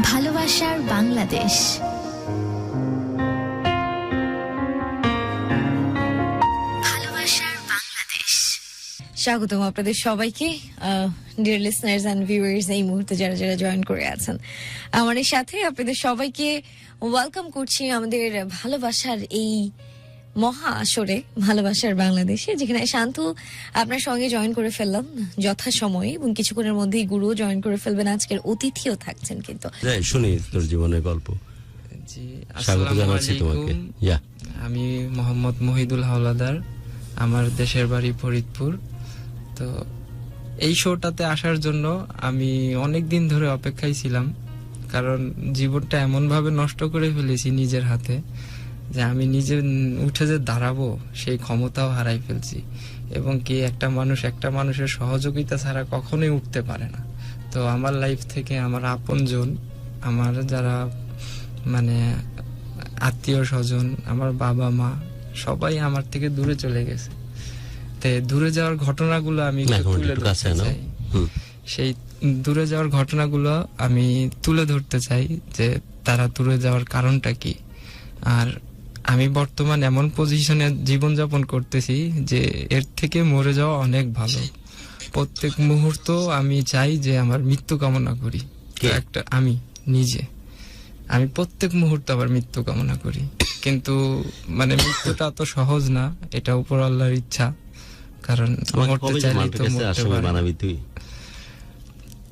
ভালোবাসার বাংলাদেশ। ভালোবাসার বাংলাদেশ। স্বাগতম আপনাদের সবাইকে, ডিয়ার লিসনার্স এন্ড ভিউয়ার্স, এই মুহূর্তে যারা যারা জয়েন করে আছেন আমাদের সাথে, আপনাদের সবাইকে ওয়েলকাম করছি আমাদের ভালোবাসার এই মহা আসরে, ভালোবাসার বাংলাদেশে, যেখানে শান্তু আপনার সঙ্গে জয়েন করে ফেললাম যথাসময়ে, এবং কিছুক্ষণের মধ্যেই গুরুও জয়েন করে ফেলবেন। আজকের অতিথিও থাকছেন। কিন্তু শুনি তোর জীবনের গল্প। জি, স্বাগত আসসালামু জানাচ্ছি তোমাকে। আলাইকুম। আমি মোহাম্মদ মহিদুল হাওলাদার, আমার দেশের বাড়ি ফরিদপুর। তো এই শোটাতে আসার জন্য আমি অনেক দিন ধরে অপেক্ষায় ছিলাম, কারণ জীবনটা এমন ভাবে নষ্ট করে ফেলেছি নিজের হাতে যে আমি নিজে উঠে যে দাঁড়াবো সেই ক্ষমতাও হারাই ফেলছি, এবং কি একটা মানুষের সহযোগিতা ছাড়া কখনোই উঠতে পারে না। তো আমার লাইফ থেকে আমার আপনজন, আমার যারা মানে আত্মীয় স্বজন, আমার বাবা মা, সবাই আমার থেকে দূরে চলে গেছে। তে দূরে যাওয়ার ঘটনাগুলো আমি তুলে ধরতে চাই। সেই দূরে যাওয়ার ঘটনাগুলো আমি তুলে ধরতে চাই যে তারা দূরে যাওয়ার কারণটা কি। আর আমি বর্তমান এমন পজিশনে জীবনযাপন করতেছি যে এর থেকে মরে যাওয়া অনেক ভালো। প্রত্যেক মুহূর্ত আমি চাই যে আমার মৃত্যু কামনা করি। একটা আমি নিজে আমি প্রত্যেক মুহূর্তে আবার মৃত্যু কামনা করি, কিন্তু মানে মৃত্যুটা অত সহজ না, এটা উপর আল্লাহর ইচ্ছা। কারণ মরতে চাইলে তো মরতে পারি।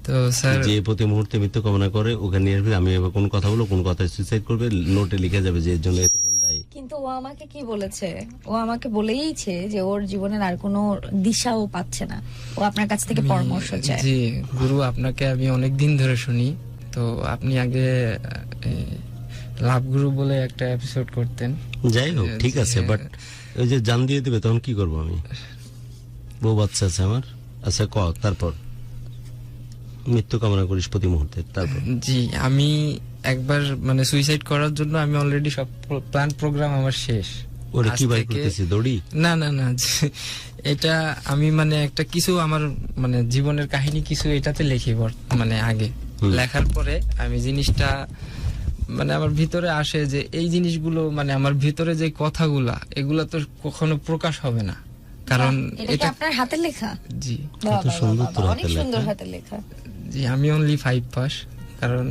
তো স্যার, যে প্রতি মুহূর্তে মৃত্যু কামনা করে ওখানে আমি এবার কোন কথা বলবো, কোন কথা সুইসাইড করবে, নোটে লিখে যাবে যে এর জন্য দায়ী। কিন্তু ও আমাকে কি বলেছে, ও আমাকে বলেইছে যে ওর জীবনের আর কোনো দিশাও পাচ্ছে না, ও আপনার কাছ থেকে পরামর্শ চায়। জি গুরু, আপনাকে আমি অনেক দিন ধরে শুনি। তো আপনি আগে লাভ গুরু বলে একটা এপিসোড করতেন। যাই হোক, ঠিক আছে, বাট ওই যে জান দিয়ে দিবে তখন কি করবো আমি? বউ বাচ্চা আছে আমার। আচ্ছা তারপর মৃত্যু কামনা করিস প্রতি মুহূর্তে, তারপর? জি, আমি একবার মানে সুইসাইড করার জন্য আমি অলরেডি সব প্ল্যান প্রোগ্রাম আমার শেষ। ওরে কি বাই করতেছি, দড়ি? না না না, এটা আমি মানে একটা কিছু আমার মানে জীবনের কাহিনী কিছু এটাতে লিখি মানে আগে লেখার পরে আমি জিনিসটা মানে আমার ভিতরে আসে যে এই জিনিসগুলো মানে আমার ভিতরে যে কথাগুলা এগুলা তো কখনো প্রকাশ হবে না, কারণ এটা আপনার হাতের লেখা। জি, কত সুন্দর তোর অনেক সুন্দর হাতের লেখা। জি, আমি অনলি 5 পাস, কারণ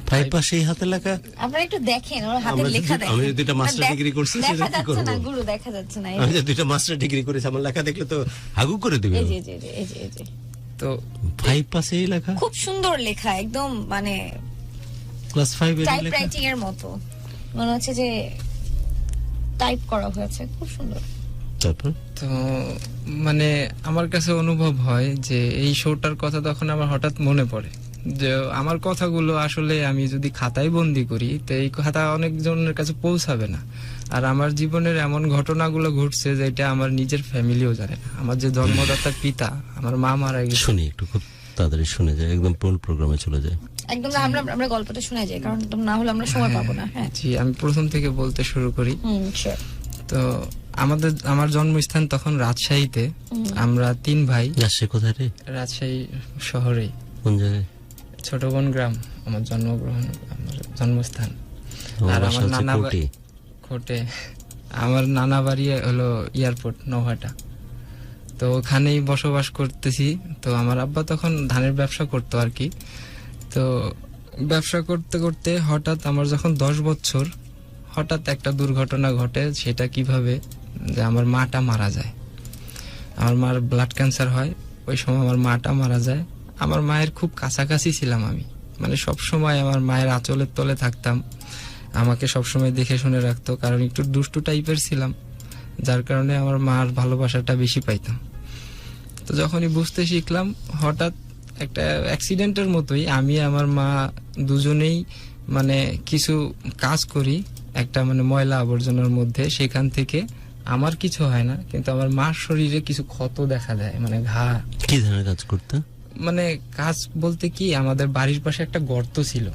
5 পাস এই হাতের লেখা। আপনারা একটু দেখেন ওর হাতের লেখা দেখেন। আমি দুটো মাস্টার ডিগ্রি করছি, দেখা সেটা কি যাচ্ছে করব? না গুরু, দেখা যাচ্ছে না। আমি যে দুটো মাস্টার ডিগ্রি করেছি, আমার লেখা দেখলে তো হাগু করে দিবে। এই যে এই যে এই যে তো 5 পাস এই লেখা, খুব সুন্দর লেখা, একদম মানে ক্লাস 5 এর টাইপ লেখা, রাইটিং এর মতো মনে হচ্ছে যে টাইপ করা হয়েছে, খুব সুন্দর। তারপর তো মানে আমার কাছে অনুভব হয় যে এই শোটার কথা তখন আমার হঠাৎ মনে পড়ে যে আমার কথাগুলো আসলে আমি যদি খাতায় বন্দি করি তো এই খাতা অনেক জনের কাছে পৌঁছাবে না। আর আমার জীবনের এমন ঘটনাগুলো ঘটছে যেটা আমার নিজের ফ্যামিলিও জানে না। আমার যে জন্মদাতা পিতা, আমার মা মারা গেছে। শুনি একটু, খুব তাড়াতাড়ি শুনে যায়, একদম পুরো প্রোগ্রামে চলে যায়। একদম আমরা গল্পটা শোনা যায়, কারণ না হলে আমরা সময় পাবো না। হ্যাঁ জি, আমি প্রথম থেকে বলতে শুরু করি। শিওর। তো আমার জন্মস্থান তখন রাজশাহীতে। আমরা 3 ভাই। রাজশাহী কোথায় রে? রাজশাহী শহরেই। কোন জায়গায়? ছোটবন গ্রাম আমার জন্মস্থান। আর আমার নানা বাড়ি কোটে। আমার নানা বাড়ি হলো এয়ারপোর্ট নৌহাটা। তো ওখানেই বসবাস করতেছি। তো আমার আব্বা তখন ধানের ব্যবসা করতো আর কি। তো ব্যবসা করতে করতে হঠাৎ আমার যখন 10 বছর, হঠাৎ একটা দুর্ঘটনা ঘটে। সেটা কিভাবে, যে আমার মাটা মারা যায়। আমার মার ব্লাড ক্যান্সার হয়, ওই সময় আমার মাটা মারা যায়। আমার মায়ের খুব কাছাকাছি ছিলাম আমি, মানে সব সময় আমার মায়ের আঁচলের তলে থাকতাম। আমাকে সব সময় দেখে শুনে রাখতো, কারণ একটু দুষ্টু টাইপের ছিলাম, যার কারণে আমার মার ভালোবাসাটা বেশি পাইতাম। তো যখনই বুঝতে শিখলাম, হঠাৎ একটা অ্যাক্সিডেন্টের মতোই আমি আমার মা দুজনেই মানে কিছু কাজ করি একটা মানে ময়লা আবর্জনার মধ্যে। সেখান থেকে আমার কিছু হয় না, কিন্তু আমার মার শরীরে কিছু ক্ষত দেখা দেয়, মানে ঘা। কি ধরনের কাজ করতে? মানে কাজ বলতে কি, আমাদের বাড়ির পাশে একটা গর্ত ছিল।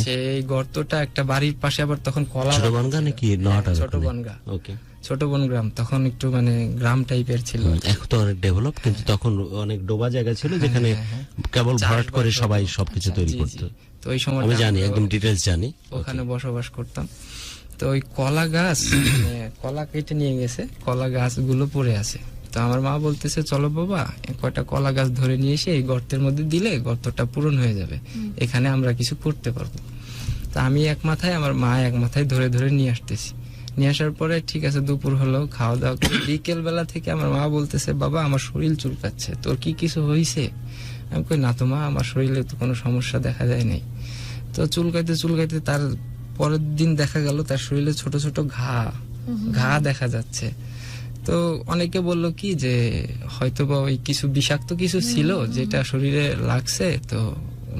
সেই গর্তটা একটা বাড়ির পাশে, আবার তখন কলা। ছোট বনগা নাকি নহাটা? ছোট বনগা। ওকে, ছোট বনগ্রাম তখন একটু মানে গ্রাম টাইপের ছিল। এখন তো অনেক ডেভেলপ, কিন্তু তখন অনেক ডোবা জায়গা ছিল যেখানে কেবল ভরাট করে সবাই সবকিছু তৈরি করতো। তো ওই সময় আমি জানি, একদম ডিটেইলস জানি। ওখানে বসবাস করতাম। তো ওই কলা গাছ মানে কলা কেটে নিয়ে গেছে, কলা গাছগুলো পড়ে আছে। তো আমার মা বলতেছে চলো বাবা কয়টা কলা গাছ ধরে নিয়ে এসে এই গর্তের মধ্যে দিলে গর্তটা পূরণ হয়ে যাবে, এখানে আমরা কিছু করতে পারবো। তো আমি এক মাথায়, আমার মা এক মাথায় ধরে ধরে নিয়ে আসতেছি। নিয়ে আসার পরে ঠিক আছে, দুপুর হলো, খাওয়া দাওয়া করে বিকেল বেলা থেকে আমার মা বলতেছে বাবা আমার শরীর চুলকাচ্ছে, তোর কি কিছু হয়েছে? আমি কই না তো মা, আমার শরীরে তো কোনো সমস্যা দেখা যায় নাই। তো চুলকাইতে চুলকাইতে তার পরের দিন দেখা গেল তার শরীরে ছোট ছোট ঘা দেখা যাচ্ছে। তো অনেকে বলল কি যে হয়তো বা ওই কিছু বিষাক্ত কিছু ছিল যেটা শরীরে লাগছে, তো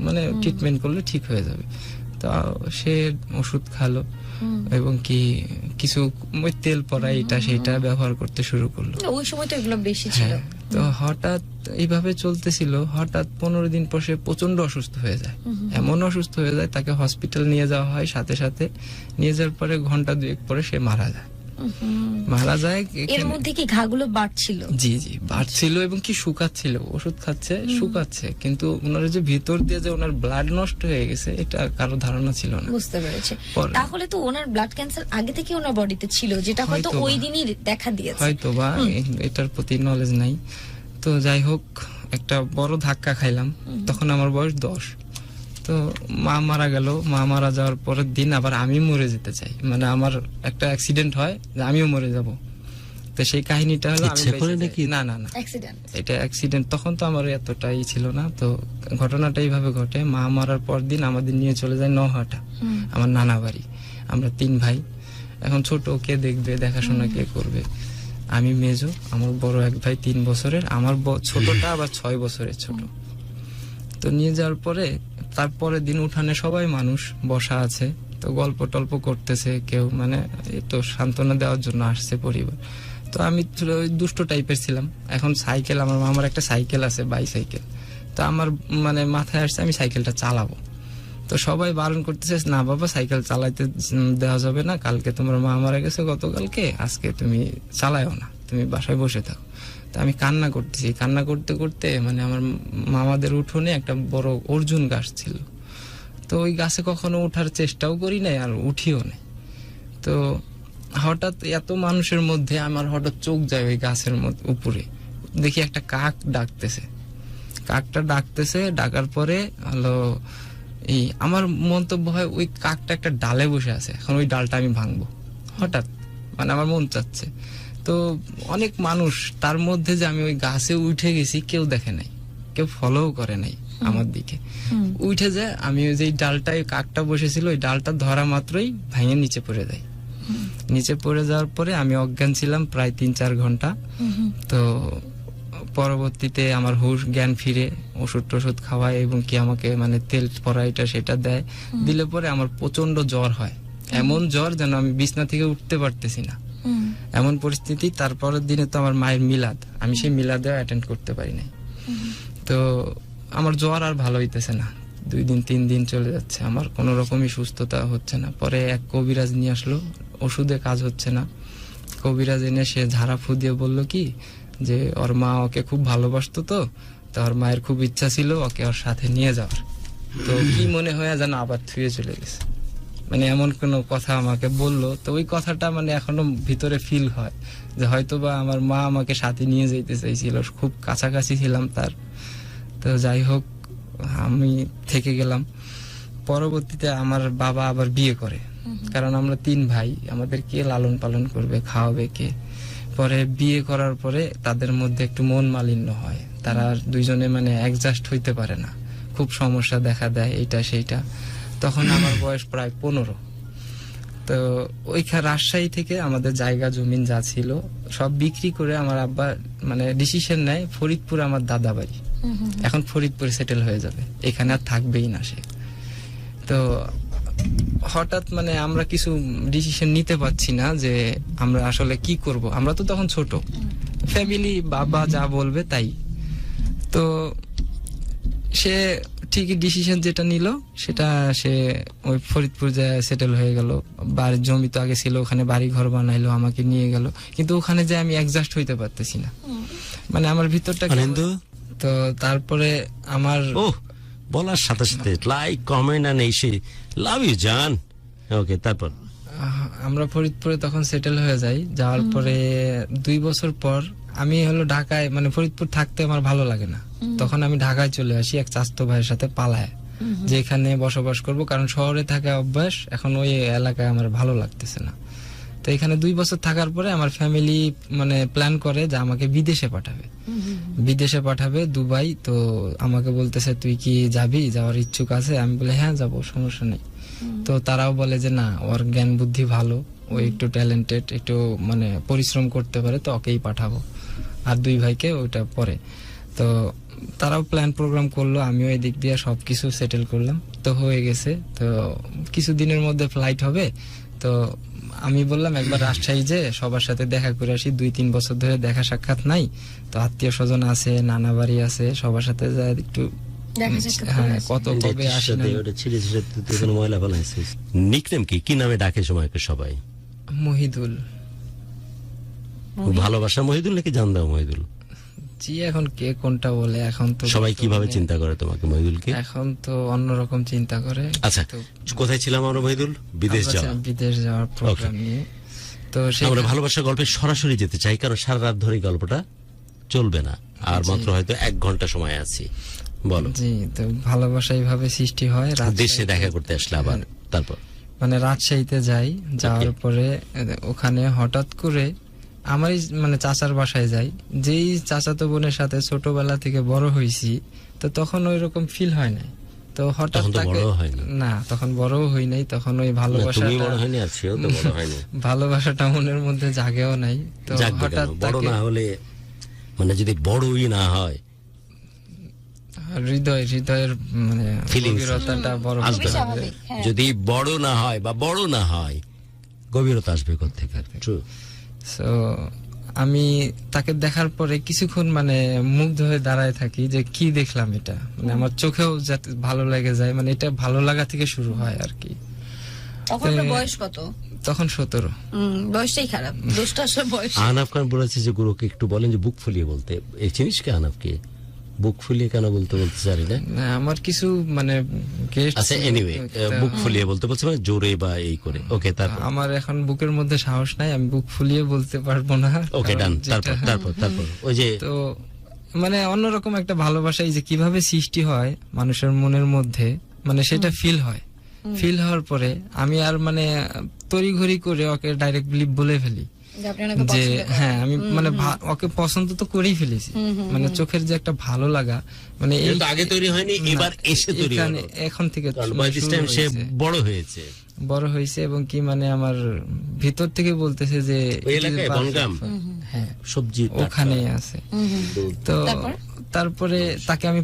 মানে ট্রিটমেন্ট করলে ঠিক হয়ে যাবে। তো সে ওষুধ খালো এবং কি কিছু ওই তেল পড়া এটা সেটা ব্যবহার করতে শুরু করলো। ওই সময় তো এগুলো বেশি ছিল। হ্যাঁ, তো হঠাৎ এইভাবে চলতেছিল, হঠাৎ 15 দিন পর সে প্রচন্ড অসুস্থ হয়ে যায়। এমন অসুস্থ হয়ে যায় তাকে হসপিটাল নিয়ে যাওয়া হয়, সাথে সাথে নিয়ে যাওয়ার পরে ঘন্টা 2 পরে সে মারা যায়। এর মধ্যে কি ঘাগুলো বাড়ছিল? জি জি বাড়ছিল এবং কি শুকাচ্ছিল, ওষুধ খাচ্ছে শুকাচ্ছে, কিন্তু ওনার যে ভিতর দিয়ে যে ওনার ব্লাড নষ্ট হয়ে গেছে এটা কারো ধারণা ছিল না। বুঝতে পেরেছে। তাহলে তো ওনার ব্লাড ক্যান্সার আগে থেকে ওনার বডিতে ছিল, যেটা হয়তো ওই দিনই দেখা দিয়েছে হয়তো বা, এটার প্রতি নলেজ নাই। তো যাই হোক, একটা বড় ধাক্কা খাইলাম, তখন আমার বয়স 10। তো মা মারা গেল, মা মারা যাওয়ার পরের দিন আবার আমি মরে যেতে চাই, মানে আমার একটা অ্যাক্সিডেন্ট হয় যে আমিও মরে যাব। তো সেই কাহিনীটা হলো না না না এটা অ্যাক্সিডেন্ট, তখন তো আমার এতটাই ছিল না। তো ঘটনাটা এইভাবে ঘটে, মা মারার পর দিন আমাদের নিয়ে চলে যায় নওহাটা, আমার নানা বাড়ি। আমরা 3 ভাই, এখন ছোট কে দেখবে, দেখাশোনা কে করবে? আমি মেজো, আমার বড় এক ভাই 3 বছরের, আমার ছোটটা আবার 6 বছরের ছোট। তো নিয়ে যাওয়ার পরে তারপরের দিন উঠানে সবাই মানুষ বসা আছে, তো গল্প টল্প করতেছে কেউ, মানে এই তো সান্ত্বনা দেওয়ার জন্য আসছে পরিবার। তো আমি দুষ্ট টাইপের ছিলাম। এখন সাইকেল, আমার মামার একটা সাইকেল আছে, বাইসাইকেল, তো আমার মানে মাথায় আসছে আমি সাইকেলটা চালাবো। তো সবাই বারণ করতেছে, না বাবা সাইকেল চালাইতে দেওয়া যাবে না, কালকে তোমার মা মারা গেছে গতকালকে, আজকে তুমি চালায়ও না, তুমি বাসায় বসে থাকো। তো আমি কান্না করতেছি, কান্না করতে করতে মানে আমার মামাদের উঠোনে একটা বড় অর্জুন গাছ ছিল, তো ওই গাছে কখনো ওঠার চেষ্টাও করি নাই আর উঠিও নাই। তো হঠাৎ এত মানুষের মধ্যে আমার হঠাৎ চোখ যায় ওই গাছের উপরে, দেখি একটা কাক ডাকতেছে। কাকটা ডাকতেছে, ডাকার পরে হলো এই আমার মন্তব্য হয় ওই কাকটা একটা ডালে বসে আছে, এখন ওই ডালটা আমি ভাঙবো। হঠাৎ মানে আমার মন চাচ্ছে। তো অনেক মানুষ, তার মধ্যে যে আমি ওই গাছে উঠে গেছি কেউ দেখে নাই, কেউ ফলো করে নাই আমার দিকে। উঠে যায়, আমি ওই যে ডালটায় কাকটা বসেছিল ওই ডালটা ধরা মাত্রই ভেঙে নিচে পড়ে যায়। নিচে পড়ে যাওয়ার পরে আমি অজ্ঞান ছিলাম প্রায় 3-4 ঘন্টা। তো পরবর্তীতে আমার হুশ জ্ঞান ফিরে, ওষুধ টষুধ খাওয়ায় এবং কি আমাকে মানে তেল পরা এটা সেটা দেয়, দিলে পরে আমার প্রচন্ড জ্বর হয়, এমন জ্বর যেন আমি বিছনা থেকে উঠতে পারতেছি না, এমন পরিস্থিতি। তারপরের দিনে তো আমার মায়ের মিলাদ, আমি সেই মিলাদেও অ্যাটেন্ড করতে পারি নাই। তো আমার জ্বর আর ভালো হইতেছে না, 2 দিন 3 দিন চলে যাচ্ছে, আমার কোনো রকমই সুস্থতা হচ্ছে না। পরে এক কবিরাজ নিয়ে আসলো, ওষুধে কাজ হচ্ছে না। কবিরাজ এনে সে ঝাড়া ফু দিয়ে বললো কি যে ওর মা ওকে খুব ভালোবাসতো, তো ওর মায়ের খুব ইচ্ছা ছিল ওকে ওর সাথে নিয়ে যাওয়ার। তো কি মনে হয় যেন আবার থুয়ে চলে গেছে, মানে এমন কোন কথা আমাকে বললো। তো ওই কথাটা মানে এখনো ভিতরে ফিল হয় যে হয়তো বা আমার মা আমাকে সাথে নিয়ে যেতে চাইছিল, খুব কাছাকাছি ছিলাম তার। তো যাই হোক, আমি থেকে গেলাম। পরবর্তীতে আমার বাবা আবার বিয়ে করে, কারণ আমরা 3 ভাই, আমাদের কে লালন পালন করবে, খাওয়াবে কে? পরে বিয়ে করার পরে তাদের মধ্যে একটু মন মালিন্য হয়, তারা দুইজনে মানে অ্যাডজাস্ট হইতে পারে না, খুব সমস্যা দেখা দেয় এইটা সেইটা। তখন আমার বয়স প্রায় 15। তো ওইখানে রাজশাহী থেকে আমাদের জায়গা জমিন যা ছিল সব বিক্রি করে আমার আব্বা মানে ডিসিশন নেয় ফরিদপুর আমার দাদা বাড়ি, এখন ফরিদপুরে সেটেল হয়ে যাবে, এখানে আর থাকবেই না সে। তো হঠাৎ মানে আমরা কিছু ডিসিশন নিতে পারছি না যে আমরা আসলে কি করব, আমরা তো তখন ছোট ফ্যামিলি, বাবা যা বলবে তাই। তো সে ঠিকই ডিসিশন যেটা নিল সেটা, সে ওই ফরিদপুর যায় সেটেল হয়ে গেল। বাড়ির জমি তো আগে ছিল, ওখানে বাড়ি ঘর বানাইলো, আমাকে নিয়ে গেল, কিন্তু ওখানে যে আমি অ্যাডজাস্ট হইতে পারতেছি না, মানে আমার ভিতরটা। তো তারপরে আমার বলার সাথে সাথে লাইক কমেন্ট আর এসে লাভ ইউ জান। ওকে, তারপর আমরা ফরিদপুরে তখন সেটেল হয়ে যাই। যাওয়ার পরে 2 বছর পর আমি হলো ঢাকায়, মানে ফরিদপুর থাকতে আমার ভালো লাগে না, তখন আমি ঢাকায় চলে আসি এক চাচাতো ভাইয়ের সাথে পালায়, যেখানে বসবাস করব, কারণ শহরে থাকা অভ্যাস, এখন ওই এলাকায় আমার ভালো লাগতেছে না। তো এখানে 2 বছর থাকার পরে আমার ফ্যামিলি মানে প্ল্যান করে যে আমাকে বিদেশে পাঠাবে দুবাই। তো আমাকে বলতেছে তুই কি যাবি, যাওয়ার ইচ্ছুক আছে? আমি বলে হ্যাঁ যাবো, সমস্যা নেই। তো তারাও বলে যে না, ওর জ্ঞান বুদ্ধি ভালো, ও একটু ট্যালেন্টেড, একটু মানে পরিশ্রম করতে পারে, তো ওকেই পাঠাবো, আর 2 ভাইকে ওইটা পরে। তো তারাও প্ল্যান প্রোগ্রাম করলো, আমিও এই দিক দিয়ে সবকিছু সেটেল করলাম, তো হয়ে গেছে। তো কিছুদিনের মধ্যে ফ্লাইট হবে, তো আমি বললাম একবার রাজশাহী যে সবার সাথে দেখা করে আসি, 2-3 বছর ধরে দেখা সাক্ষাৎ নাই, তো আত্মীয় স্বজন আছে, নানা বাড়ি আছে, সবার সাথে যা একটু হ্যাঁ, কত কবে আসি না। ময়লা বানাইছিস। নিকনেম কি নামে ডাকে সময়কে সবাই? মহিদুল। ভালোবাসা মহিদুল নাকি জানদাও মহিদুল? জি, এখন কে কোনটা বলে, এখন তো সবাই কিভাবে চিন্তা করে তোমাকে মহিদুলকে? এখন তো অন্যরকম চিন্তা করে। আচ্ছা, কোথায় ছিলাম আমরা মহিদুল? বিদেশ যাওয়ার প্রোগ্রাম নিয়ে। তো আমরা ভালোবাসার গল্পে সরাসরি যেতে চাই, কারণ সারা রাত ধরে গল্পটা চলবে না, আর মাত্র হয়তো 1 ঘন্টা সময় আছে। বলো। জি, তো ভালোবাসা এইভাবে সৃষ্টি হয়। দেশে দেখা করতে আসলে আবার, তারপর মানে রাজশাহীতে যাই, যাওয়ার পরে ওখানে হঠাৎ করে আমারই মানে চাচার বাসায় যাই, যেই চাচাতো বোনের সাথে ছোটবেলা থেকে বড় হয়েছি, তো তখন ওই রকম ফিল হয় নাই। তো হঠাৎ না, তখন বড়ও হই নাই, তখন ওই ভালোবাসাটা মনের মধ্যে জাগেও নাই। তো হঠাৎ বড় না হলে, মানে যদি বড়ই না হয়, হৃদয়ের মানে গভীরতাটা বড় আসবে না। যদি বড় না হয় বা বড় না হয়, গভীরতা আসবে কোত্থেকে? সো আমি তাকে দেখার পরে কিছুক্ষণ মানে মুগ্ধ হয়ে দাঁড়ায় থাকি যে কি দেখলাম, এটা মানে আমার চোখেও যাতে ভালো লেগে যায়, মানে এটা ভালো লাগা থেকে শুরু হয় আর কি। তখন বয়স কত? তখন 17। বয়সটাই খারাপ, দোষটা আসলে বয়স। আহনাফ খান বলেছে যে গুরুকে একটু বলেন যে বুক ফুলিয়ে বলতে। এই চিনিস কি আহনাফকে? বুক ফুলিয়ে কেন বলতে জানি না, আমার কিছু মানে আচ্ছা এনিওয়ে বুক ফুলিয়ে বলতে বলছে, মানে জোরে বা এই করে। ওকে, তারপর? আমার এখন বুকের মধ্যে সাহস নাই, আমি বুক ফুলিয়ে বলতে পারবো না। ওকে, ডান। তারপর ওই যে তো মানে অন্যরকম একটা ভালোবাসা এই যে কিভাবে সৃষ্টি হয় মানুষের মনের মধ্যে, মানে সেটা ফিল হওয়ার পরে আমি আর মানে তড়িঘড়ি করে ওকে ডাইরেক্টলি বলে ফেলি যে হ্যাঁ আমি মানে ওকে পছন্দ তো করেই ফেলেছি। মানে চোখের যে একটা ভালো লাগা, মানে আগে তৈরি হয়নি, এবার এসে তৈরি হলো, এখন থেকে সে বড় হয়েছে। এবং কি মানে আমার ভিতর থেকে বলতেছে যে হ্যাঁ সবজি ওখানেই আছে। তো তারপরে তাকে আমি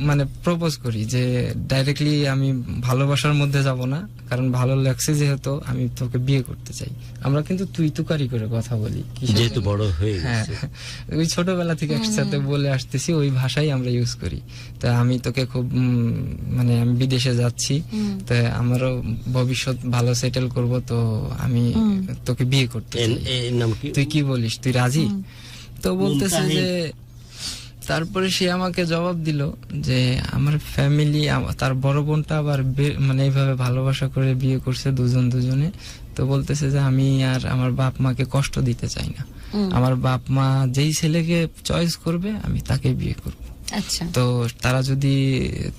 মানে প্রপোজ করি যে ডাইরেক্টলি আমি ভালোবাসার মধ্যে যাব না, কারণ ভালো লাগছে যেহেতু আমি তোকে বিয়ে করতে চাই। আমরা কিন্তু তুই তুকারি করে কথা বলি, যেহেতু বড় হয়ে গেছে। হ্যাঁ, ওই ছোটবেলা থেকে একসাথে বলে আসতেছি, ওই ভাষাই আমরা ইউজ করি। তা আমি তোকে খুব মানে আমি বিদেশে যাচ্ছি, তো আমারও ভবিষ্যৎ ভালো সেটেল করব, তো আমি তোকে বিয়ে করতে চাই, তুই কি বলিস, তুই রাজি? তো বলতেছে যে, তারপরে সে আমাকে জবাব দিল যে আমার ফ্যামিলি, তার বড় বোনটা আবার মানে এইভাবে ভালোবাসা করে বিয়ে করছে দুজনে। তো বলতেছে যে আমি আর আমার বাপ মাকে কষ্ট দিতে চাই না, আমার বাপ মা যেই ছেলেকে চয়েস করবে আমি তাকে বিয়ে করব। আচ্ছা, তো তারা যদি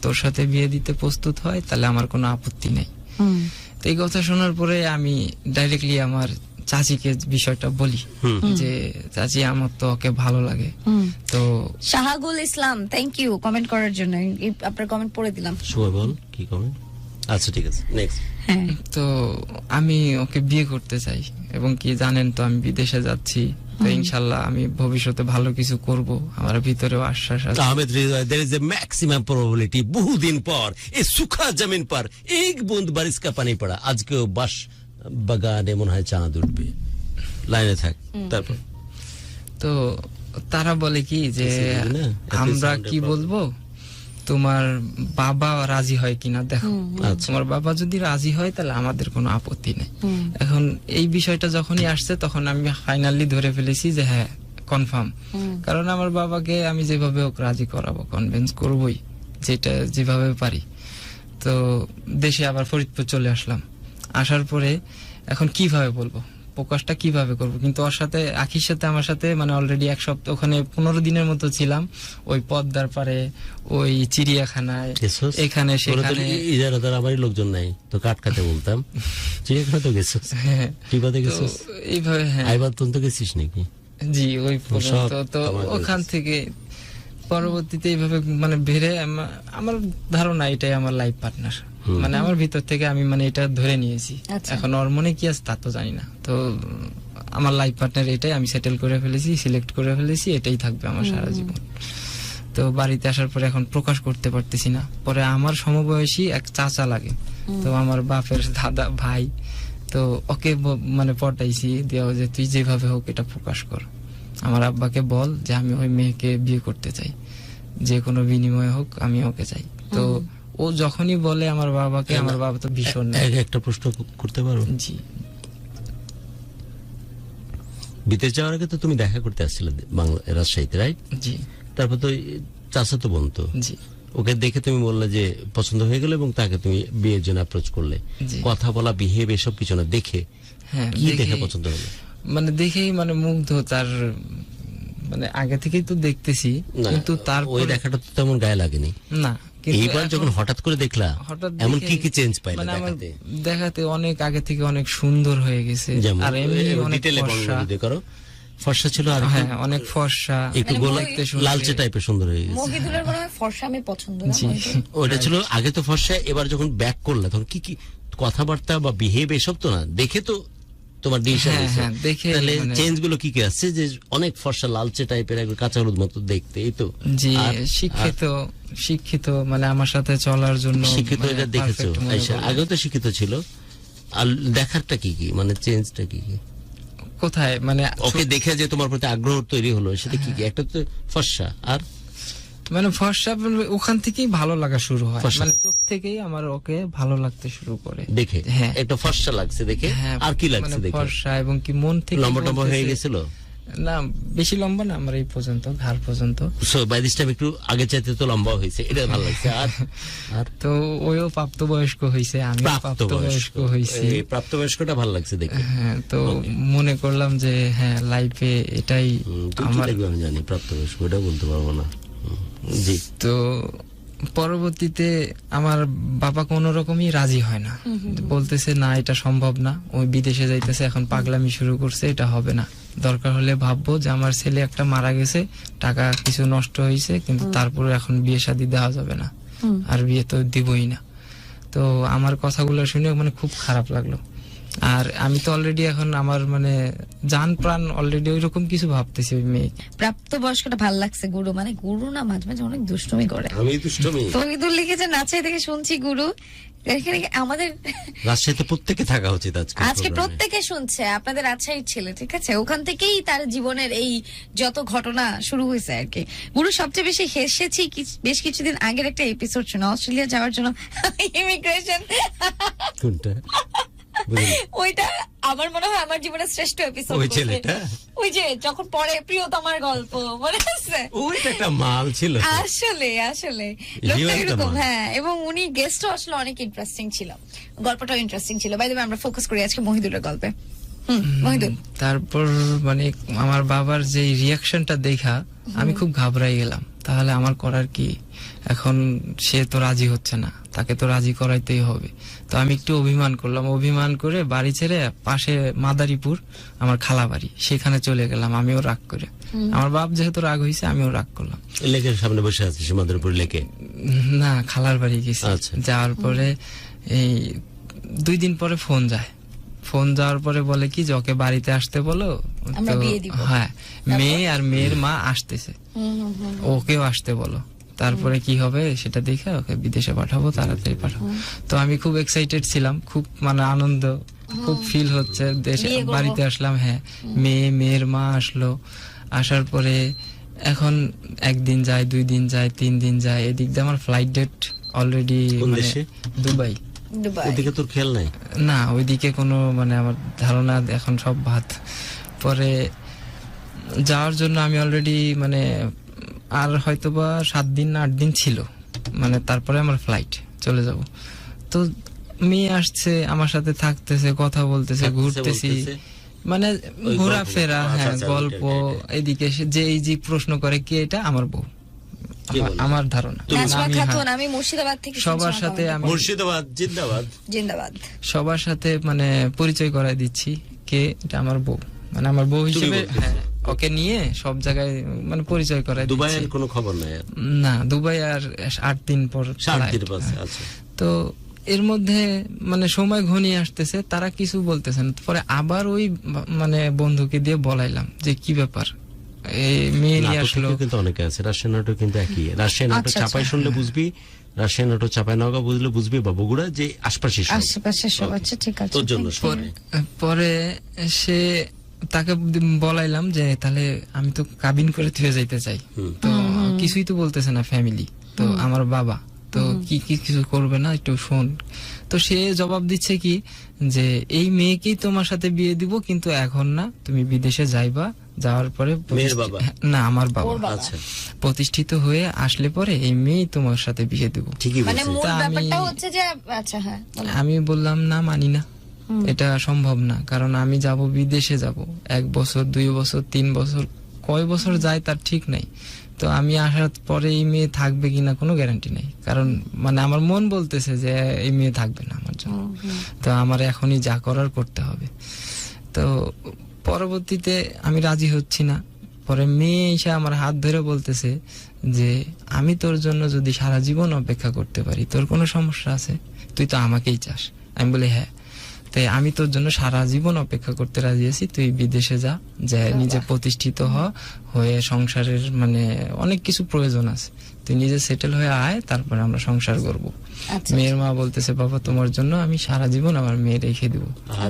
তোর সাথে বিয়ে দিতে প্রস্তুত হয় তাহলে আমার কোনো আপত্তি নেই। তো এই কথা শোনার পরে আমি ডাইরেক্টলি আমার চাচিকে বিষয়টা বলি যে চাচি আমার তো ওকে ভালো লাগে। তো শাহাগুল ইসলাম, থ্যাংক ইউ কমেন্ট করার জন্য, আপনার কমেন্ট পড়ে দিলাম। শুভ বল কি কমেন্ট? আচ্ছা ঠিক আছে, নেক্সট। হ্যাঁ, তো আমি ওকে বিয়ে করতে চাই, এবং কি জানেন তো আমি বিদেশে যাচ্ছি, তো ইনশাআল্লাহ আমি ভবিষ্যতে ভালো কিছু করব, আমার ভিতরেও আশ্বাস আছে। Ahmed Rizwan, there is a maximum probability বহুদিন পর এই সুখা জমিন पर एक बूंद बारिश का पानी पड़ा, আজকেও বাস বাগানে মনে হয় চাঁদ উঠবে। লাইনে থাক। তারপর তো তারা বলে কি যে আমরা কি বলবো, তোমার বাবা রাজি হয় কিনা দেখো, তোমার বাবা যদি রাজি হয় তাহলে আমাদের কোনো আপত্তি নেই। এখন এই বিষয়টা যখনই আসছে তখন আমি ফাইনালি ধরে ফেলেছি যে হ্যাঁ কনফার্ম, কারণ আমার বাবাকে আমি যেভাবে ওকে রাজি করাবো, কনভিন্স করবোই, যেটা যেভাবে পারি। তো দেশে আবার ফরিদপুর চলে আসলাম। আসার পরে এখন কিভাবে বলবো, প্রকাশটা কিভাবে করব, কিন্তু ওর সাথে আখির সাথে আমার সাথে মানে অলরেডি এক সপ্তাহ ওখানে 15 দিনের মতো ছিলাম, ওই পদ্মার পারে, ওই চিড়িয়াখানায়, গেছোস? এখানে সেখানে। ইজারাদার আমারই লোকজন নাই তো কাট কাটে বলতাম চিড়িয়াখানা তো গেছিস, হ্যাঁ, টিপাতে তো গেছিস, এইভাবে হ্যাঁ, আইবার তো গেছিস নাকি? জি ওই পর্যন্ত। সব তো আমার ওখান হয়েছে। থেকে পরবর্তীতে এইভাবে মানে বেড়ে আমার ধারণা এটাই আমার লাইফ পার্টনার, মানে আমার ভিতর থেকে আমি মানে এটা ধরে নিয়েছি। আচ্ছা। এখন ওর মনে কি আছে তা তো জানি না, তো আমার লাইফ পার্টনার এটাই, আমি সেটেল করে ফেলেছি, সিলেক্ট করে ফেলেছি, এটাই থাকবে আমার সারা জীবন। তো বাড়িতে আসার পরে এখন প্রকাশ করতে পারতেছি না। পরে আমার সমবয়সী এক চাচা লাগে, তো আমার বাপের দাদা ভাই, তো ওকে মানে পটাইছি দেওয়া যে তুই যেভাবে হোক এটা প্রকাশ কর, আমার আব্বাকে বল যে আমি ওই মেয়েকে বিয়ে করতে চাই, যে কোনো বিনিময়ে হোক আমি ওকে চাই। তো ও যখনই বলে আমার বাবাকে, আমার বাবা তো ভীষণ একটা প্রশ্ন করতে পারো? জি বিদেশ যাওয়ার আগে তো তুমি দেখা করতে আসছিলে বাংলা রাজশাহীতে, রাইট? জি তারপর তো চাচা তো বলতো, জি ওকে দেখে তুমি বললে যে পছন্দ হয়ে গেল এবং তাকে তুমি বিয়ের জন্য অ্যাপ্রোচ করলে। জি। কথা বলা, বিহেভ, এসব কিছু না, দেখে হ্যাঁ, কি দেখে দেখেই- পছন্দ হলো? মানে দেখেই মানে মুগ্ধ, তার মানে আগে থেকেই তো দেখতেছি, না, কিন্তু তার ওই দেখাটা তো তেমন গায়ে লাগেনি। না, কিন্তু এইবার এখন যখন হঠাৎ করে দেখলা, হঠাৎ এমন দেখে কি কি চেঞ্জ পাইলে মানে আমার দেখাতে? দেখাতে অনেক আগে থেকে অনেক সুন্দর হয়ে গেছে, যেমন আর এমনি অনেক ডিটেইলে ফর্সা। বর্ণনা যদি করো। ফর্সা ছিল আর হ্যাঁ, অনেক ফর্সা, একটু মানে গোলা দেখতে সুন্দর। লালচে টাইপের সুন্দর হয়ে গেছে। মহিদুলের মনে হয় ফর্সা আমি পছন্দ না। জি ওটা ছিল আগে তো ফর্সা, এবার যখন ব্যাক করলা তখন কি কি কথাবার্তা বা বিহেভ এসব তো না, দেখে তো তোমার ডিসিশন হ্যাঁ, হয়েছে। হ্যাঁ, দেখে তাহলে মানে- চেঞ্জ গুলো কি কি আসছে যে অনেক ফর্সা লালচে টাইপের একবার কাঁচা হলুদ মতো দেখতে, এই তো? জি আর- শিক্ষিত মানে আমার সাথে চলার জন্য শিক্ষিত মানে এটা দেখেছো? perfect মনে আচ্ছা, করলাম। আগেও তো শিক্ষিত ছিল, আর দেখারটা কি কি মানে চেঞ্জটা কি কি? কোথায় মানে ওকে দেখে যে তোমার প্রতি আগ্রহ তৈরি হলো সেটা কি কি? একটা তো ফর্সা, আর মানে ফর্সা ওখান থেকেই ভালো লাগা শুরু হয়, ফর্সা। মানে চোখ থেকেই আমার ওকে ভালো লাগতে শুরু করে দেখে হ্যাঁ একটা ফর্সা লাগছে দেখে, হ্যাঁ, আর কি লাগছে মানে দেখে? ফর্সা এবং কি মন থেকে লম্বা টম্বা হয়ে বলতেছে- গেছিল? না, বেশি লম্বা না, আমার এই পর্যন্ত, ঘাড় পর্যন্ত। সো বাই দিস টাইম একটু আগে চাইতে তো লম্বা হয়েছে, এটা ভালো লাগছে। আর আর তো ওইও প্রাপ্তবয়স্ক হয়েছে, আমি প্রাপ্তবয়স্ক হয়েছি। এই প্রাপ্তবয়স্কটা ভালো লাগছে দেখে। হ্যাঁ, তো মনে করলাম যে হ্যাঁ লাইফে এটাই তুই কি আমার। দেখবে আমি জানি, প্রাপ্তবয়স্ক এটা বলতে পারবো না। জি। তো পরবর্তীতে আমার বাবা কোনো রকমই রাজি হয় না, বলতেছে না এটা সম্ভব না, ওই বিদেশে যাইতেছে, এখন পাগলামি শুরু করছে, এটা হবে না, দরকার হলে ভাববো যে আমার ছেলে একটা মারা গেছে, টাকা কিছু নষ্ট হয়েছে, কিন্তু তারপরে এখন বিয়ে শাদী দেওয়া যাবে না, আর বিয়ে তো দিবই না। তো আমার কথাগুলো শুনে মানে খুব খারাপ লাগলো, আর আমি তো অলরেডি এখন আমার মানে জান প্রাণ অলরেডি ওইরকম কিছু ভাবতেছি ওই মেয়ে। প্রাপ্তবয়স্কটা ভাল লাগছে গুরু, মানে গুরু না মাঝে মাঝে অনেক দুষ্টুমি করে। আমি দুষ্টমি। তহিদুল লিখেছে নাচাই থেকে শুনছি গুরু, এখানে আমাদের রাজশাহীতে প্রত্যেকে থাকা উচিত আজকে আজকে প্রোগ্রামে। প্রত্যেকে শুনছে, আপনাদের আচ্ছাই ছেলে, ঠিক আছে, ওখান থেকেই তার জীবনের এই যত ঘটনা শুরু হয়েছে আর কি। গুরু সবচেয়ে বেশি হেসেছি বেশ কিছুদিন আগের একটা এপিসোড শুনে, অস্ট্রেলিয়া যাওয়ার জন্য ইমিগ্রেশন। কোনটা? বুঝলি? ওইটা আমার মনে হয় আমার জীবনের শ্রেষ্ঠ এপিসোড। ওই ছেলেটা? ওই যে যখন পরে প্রিয়তমার গল্প মনে আছে? ওইটা একটা মাল ছিল। আসলে আসলে He লোকটা was the এরকম, man. হ্যাঁ, এবং উনি গেস্টও আসলে অনেক ইন্টারেস্টিং ছিল, গল্পটাও ইন্টারেস্টিং ছিল। বাই দ্য ওয়ে আমরা ফোকাস করি আজকে মহিদুলের গল্পে। মহিদুল, তারপর মানে আমার বাবার যে রিয়াকশনটা দেখা আমি খুব ঘাবড়াই গেলাম, তাহলে আমার করার কি, এখন সে তো রাজি হচ্ছে না, তাকে তো রাজি করাইতেই হবে। তো আমি একটু অভিমান করলাম, অভিমান করে বাড়ি ছেড়ে পাশে মাদারীপুর আমার খালা বাড়ি, সেখানে চলে গেলাম, আমিও রাগ করে। আমার বাপ যেহেতু রাগ হয়েছে আমিও রাগ করলাম। লেকের সামনে বসে আছে সীমান্তপুর লেকে। না, খালার বাড়ি গেছি। আচ্ছা। যাওয়ার পরে এই 2 দিন পরে ফোন যায়, ফোন যাওয়ার পরে বলে কি যে ওকে বাড়িতে আসতে বলো। আমরা তো বিয়ে দিব। হ্যাঁ, মেয়ে আর মেয়ের মা আসতেছে, ওকেও আসতে বলো, তারপরে কি হবে সেটা দেখে ওকে বিদেশে পাঠাবো, তাড়াতাড়ি পাঠাবো। তো আমি খুব এক্সাইটেড ছিলাম, খুব মানে আনন্দ, খুব ফিল হচ্ছে দেশে বিয়ে করবো। বাড়িতে আসলাম। হ্যাঁ, মেয়ের মা আসলো, আসার পরে এখন 1 দিন যায়, 2 দিন যায়, 3 দিন যায়, এদিক দিয়ে আমার ফ্লাইট ডেট অলরেডি কোন মানে দেশে? দুবাই। দুবাই। ওদিকে তোর খেয়াল নাই? না, ওইদিকে কোনো মানে আমার ধারণা এখন সব ভাত। পরে যাওয়ার জন্য আমি অলরেডি মানে আর হয়তোবা 7 দিন না 8 দিন ছিল, মানে তারপরে আমার ফ্লাইট, চলে যাব। তো মেয়ে আসছে, আমার সাথে থাকতেছে, কথা বলতেছে, ঘুরতেছি, মানে ওই ঘোরাফেরা, গল্প। হ্যাঁ আচ্ছা, গল্প। ওইটা। এদিকে এসে যে এই যে প্রশ্ন করে কে এটা, আমার বউ, কে বলে? আমার ধারণা। নাজমা আমি, খাতুন, হ্যাঁ, আমি মুর্শিদাবাদ থেকে সবার শুনছিলাম সাথে comment। আমি মুর্শিদাবাদ জিন্দাবাদ। জিন্দাবাদ। সবার সাথে মানে পরিচয় করায় দিচ্ছি কে এটা আমার বউ, মানে আমার বউ হিসেবে, বলতেছো? হ্যাঁ, ওকে নিয়ে সব জায়গায় মানে পরিচয় করায় দিচ্ছি। দুবাইয়ের কোনো খবর নাই আর? না, দুবাই আর 8 দিন পর 7 দিন flight। পাশে আচ্ছা। তো এর মধ্যে মানে সময় ঘনিয়ে আসতেছে, তারা কিছু বলতেছেন, পরে আবার ওই মানে বন্ধুকে দিয়ে বলাইলাম যে কি ব্যাপার, এই মেয়ে নিয়ে নাটক আসলো। থেকেও কিন্তু অনেকে আছে, রাশিয়ান নাটক কিন্তু একই। রাশিয়ান নাটক আচ্ছা, চাপাই শুনলে বুঝবি, রাশিয়ান নাটক চাপাই নগা বুঝলে বুঝবি, বা বগুড়া যে আশপাশে সব। আশেপাশে সব আছে, ঠিক আছে। তোর জন্য thank you। শুনে। পরে সে তাকে বলাইলাম যে তাহলে আমি তো কাবিন করে থুয়ে যাইতে চাই, তো কিছুই তো বলতেছে না ফ্যামিলি, তো আমার বাবা তো কি কি কিছু করবে না, একটু শোন। তো সে জবাব দিচ্ছে কি যে এই মেয়েকেই তোমার সাথে বিয়ে দিব, কিন্তু এখন না, তুমি বিদেশে যাইবা, যাওয়ার পরে মেয়ের বাবা? না, আমার বাবা। ওর বাবা। আচ্ছা, প্রতিষ্ঠিত হয়ে আসলে পরে এই মেয়েই তোমার সাথে বিয়ে দিব। ঠিকই মানে বলছিস। মূল তা আমি- ব্যাপারটা হচ্ছে যে, আচ্ছা হ্যাঁ বলো। আমি বললাম না, মানি না, এটা সম্ভব না, কারণ আমি যাব বিদেশে, যাব 1 বছর 2 বছর 3 বছর, কয় বছর যায় তার ঠিক নাই। তো আমি আসার পরে এই মেয়ে থাকবে কিনা কোনো গ্যারান্টি নেই, কারণ মানে আমার মন বলতেছে যে এই মেয়ে থাকবে না আমার জন্য। তো আমার এখনই যা করার করতে হবে। তো পরবর্তীতে আমি রাজি হচ্ছি না। পরে মেয়ে এসে আমার হাত ধরে বলতেছে যে আমি তোর জন্য যদি সারা জীবন অপেক্ষা করতে পারি, তোর কোনো সমস্যা আছে? তুই তো আমাকেই চাস। আমি বলি হ্যাঁ, তাই আমি তোর জন্য সারা জীবন অপেক্ষা করতে রাজি আছি, তুই বিদেশে যা, যে নিজে প্রতিষ্ঠিত হয়ে সংসারের মানে অনেক কিছু প্রয়োজন আছে, তুই নিজে সেটেল হয়ে আয়, তারপরে আমরা সংসার করবো। আচ্ছা, মেয়ের মা বলতেছে বাবা তোমার জন্য আমি সারা জীবন আমার মেয়ে রেখে দিব,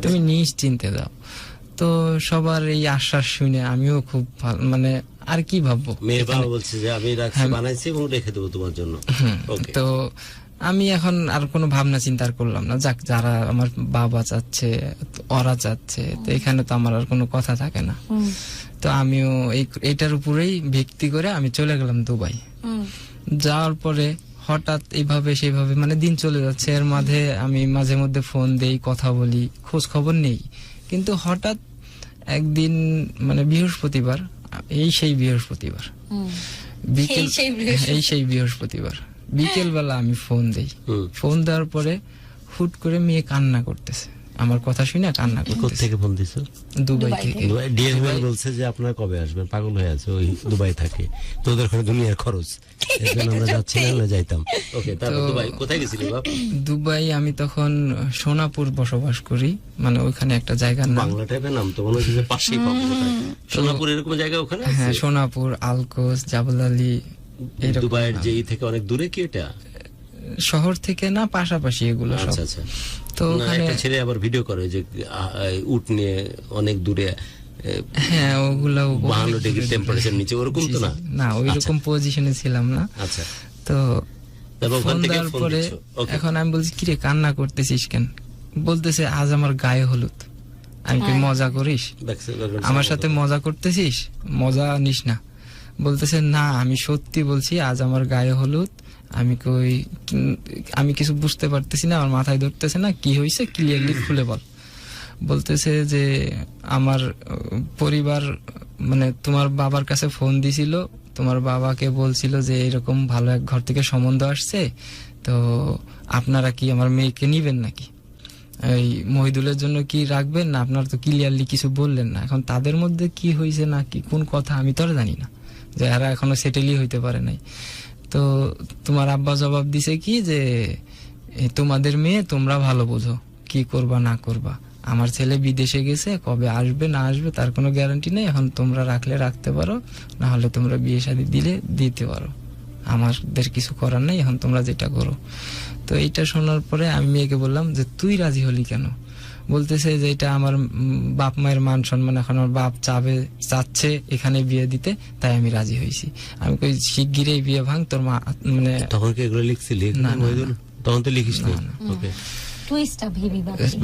তুমি নিশ্চিন্তে দাও। তো সবার এই আশ্বাস শুনে আমিও খুব মানে আর কি ভাববো, মেয়ের বাবা বলছে যে আমি রাখছি, বানাইছি এবং রেখে দেবো তোমার জন্য। ওকে। তো আমি এখন আর কোনো ভাবনা চিন্তা করলাম না, যাক যারা আমার বাবা চাচ্ছে, ওরা চাচ্ছে, তো এখানে তো আমার আর কোনো কথা থাকে না। তো আমিও এইটার উপরেই ভিত্তি করে আমি চলে গেলাম দুবাই। যাওয়ার পরে হঠাৎ এইভাবে সেইভাবে মানে দিন চলে যাচ্ছে, এর মাঝে আমি মাঝে মধ্যে ফোন দেই, কথা বলি, খোঁজ খবর নেই। কিন্তু হঠাৎ একদিন মানে বৃহস্পতিবার, সেই বৃহস্পতিবার বিকেল, সেই বৃহস্পতিবার বিকেল বেলা আমি ফোন দেই। ফোন দেওয়ার পরে হুট করে মেয়ে কান্না করতেছে, আমার কথা শুনে কান্না করতেছে। থেকে ফোন দিছো? দুবাই থেকে। ডিএমএল বলছে যে আপনারা কবে আসবেন, পাগল হয়ে আছে, ওই দুবাই থাকে, তো ওদের ওখানে দুনিয়ার খরচ, এর জন্য আমরা যাচ্ছিলাম না, যাইতাম। ওকে, তারপর দুবাই কোথায় গেছিলি বাপ? দুবাই আমি তখন সোনাপুর বসবাস করি, মানে ওইখানে একটা জায়গার নাম, বাংলা টাইপের নাম তো মনে হচ্ছে যে পাশেই পাবো। সোনাপুর এরকম জায়গা ওখানে আছে? হ্যাঁ সোনাপুর, আলকোস, জাবল আলী, এরকম দুবাইয়ের নাম। যে থেকে অনেক দূরে কি এটা? শহর থেকে না, পাশাপাশি এগুলো সব। আচ্ছা আচ্ছা। তো না, ওখানে একটা ছেলে আবার ভিডিও করে যে উট নিয়ে অনেক দূরে, হ্যাঁ ওগুলা 52 ডিগ্রি টেম্পারেচার নিচে, ওরকম তো না? না, ওইরকম পজিশনে ছিলাম না। আচ্ছা, তো তারপর ওখান ফোন থেকে দেওয়ার ফোন পরে দিচ্ছ। ওকে। এখন আমি বলছি কিরে কান্না করতেছিস কেন? বলতেছে আজ আমার গায়ে হলুদ। আমি কি মজা করিস? আমার সাথে মজা করতেছিস? মজা নিস না। বলতেছে না আমি সত্যি বলছি, আজ আমার গায়ে হলুদ। আমি কিছু বুঝতে পারতেছি না, আমার মাথায় ধরতেছে না, কি হয়েছে ক্লিয়ারলি খুলে বল। বলতেছে যে আমার পরিবার মানে তোমার বাবার কাছে ফোন দিছিল, তোমার বাবাকে বলছিল যে এরকম ভালো এক ঘর থেকে সম্বন্ধ আসছে, তো আপনারা কি আমার মেয়েকে নিবেন নাকি? এই মহিদুলের জন্য কি রাখবেন না? আপনারা তো ক্লিয়ারলি কিছু বললেন না। এখন তাদের মধ্যে কি হয়েছে না কি কোন কথা আমি তো আর জানি না, যে এরা এখনো সেটেলই হইতে পারে নাই। তো তোমার আব্বা জবাব দিছে কি যে তোমাদের মেয়ে তোমরা ভালো বোঝো, কি করবা না করবা। আমার ছেলে বিদেশে গেছে, কবে আসবে না আসবে তার কোনো গ্যারান্টি নেই। এখন তোমরা রাখলে রাখতে পারো, না হলে তোমরা বিয়ে শাদী দিলে দিতে পারো, আমাদের কিছু করার নেই, এখন তোমরা যেটা করো। তো এইটা শোনার পরে আমি মেয়েকে বললাম যে তুই রাজি হলি কেন? বলতেছে যে এটা আমার বাপ মায়ের মান সম্মান, এখন আমার বাপ চাচ্ছে এখানে বিয়ে দিতে, তাই আমি রাজি হয়েছি। আমি কই শিগগিরই বিয়ে ভাঙ, তোর মা মানে তখন কি এগুলো লিখছিলি? না, না, মহিদুল তখন তো লিখিস না। ওকে, টুইস্টটা ভেবে বাকি।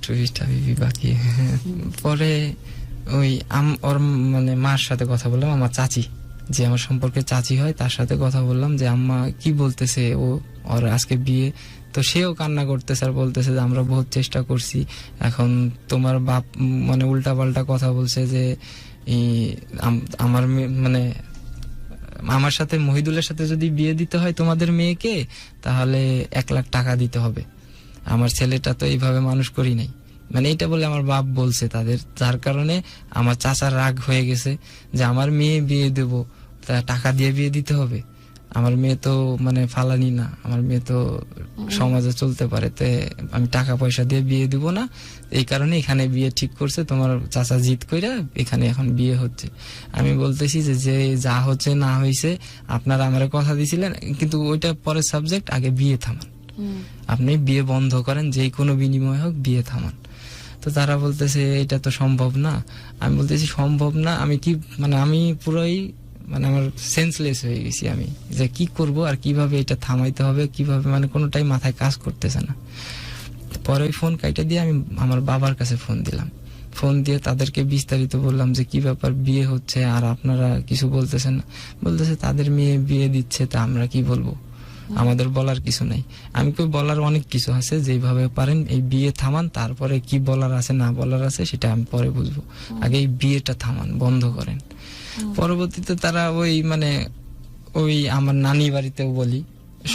টুইস্ট বাকি। পরে ওই ওর মানে মার সাথে কথা বললাম, আমার চাচি যে আমার সম্পর্কে চাচি হয়, তার সাথে কথা বললাম যে আম্মা কি বলতেছে, ওর আজকে বিয়ে। তো সেও কান্না করতেছে আর বলতেছে যে আমরা বহুত চেষ্টা করছি, এখন তোমার বাপ মানে উল্টা পাল্টা কথা বলছে যে আমার মানে আমার সাথে মহিদুলের সাথে যদি বিয়ে দিতে হয় তোমাদের মেয়েকে, তাহলে 1 লাখ টাকা দিতে হবে, আমার ছেলেটা তো এইভাবে মানুষ করি নাই। মানে এটা বলে আমার বাপ বলছে তাদের, যার কারণে আমার চাচার রাগ হয়ে গেছে যে আমার মেয়ে বিয়ে দেব, তা টাকা দিয়ে বিয়ে দিতে হবে, আমার মেয়ে তো মানে ফালানি না, আমার মেয়ে তো সমাজে চলতে পারে, তে আমি টাকা পয়সা দিয়ে বিয়ে দিব না, এই কারণে এখানে বিয়ে ঠিক করছে, তোমার চাচা জিদ কইরা এখানে এখন বিয়ে হচ্ছে। আমি বলতেছি যে যে যা হচ্ছে না হয়েছে আপনারা আমার কথা দিছিলেন, কিন্তু ওইটা পরের সাবজেক্ট, আগে বিয়ে থামান, আপনি বিয়ে বন্ধ করেন, যে কোনো বিনিময় হোক বিয়ে থামান। তো তারা বলতেছে এটা তো সম্ভব না। আমি বলতেছি সম্ভব না, আমি কি মানে আমি পুরোই মানে আমার সেন্সলেস হয়ে গেছি, আমি যে কি করব আর কিভাবে এটা থামাইতে হবে, কিভাবে মানে কোনোটাই মাথায় কাজ করতেছে না। পরে ওই ফোন কাইটা দিয়ে আমি আমার বাবার কাছে ফোন দিলাম, ফোন দিয়ে তাদেরকে বিস্তারিত বললাম যে কি ব্যাপার, বিয়ে হচ্ছে আর আপনারা কিছু বলতেছেন না। বলতেছে তাদের মেয়ে বিয়ে দিচ্ছে, তা আমরা কি বলবো, আমাদের বলার কিছু নাই। আমি কই বলার অনেক কিছু আছে, যেভাবে পারেন এই বিয়ে থামান, তারপরে কি বলার আছে না বলার আছে সেটা আমি পরে বুঝবো, আগে এই বিয়েটা থামান, বন্ধ করেন। পরবর্তীতে তারা ওই মানে ওই আমার নানি বাড়িতেও বলি,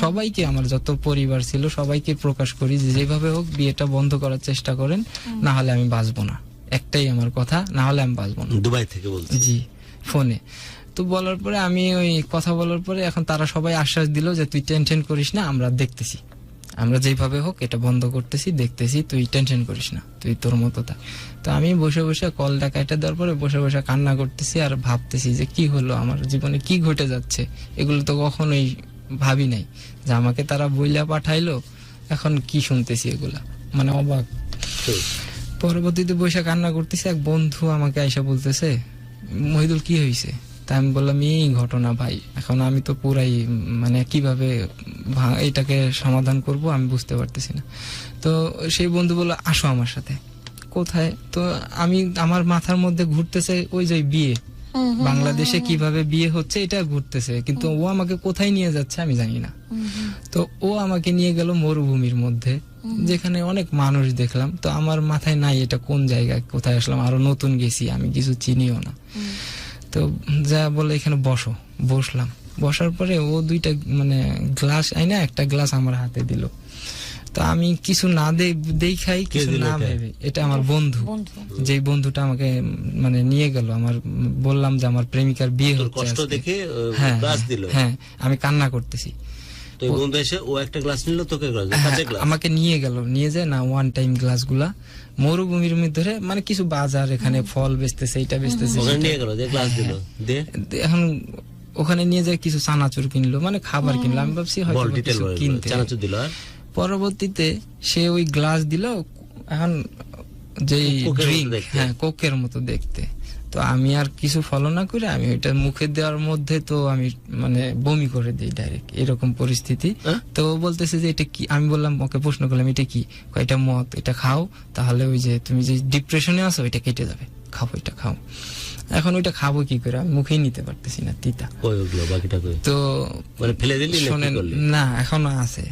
সবাইকে আমার যত পরিবার ছিল সবাইকে প্রকাশ করি যে যেভাবে হোক বিয়েটা বন্ধ করার চেষ্টা করেন, না হলে আমি বাঁচবো না, একটাই আমার কথা, না হলে আমি বাঁচবো না। দুবাই থেকে বলছি, জি, ফোনে। তো বলার পরে আমি ওই কথা বলার পরে এখন তারা সবাই আশ্বাস দিল যে তুই টেনশন করিস না, আমরা দেখতেছি, আমরা যেভাবে হোক এটা বন্ধ করতেছি, দেখতেছি, তুই টেনশন করিস না, তুই তোর মতো থাক। তো আমি বসে বসে কলটা কাটা দেওয়ার পরে বসে বসে কান্না করতেছি আর ভাবতেছি যে কি হলো, আমার জীবনে কি ঘটে যাচ্ছে, এগুলো তো কখনোই ভাবি নাই যে আমাকে তারা বইলা পাঠাইলো, এখন কি শুনতেছি এগুলা, মানে অবাক। পরবর্তীতে বসে কান্না করতেছি, এক বন্ধু আমাকে আইসা বলতেছে মহিদুল কি হয়েছে, তা আমি বললাম এই ঘটনা ভাই, এখন আমি তো পুরাই মানে কিভাবে এটাকে সমাধান করব আমি বুঝতে পারতেছি না। তো সেই বন্ধু বলল আসো আমার সাথে। কোথায়? তো আমি আমার মাথার মধ্যে ঘুরতেছে ওই যে বিয়ে, বাংলাদেশে কিভাবে বিয়ে হচ্ছে এটা ঘুরতেছে, কিন্তু ও আমাকে কোথায় নিয়ে যাচ্ছে আমি জানি না। তো ও আমাকে নিয়ে গেল মরুভূমির মধ্যে, যেখানে অনেক মানুষ দেখলাম। তো আমার মাথায় নাই এটা কোন জায়গায়, কোথায় আসলাম, আরো নতুন গেছি, আমি কিছু চিনিও না। তো যা বলে এখানে বসো, বসলাম। বসার পরে ও 2টা মানে গ্লাস আইনা একটা গ্লাস আমার হাতে দিল। তো আমি কিছু না দেখাই, কিছু না ভেবে, এটা আমার বন্ধু, যে বন্ধুটা আমাকে মানে নিয়ে গেল, আমার বললাম যে আমার প্রেমিকার বিয়ে হচ্ছে, হ্যাঁ আমি কান্না করতেছি। তো বন্ধু এসে ও একটা গ্লাস নিল, তোকে আমাকে নিয়ে গেল, নিয়ে যায় না ওয়ান টাইম গ্লাস গুলা মরুভূমির মধ্যে, মানে কিছু বাজার এখানে ফল বেচতেছে, এটা বেচতেছে, এখন ওখানে নিয়ে যায় কিছু চানাচুর কিনলো, মানে খাবার কিনলো। আমি ভাবছি হয়তো কিছু কিনতে। পরবর্তীতে সে ওই গ্লাস দিল, এখন যে ড্রিঙ্ক, হ্যাঁ কোকের মতো দেখতে। তো আমি আর কিছু ফলো না করে আমি ওইটা মুখে দেওয়ার মধ্যে তো আমি মানে বমি করে দিই ডাইরেক্ট, এরকম পরিস্থিতি। তো বলতেছে যে এটা কি, আমি বললাম, ওকে প্রশ্ন করলাম এটা কি, এটা মদ, এটা খাও, তাহলে ওই যে তুমি যে ডিপ্রেশনে আছো ওইটা কেটে যাবে, খাও এটা খাও। এখন ওইটা খাবো কি করে, আমি মুখেই নিতে পারতেছি না, তিতা। তো শোনেন না, এখনো আছে।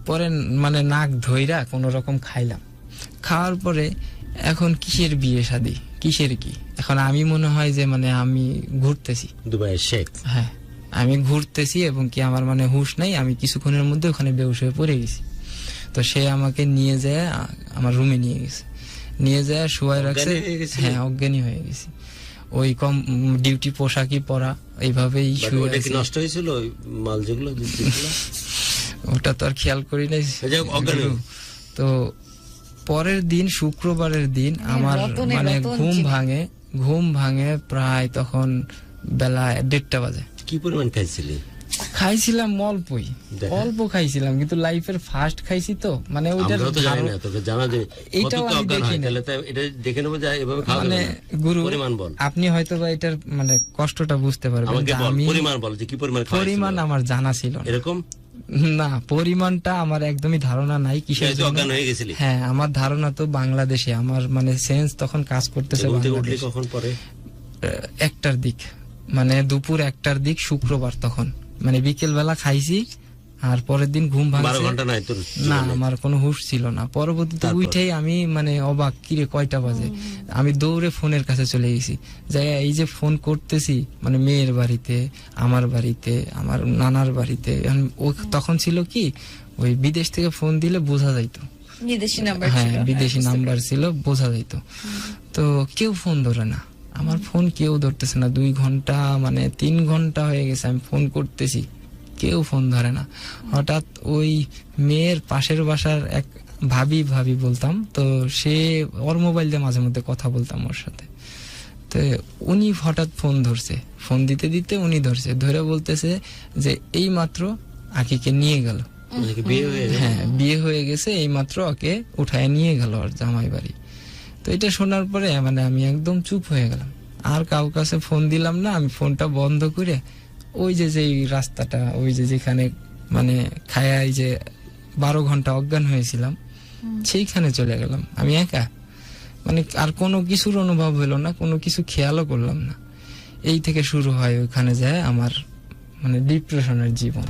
পরে মানে নাক ধইরা কোন রকম খাইলাম, খাওয়ার পরে এখন কিসের বিয়ে শাদী, কিসের কি, এখন আমি মনে হয় যে মানে আমি ঘুরতেছি দুবাইয়ের শেখ, হ্যাঁ আমি ঘুরতেছি এবং কি আমার মানে হুঁশ নাই, আমি কিছুক্ষণের মধ্যে ওখানে বেহুশ হয়ে পড়ে গেছি। তো সে আমাকে নিয়ে যায় আমার রুমে নিয়ে গেছে, নিয়ে যায় শুয়াই রাখছে, হ্যাঁ অজ্ঞানী হয়ে গেছি। ওই কম ডিউটি পোশাকই পরা, এইভাবেই শুয়ে আছি। নষ্ট হয়েছিল ওই মাল যেগুলো, ওটা তো আর খেয়াল করি নাই। তো পরের দিন শুক্রবারের দিন আমার মানে ঘুম ভাঙে প্রায় তখন বেলা 1:30 বাজে। কি পরিমাণ খাইছিলি? খাইছিলাম অল্প খাইছিলাম, কিন্তু লাইফের ফার্স্ট খাইছি তো, মানে ওইটার মানে গুরু আপনি হয়তো বা এটার মানে কষ্টটা বুঝতে পারবেন। পরিমাণ আমার জানা ছিল এরকম না, পরিমাণটা আমার একদমই ধারণা নাই কিসের জন্য। হ্যাঁ আমার ধারণা তো বাংলাদেশে, আমার মানে সেন্স তখন কাজ করতেছে। 1টার দিক মানে দুপুর 1টার দিক শুক্রবার, তখন মানে বিকেল বেলা খাইছি, আর পরের দিন ঘুম 12 ভাঙছে ঘন্টা নাই তোর না, জীবনে? আমার কোনো হুঁশ ছিল না। পরবর্তীতে তারপর? উঠেই আমি মানে অবাক, কিরে কয়টা বাজে, আমি দৌড়ে ফোনের কাছে চলে গেছি, যাই এই যে ফোন করতেছি মানে মেয়ের বাড়িতে, আমার বাড়িতে, আমার নানার বাড়িতে। এখন তখন ছিল কি ওই বিদেশ থেকে ফোন দিলে বোঝা যাইতো, বিদেশি নাম্বার হ্যাঁ ছিল, বিদেশি বুঝতে নাম্বার ছিল, বোঝা যাইতো। তো কেউ ফোন ধরে না, আমার ফোন কেউ ধরতেছে না। 2 ঘন্টা মানে 3 ঘন্টা হয়ে গেছে আমি ফোন করতেছি, কেউ ফোন ধরে না। হঠাৎ ওই মেয়ের পাশের বাসার এক ভাবি বলতাম, তো সে ওর মোবাইল দিয়ে মাঝে মধ্যে কথা বলতাম ওর সাথে। তো উনি হঠাৎ ফোন ধরছে, ফোন দিতে দিতে উনি ধরছে, ধরে বলতেছে যে এই মাত্র আকিকে নিয়ে গেল। মানে কি বিয়ে হয়ে গেছে? হ্যাঁ বিয়ে হয়ে গেছে, এই মাত্র ওকে উঠায় নিয়ে গেল ওর জামাই বাড়ি। তো এটা শোনার পরে মানে আমি একদম চুপ হয়ে গেলাম, আর কাউ কাছে ফোন দিলাম না। আমি ফোনটা বন্ধ করে ওই যে রাস্তাটা, ওই যে যেখানে মানে খায় যে 12 ঘন্টা অজ্ঞান হয়েছিলাম, সেইখানে চলে গেলাম আমি একা। মানে আর কোনো কিছুর অনুভব হলো না, কোনো কিছু খেয়ালও করলাম না। এই থেকে শুরু হয় ওখানে যায় আমার মানে ডিপ্রেশনের জীবন।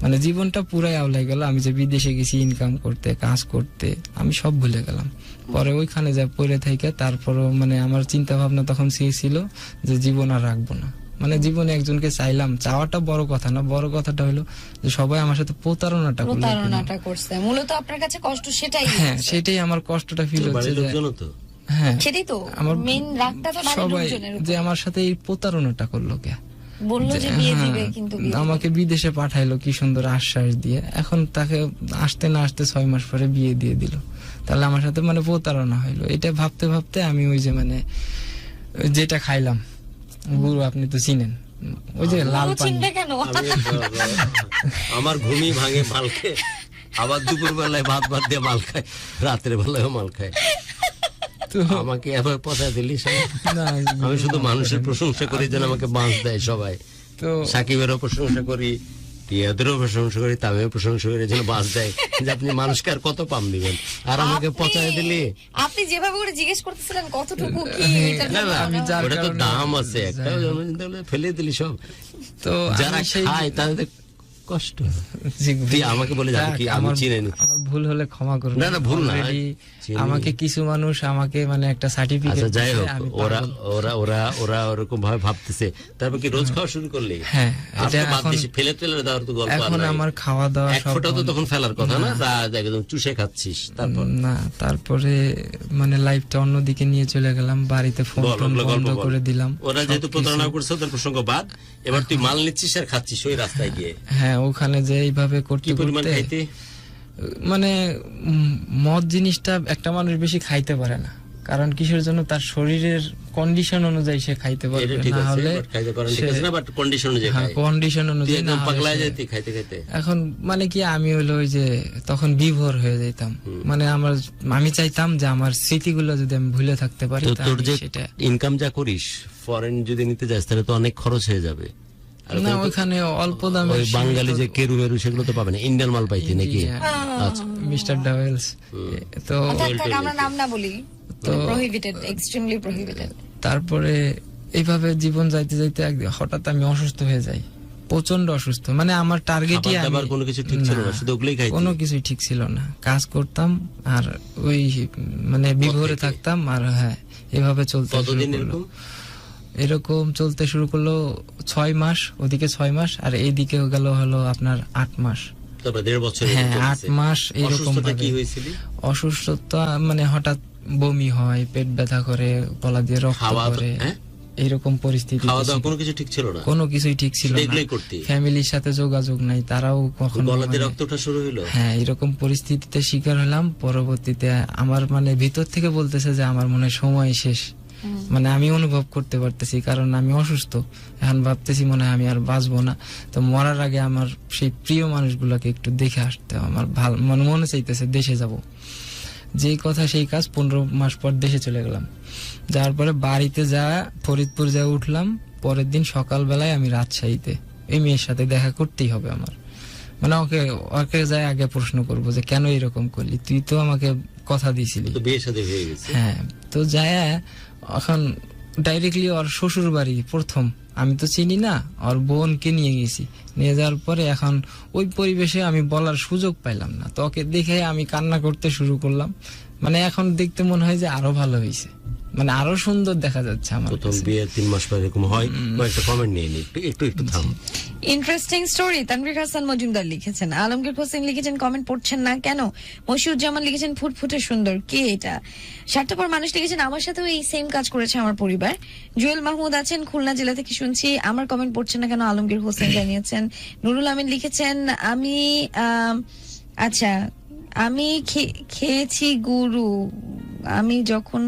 মানে জীবনটা পুরাই আওলাই গেল। আমি যে বিদেশে গেছি ইনকাম করতে, কাজ করতে, আমি সব ভুলে গেলাম। পরে ওইখানে যা পড়ে থেকে তারপরও মানে আমার চিন্তা ভাবনা তখন ছিল যে জীবন আর রাখবো না। মানে জীবনে একজনকে চাইলাম, চাওয়াটা বড় কথা না, বড় কথাটা হলো যে সবাই আমার সাথে প্রতারণাটা করলো কেন? প্রতারণাটা করছে মূলত আপনার কাছে কষ্ট সেটাই হ্যাঁ হচ্ছে। সেটাই আমার কষ্টটা ফিল তোর হচ্ছে বাড়ির যে লোকজনও তো? হ্যাঁ সেটাই তো আমার মেইন রাগটা তো বাড়ির সবাই লোকজনের উপর। যে আমার সাথে এই প্রতারণাটা করলো কে, বললো যে বিয়ে হ্যাঁ, দিবে কিন্তু বিয়ে আমাকে বিদেশে পাঠাইলো কি সুন্দর আশ্বাস দিয়ে, এখন তাকে আসতে না আসতে 6 মাস পরে বিয়ে দিয়ে দিল। তাহলে আমার সাথে মানে প্রতারণা হইলো। এটা ভাবতে ভাবতে আমি ওই যে মানে যেটা খাইলাম গুরু, আপনি তো চিনেন, ওই যে লাল দিবে। পানি। চিনবে কেন? আমার ঘুমই ভাঙে মাল খেয়ে, আবার দুপুর বেলায় ভাত দিয়ে মাল খায়, রাতের বেলায় মাল খায়। তো আমাকে এবার পচা দিলি সব। না, আমি শুধু মানুষের প্রশংসা করি যেন আমাকে বাঁশ দেয় সবাই। তো সাকিবেরও প্রশংসা করি, টিয়াদেরও প্রশংসা করি, তামিও প্রশংসা করি, যেন বাঁশ দেয় যে আপনি মানুষকে আর কত পাম দিবেন, আর আমাকে পচায় দিলি। আপনি যেভাবে করে জিজ্ঞেস করতেছিলেন কতটুকু কি এটার না জন্য না, আমি যার ওটা তো কারণে- দাম আছে একটা, জন্মদিন তাহলে ফেলে দিলি সব। তো যারা আমি সেই খায় তাদের কষ্ট। জি, তুই আমাকে বলে যাবি কি, আমি আমার চিনি না। আমার ভুল হলে ক্ষমা করুন। না, না, ভুল না। Already চিনি। আমাকে কিছু মানুষ আমাকে মানে একটা সার্টিফিকেট, আচ্ছা যাই হোক, ওরা ওরকম ভাবে ভাবতেছে, তারপর কি রোজ খাওয়া শুরু করলি? হ্যাঁ, আর এটা তো বাদ এখন- দিছি, ফেলে দেওয়ার তো গল্প আর এখন নাই। আমার খাওয়া দাওয়া এক সব ফোঁটা তো বন্ধ। তখন ফেলার কথা না, তা একদম চুষে খাচ্ছিস। তারপর না, তারপরে মানে লাইফটা অন্যদিকে নিয়ে চলে গেলাম, বাড়িতে ফোন বল, টোন ওগুলো গল্প বন্ধ বল। করে দিলাম। ওরা যেহেতু সবকিছু। প্রতারণা করছে, ওদের প্রসঙ্গ বাদ। এবার তুই মাল নিচ্ছিস আর খাচ্ছিস ওই রাস্তায় গিয়ে। হ্যাঁ, ওখানে যে এইভাবে কি করতে পরিমাণ করতে খাইতে? মানে মদ জিনিসটা একটা মানুষ বেশি খাইতে পারে না, কারণ কিসের জন্য, তার শরীরের কন্ডিশন অনুযায়ী সে খাইতে এটা পারবে, ঠিক না আছে, হলে but খাইতে পারেন ঠিক আছে না, বাট কন্ডিশন অনুযায়ী খায়। কন্ডিশন তুই অনুযায়ী একদম না হলে পাগলা সে- যেতি খাইতে খাইতে। এখন মানে কি আমি হলো ওই যে তখন বিভোর হয়ে যেতাম। মানে আমি চাইতাম যে আমার স্মৃতিগুলো যদি আমি ভুলে থাকতে পারি, তো তোর তাহলে যে সেটা ইনকাম যা করিস, ফরেন যদি নিতে যাস তাহলে তো অনেক খরচ হয়ে যাবে। আর না, ওখানে তো ওইখানে অল্প দামে ওই বাঙালি যে কেরু মেরু সেগুলো তো পাবে না, ইন্ডিয়ান মাল পাইতি নাকি? আচ্ছা, মিস্টার ডাভেলস। তো থাক, আমরা নাম না বলি, প্রহিবিটেড, এক্সট্রিমলি প্রহিবিটেড। তারপরে এইভাবে জীবন যাইতে যাইতে একদিন হঠাৎ আমি অসুস্থ হয়ে যাই, প্রচন্ড অসুস্থ। মানে আমার টার্গেটই খাবার দাবার কোনো কিছু ঠিক ছিল না, শুধু ওগুলোই খাইতি? কোনো কিছুই ঠিক ছিল না। কাজ করতাম আর ওই মানে বিভোরে থেকে? থাকতাম, আর হ্যাঁ এভাবে চলতে শুরু কতদিন করলো। এরকম? এরকম চলতে শুরু করলো 6 মাস, ওদিকে 6 মাস আর এইদিকে গেল হলো আপনার 8 মাস। তারপর 1.5 বছর হ্যাঁ, এরকম 8 চলতেছে। মাস এরকম অসুস্থতা ভাবে। কি হয়েছিল? অসুস্থতা মানে হঠাৎ বমি হয়, পেট ব্যথা করে, গলা দিয়ে রক্ত খাওয়া করে, হ্যাঁ? এইরকম পরিস্থিতি। খাওয়া দাওয়া কোনো কিছু ঠিক ছিল না? কোনো কিছুই ঠিক ছিল না, এগুলোই করতি? ফ্যামিলির সাথে যোগাযোগ নাই, তারাও কখনো গলাতে মানে- রক্ত ওঠা শুরু হলো? হ্যাঁ, এরকম পরিস্থিতিতে শিকার হলাম। পরবর্তীতে আমার মানে ভিতর থেকে বলতেছে যে আমার মনে হয় সময় শেষ। মানে আমি অনুভব করতে পারতেছি, কারণ আমি অসুস্থ। এখন ভাবতেছি মনে হয় আমি আর বাঁচবো না। তো মরার আগে আমার সেই প্রিয় মানুষগুলোকে একটু দেখে আসতে আমার ভালো মনে চাইতেছে, দেশে যাব। যেই কথা সেই কাজ, 15 মাস পর দেশে চলে গেলাম। যাওয়ার পরে বাড়িতে ফরিদপুর যা উঠলাম, পরের দিন সকালবেলায় আমি রাজশাহীতে এই মেয়ের সাথে দেখা করতেই হবে আমার। মানে ওকে যাই আগে প্রশ্ন করবো যে কেন এরকম করলি, তুই তো আমাকে কথা দিয়েছিলি। তো বিয়ে শাদী হয়ে গেছে? হ্যাঁ, তো যায় এখন ডাইরেক্টলি ওর শ্বশুর বাড়ি প্রথম, আমি তো চিনি না, ওর বোনকে নিয়ে গেছি। নিয়ে যাওয়ার পরে এখন ওই পরিবেশে আমি বলার সুযোগ পাইলাম না, তো ওকে দেখে আমি কান্না করতে শুরু করলাম। মানে এখন দেখতে মনে হয় যে আরো ভালো হয়েছে, মানে আরো সুন্দর দেখা যাচ্ছে আমার প্রথম কাছে। বিয়ে 3 মাস পর এরকম হয়। একটা কমেন্ট নিয়ে নি, একটু থাম। Interesting story. তানভীর হাসান মজুমদার লিখেছেন। আলমগীর হোসেন লিখেছেন কমেন্ট পড়ছেন না কেন। মশিউজ্জামান লিখেছেন ফুটফুটে সুন্দর, কে এটা। স্বার্থপর মানুষ লিখেছেন আমার সাথেও এই সেম কাজ করেছে আমার পরিবার। জুয়েল মাহমুদ আছেন খুলনা জেলা থেকে শুনছি, আমার কমেন্ট পড়ছেন না কেন আলমগীর হোসেন জানিয়েছেন। নুরুল আমিন লিখেছেন আমি আচ্ছা আমি খেয়েছি গুরু, আমি যখন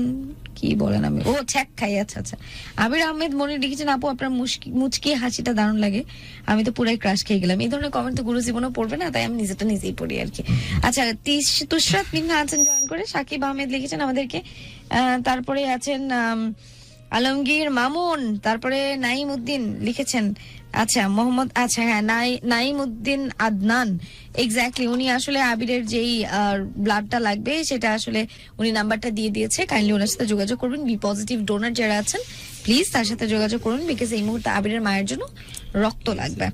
কি বলেন আমি ছ্যাক খাই। আচ্ছা আচ্ছা। আবির আহমেদ মনির লিখেছেন আপু আপনার মুচকি হাসিটা দারুণ লাগে, আমি তো পুরাই ক্রাশ খেয়ে গেলাম। এই ধরনের কমেন্ট তো গুরু জীবনও পড়বে না, তাই আমি নিজেটা নিজেই পড়ি আর কি। আচ্ছা তুশরাত মিনহা আছেন জয়েন করে। সাকিব আহমেদ লিখেছেন আমাদেরকে। তারপরে আছেন আলমগীর মামুন, তারপরে নাইম উদ্দিন লিখেছেন। আচ্ছা মোহাম্মদ, আচ্ছা হ্যাঁ নাইম উদ্দিন আদনান, এক্স্যাক্টলি উনি আসলে আবিরের যেই ব্লাডটা লাগবে সেটা আসলে উনি নাম্বারটা দিয়ে দিয়েছে, কাইন্ডলি ওনার সাথে যোগাযোগ করবেন। বি পজিটিভ ডোনার যারা আছেন প্লিজ তার সাথে যোগাযোগ করুন, বিকজ এই মুহূর্তে আবিরের মায়ের জন্য রক্ত লাগবে।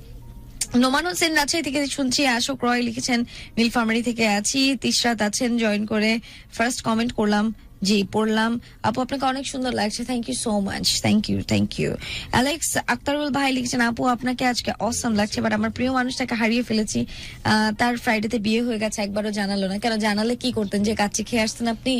নোমান হোসেন রাজশাহী থেকে শুনছি। আশোক রয় লিখেছেন নীলফামারী থেকে আছি। তিশরাত আছেন জয়েন করে, ফার্স্ট কমেন্ট করলাম, জি পড়লাম। আপু আপনাকে অনেক সুন্দর লাগছে, thank you so much, thank you. Alex Aktarul ভাই লিখেছেন আপু আপনাকে আজকে অসম লাগছে, বাট আমার প্রিয় মানুষটাকে হারিয়ে ফেলেছি। তার ফ্রাইডেতে বিয়ে হয়ে গেছে, একবারও জানালো না। কেন জানালে কি করতেন, যে কাচ্চি খেয়ে আসতেন আপনি,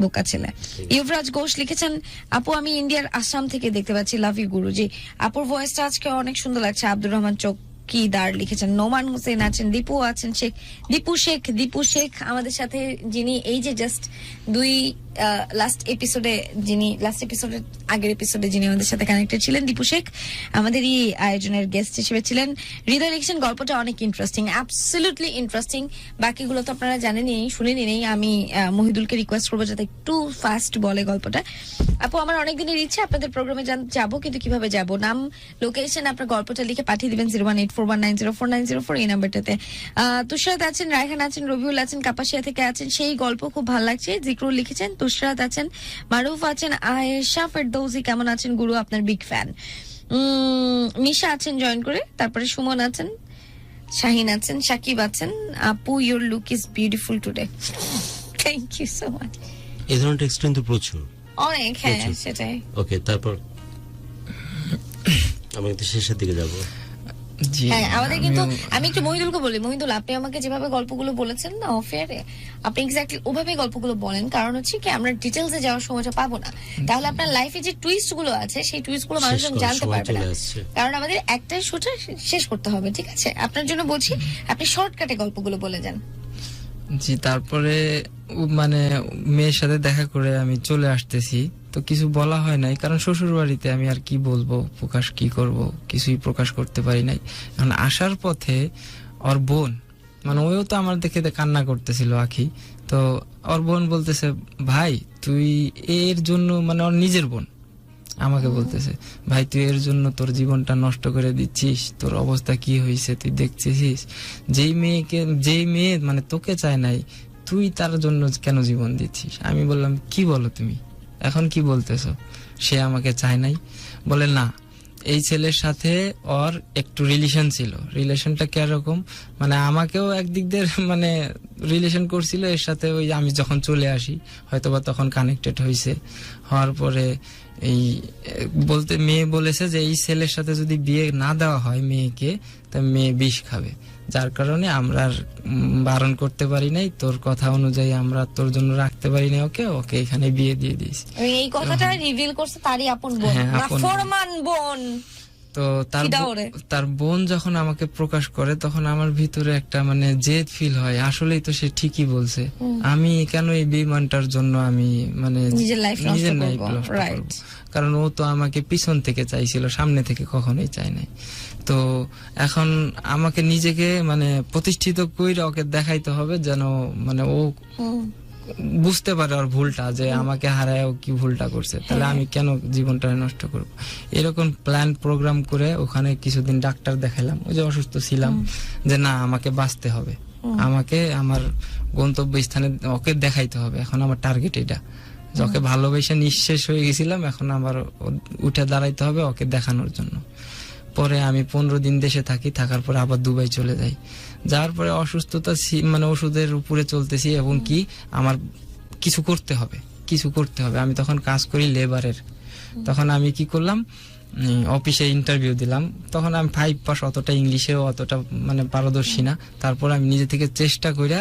বোকা ছেলে। ইউবরাজ ঘোষ লিখেছেন আপু আমি ইন্ডিয়ার আসাম থেকে দেখতে পাচ্ছি, লাভ ইউ গুরুজি। আপুর ভয়েসটা আজকে অনেক সুন্দর লাগছে। আব্দুর রহমান চৌকিদার লিখেছেন। নোমান হোসেন আছেন, দীপু আছেন, দীপু শেখ আমাদের সাথে, যিনি এই যে জাস্ট লাস্ট এপিসোডে আগের এপিসোডে যিনি আমাদের সাথে কানেক্টেড ছিলেন, দীপু শেখ আমাদের এই আয়োজনের গেস্ট হিসেবে ছিলেন। হৃদয় লিখেছেন গল্পটা অনেক ইন্টারেস্টিং, অ্যাবসলিউটলি ইন্টারেস্টিং। বাকিগুলো তো আপনারা জানেনই, শুনেনি নেই। আমি মহিদুলকে রিকোয়েস্ট করবো যাতে একটু ফাস্ট বলে গল্পটা। আপু আমার অনেক দিনের ইচ্ছে আপনাদের প্রোগ্রামে যাবো, কিন্তু কিভাবে যাব, নাম লোকেশন আপনার গল্পটা লিখে পাঠিয়ে দিবেন 01841904904 এই নাম্বারটাতে। তুষারাত আছেন, রায়হান আছেন, রবিউল আছেন, কাপাসিয়া থেকে আছেন, সেই গল্প খুব ভালো লাগছে। জিকরুল লিখেছেন, তুষরাত আছেন, মারুফ আছেন, আয়েশা ফেরদৌসি কেমন আছেন গুরু, আপনার বিগ ফ্যান। মিশা আছেন জয়েন করে, তারপরে সুমন আছেন, শাহিন আছেন, সাকিব আছেন। আপু your look is beautiful today, thank you so much. এই ধরনের টেক্সট কিন্তু প্রচুর, অনেক, হ্যাঁ সেটাই। ওকে, তারপর আমি তো শেষের দিকে যাবো। হ্যাঁ আমাদের কিন্তু আমি একটু মহিদুলকে বলি, মহিদুল আপনি আমাকে যেভাবে গল্পগুলো বলেছেন না অফেয়ারে, আপনি এক্স্যাক্টলি ওভাবে গল্পগুলো বলেন, কারণ হচ্ছে কি আমরা ডিটেলসে যাওয়ার সময়টা পাবো না, তাহলে আপনার লাইফে যে টুইস্ট গুলো আছে সেই টুইস্ট গুলো মানুষজন জানতে পারবে না, কারণ আমাদের একটাই শোটা শেষ করতে হবে। ঠিক আছে, আপনার জন্য বলছি আপনি শর্টকাটে গল্পগুলো বলে যান। জি, তারপরে মানে মেয়ের সাথে দেখা করে আমি চলে আসতেছি, তো কিছু বলা হয় নাই, কারণ শ্বশুর বাড়িতে আমি আর কি বলবো, প্রকাশ কি করব, কিছুই প্রকাশ করতে পারি নাই। এখন আসার পথে ওর বোন, মানে ওও তো আমার দেখে কান্না করতেছিল আখি, তো ওর বোন বলতেছে ভাই তুই এর জন্য, মানে ওর নিজের বোন আমাকে বলতেছে ভাই তুই এর জন্য তোর জীবনটা নষ্ট করে দিচ্ছিস, তোর অবস্থা কি হয়েছে তুই দেখছিস, যেই মেয়ে মানে তোকে চায় নাই তুই তার জন্য কেন জীবন দিচ্ছিস। আমি বললাম কি বলো তুমি, এখন কি বলতেছো, সে আমাকে চায় নাই? বলে না, এই ছেলের সাথে ওর একটু রিলেশন ছিল, রিলেশনটা কিরকম, মানে আমাকেও একদিক দিয়ে মানে রিলেশন করছিল এর সাথে, ওই আমি যখন চলে আসি হয়তোবা তখন কানেক্টেড হয়েছে, হওয়ার পরে এই বলতে মেয়ে বলেছে যে এই ছেলের সাথে যদি বিয়ে না দেওয়া হয় মেয়েকে, তা মেয়ে বিষ খাবে, যার কারণে আমরা বারণ করতে পারি নাই, তোর কথা অনুযায়ী আমরা তোর জন্য রাখতে পারি নাই, ওকে এখানে বিয়ে দিয়ে দিয়েছি। এই কথাটা রিভিল করছে তারই আপন বোন, না ফরমান বোন। তো তার বোন যখন আমাকে প্রকাশ করে তখন আমার ভিতরে একটা মানে জেদ ফিল হয়, আসলেই তো সে ঠিকই বলছে, আমি কেন এই বেঈমানটার জন্য আমি মানে নিজের লাইফ নষ্ট করব, কারণ ও তো আমাকে পিছন থেকে চাইছিল, সামনে থেকে কখনোই চাই নাই। তো এখন আমাকে নিজেকে মানে প্রতিষ্ঠিত করে ওকে দেখাইতে হবে যেন মানে ও বুঝতে পারে ওর ভুলটা, যে আমাকে হারায় ও কি ভুলটা করছে, তাহলে আমি কেন জীবনটা নষ্ট করব। এরকম প্ল্যান প্রোগ্রাম করে ওখানে কিছুদিন ডাক্তার দেখাইলাম, ওই যে অসুস্থ ছিলাম, যে না আমাকে বাঁচতে হবে, আমাকে আমার গন্তব্য স্থানে ওকে দেখাইতে হবে, এখন আমার টার্গেট এটা, ওকে ভালোবেসে নিঃশেষ হয়ে গেছিলাম, এখন আবার উঠে দাঁড়াইতে হবে ওকে দেখানোর জন্য। পরে আমি 15 দিন দেশে থাকি, থাকার পরে আবার দুবাই চলে যাই। যাওয়ার পরে অসুস্থতা মানে ওষুধের উপরে চলতেছি, এবং কি আমার কিছু করতে হবে। আমি তখন কাজ করি লেবারের। তখন আমি কি করলাম, অফিসে ইন্টারভিউ দিলাম। তখন আমি 5 পাস, অতটা ইংলিশেও অতটা মানে পারদর্শী না। তারপর আমি নিজে থেকে চেষ্টা কইরা